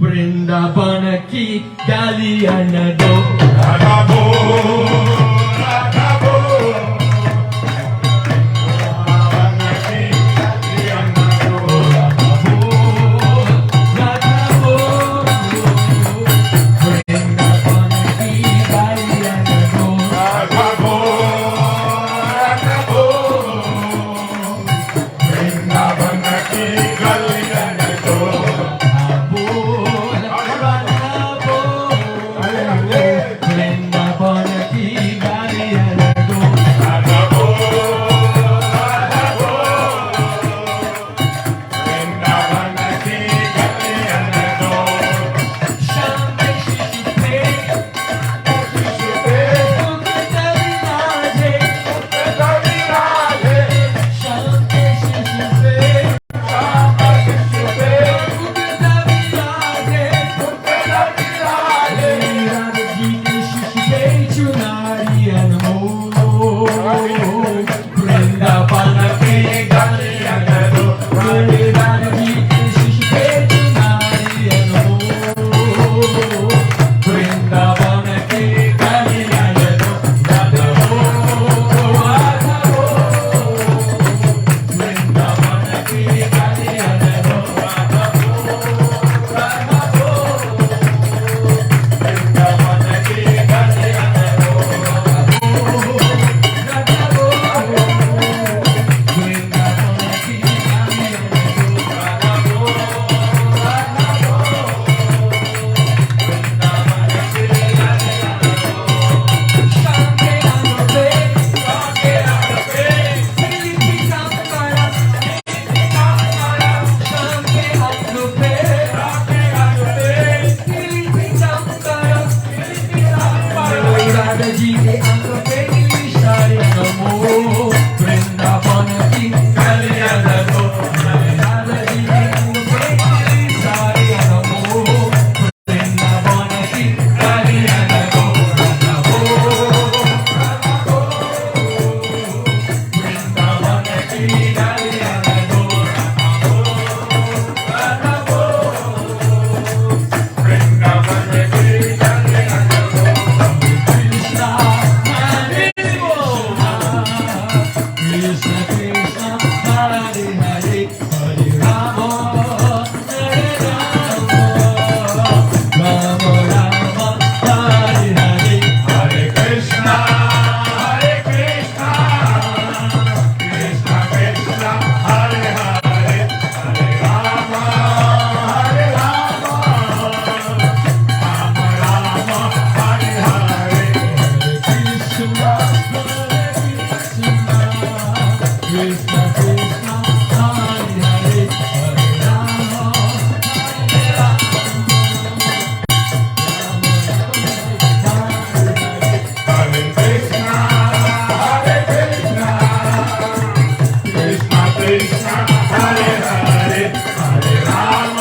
वृंदावन की गालियां न दो राधा बोल राधा बोल वृंदावन की गालियां न दो राधा बोल वृंदावन की गालियां न दो राधा बोल वृंदावन की गालियां न दो बोल राधा बोल वृंदावन की गालियां न दो राधा बोल वृंदावन की गालियां न दो शाम के शिशु पे शिशु पे मुकुट विराजे कवि राधे शाम के शिशु पे श्याम शिशु पे मुकुट विराजे कवि राधे राधा जी के शिशु पे चुनारियां मोलो वृंदावन की गालियां न दो राधा जी के शिशु पे चुनारियां मोलो वृंदावन की गालियां न दो राधा वृंदावन की गालियां न दो राधा वृंदावन की गालियां न दो जी के अंक पे इशारे नमो वृंदावन की गालियां न दो राधा जी के अंक पे इशारे नमो वृंदावन की गालियां न दो राधा वृंदावन की गालियां न दो राधा वृंदावन की गालियां न दो कृष्णा हरे कृष्ण कृष्ण हरे हरे हरे राम राम राम हरे हरे हरे कृष्णा कृष्णा कृष्णा हरे हरे हरे राम राम हरे हरे कृष्ण कृष्ण कृष्ण हरे हरे हरे राम हरे कृष्णा कृष्णा कृष्णा हरे हरे हरे राम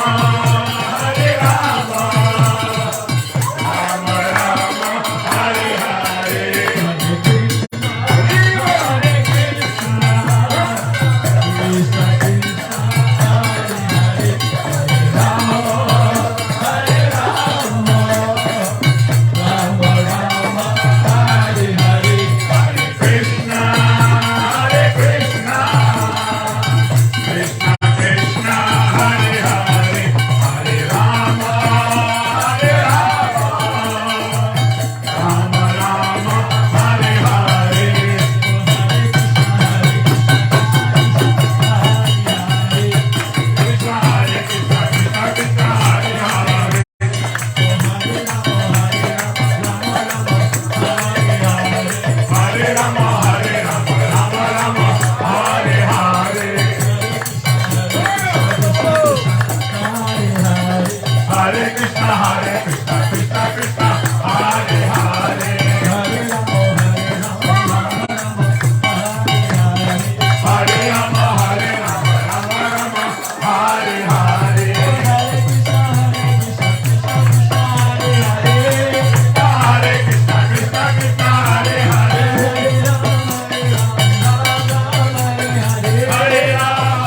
राम राम हरे हरे कृष्णा कृष्णा कृष्णा कृष्णा हरे हरे हरे राम राम राम हरे हरे कृष्णा हरे Krishna Krishna Krishna Hare Hare Hare Ram Ram Ram Hare Hare Hare Krishna Krishna Krishna Hare Hare Hare Ram Ram Ram Hare Hare Hare Krishna Krishna Krishna Hare Hare Hare Ram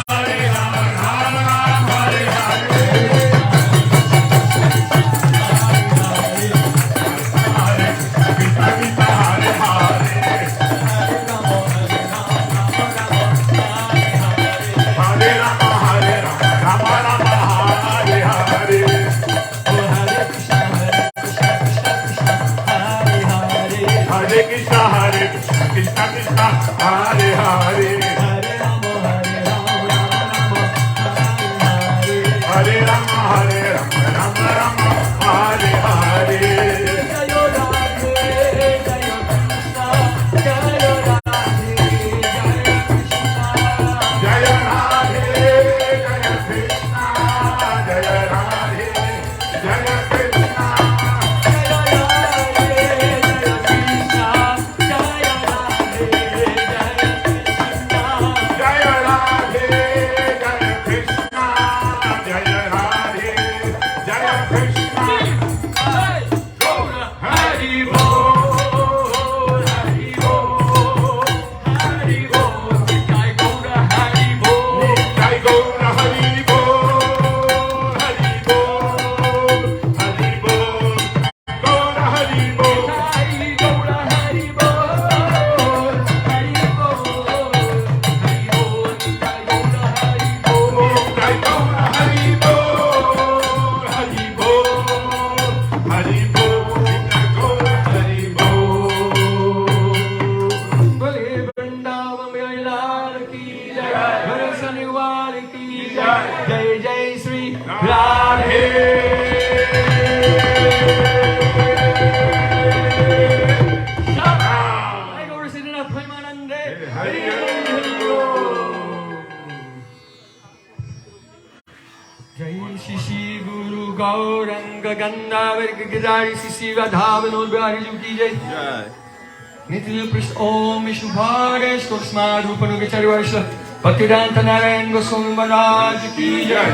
Nitil Prist Om Vishnu Bharesh Torsmad Rupanugicharivarsha Bhaktivedanta Narayan Goswami Maharaj Ki Jai.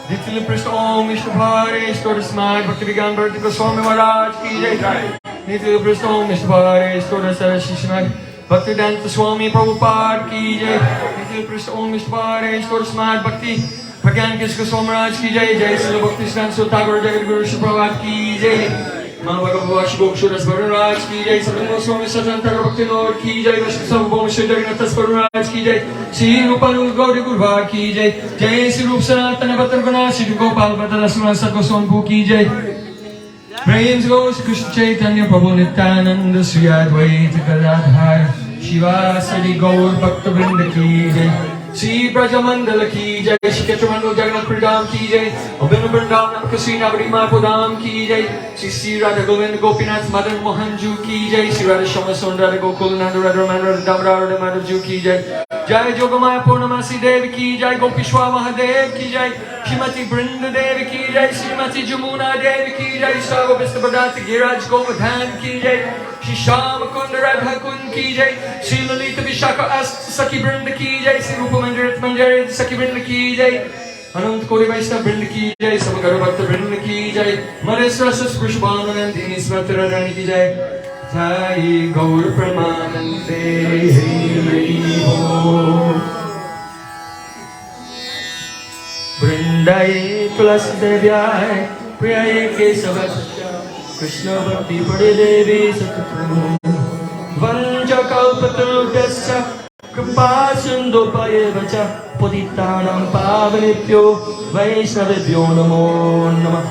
Nitil Prist Om Vishnu Bharesh Torsmad Bhaktivedanta Goswami Maharaj Ki Jai. Nitil Prist Om Vishnu Bharesh Torsmad Bhaktivedanta Swami Prabhupada Ki Jai. Nitil Prist Om Vishnu Bharesh Torsmad Bhakti Pragyan Goswami Maharaj Ki Jai. Jai Srila Bhakti Siddhanta Thakur Jagat Guru Shri Prabhupada Ki Jai. Mahavaga Shubhoksuras Varunraj Ki Jai, Sadhana Goswami Satantara Bhakti Lord Ki Jai, Vashkasam Bhomshri Jagannathas Varunraj Ki Jai, Sri Rupanul Gauri Gurvar Ki Jai, Jai Sri Rup Sanatana Bhattargana, Sri Gopal Bhattala Suran Satgoswami Ki Jai. Prayams go Sri Krishna Chaitanya Prabhu Nityananda Sri Advaita Gadadhar Shiva Sadi Gaur Bhakta Vrinda Ki Jai. Sri Brajamandala Ki Jai, Shri Kshetramangal Jagannath Pradam Ki Jai, Abhinu Vrindavan Kasri Navarima Podam Ki Jai, Sri Radha Govinda Gopinath Madan Mohanju Ki Jai, Sri Radha Shamasund Radha Gokul Nanda Radha Raman Radha Damra Radha Madhavju Ki Jai, Jai Jogamaya Purnamasi Devi Ki Jai, Gopishwa Mahadev Ki Jai, Shrimati Brinda Devi Ki Jai, Shrimati Jamuna Devi Ki Jai, Shri Vista Bhadati Giraj Govardhan Ki Jai, Shri Shama Kunda Radha Kund Ki Jai, Shri Lalita Vishaka Ast Saki Brinda Ki Jai, Shri Rupa Mandirat Manjarit Saki Brinda Ki Jai, Anant Kori Vaishnav Brinda Ki Jai, Samagara Bhakta Brinda Ki Jai, Maris Rasas Prishbhana Nandini Smrata Radhani Ki Jai, Jai Gaur Pramanande Hari Ho. Brindaye Tulasi Devyai, Priyaye Kesavasya, Krishna Bhakti Pade Devi Satatu, Vanja Kalpatarudasya, Kripa Sindhopaye Vacha, Paditanam Pavanebhyo, Vaishnavebhyo Namo Namah.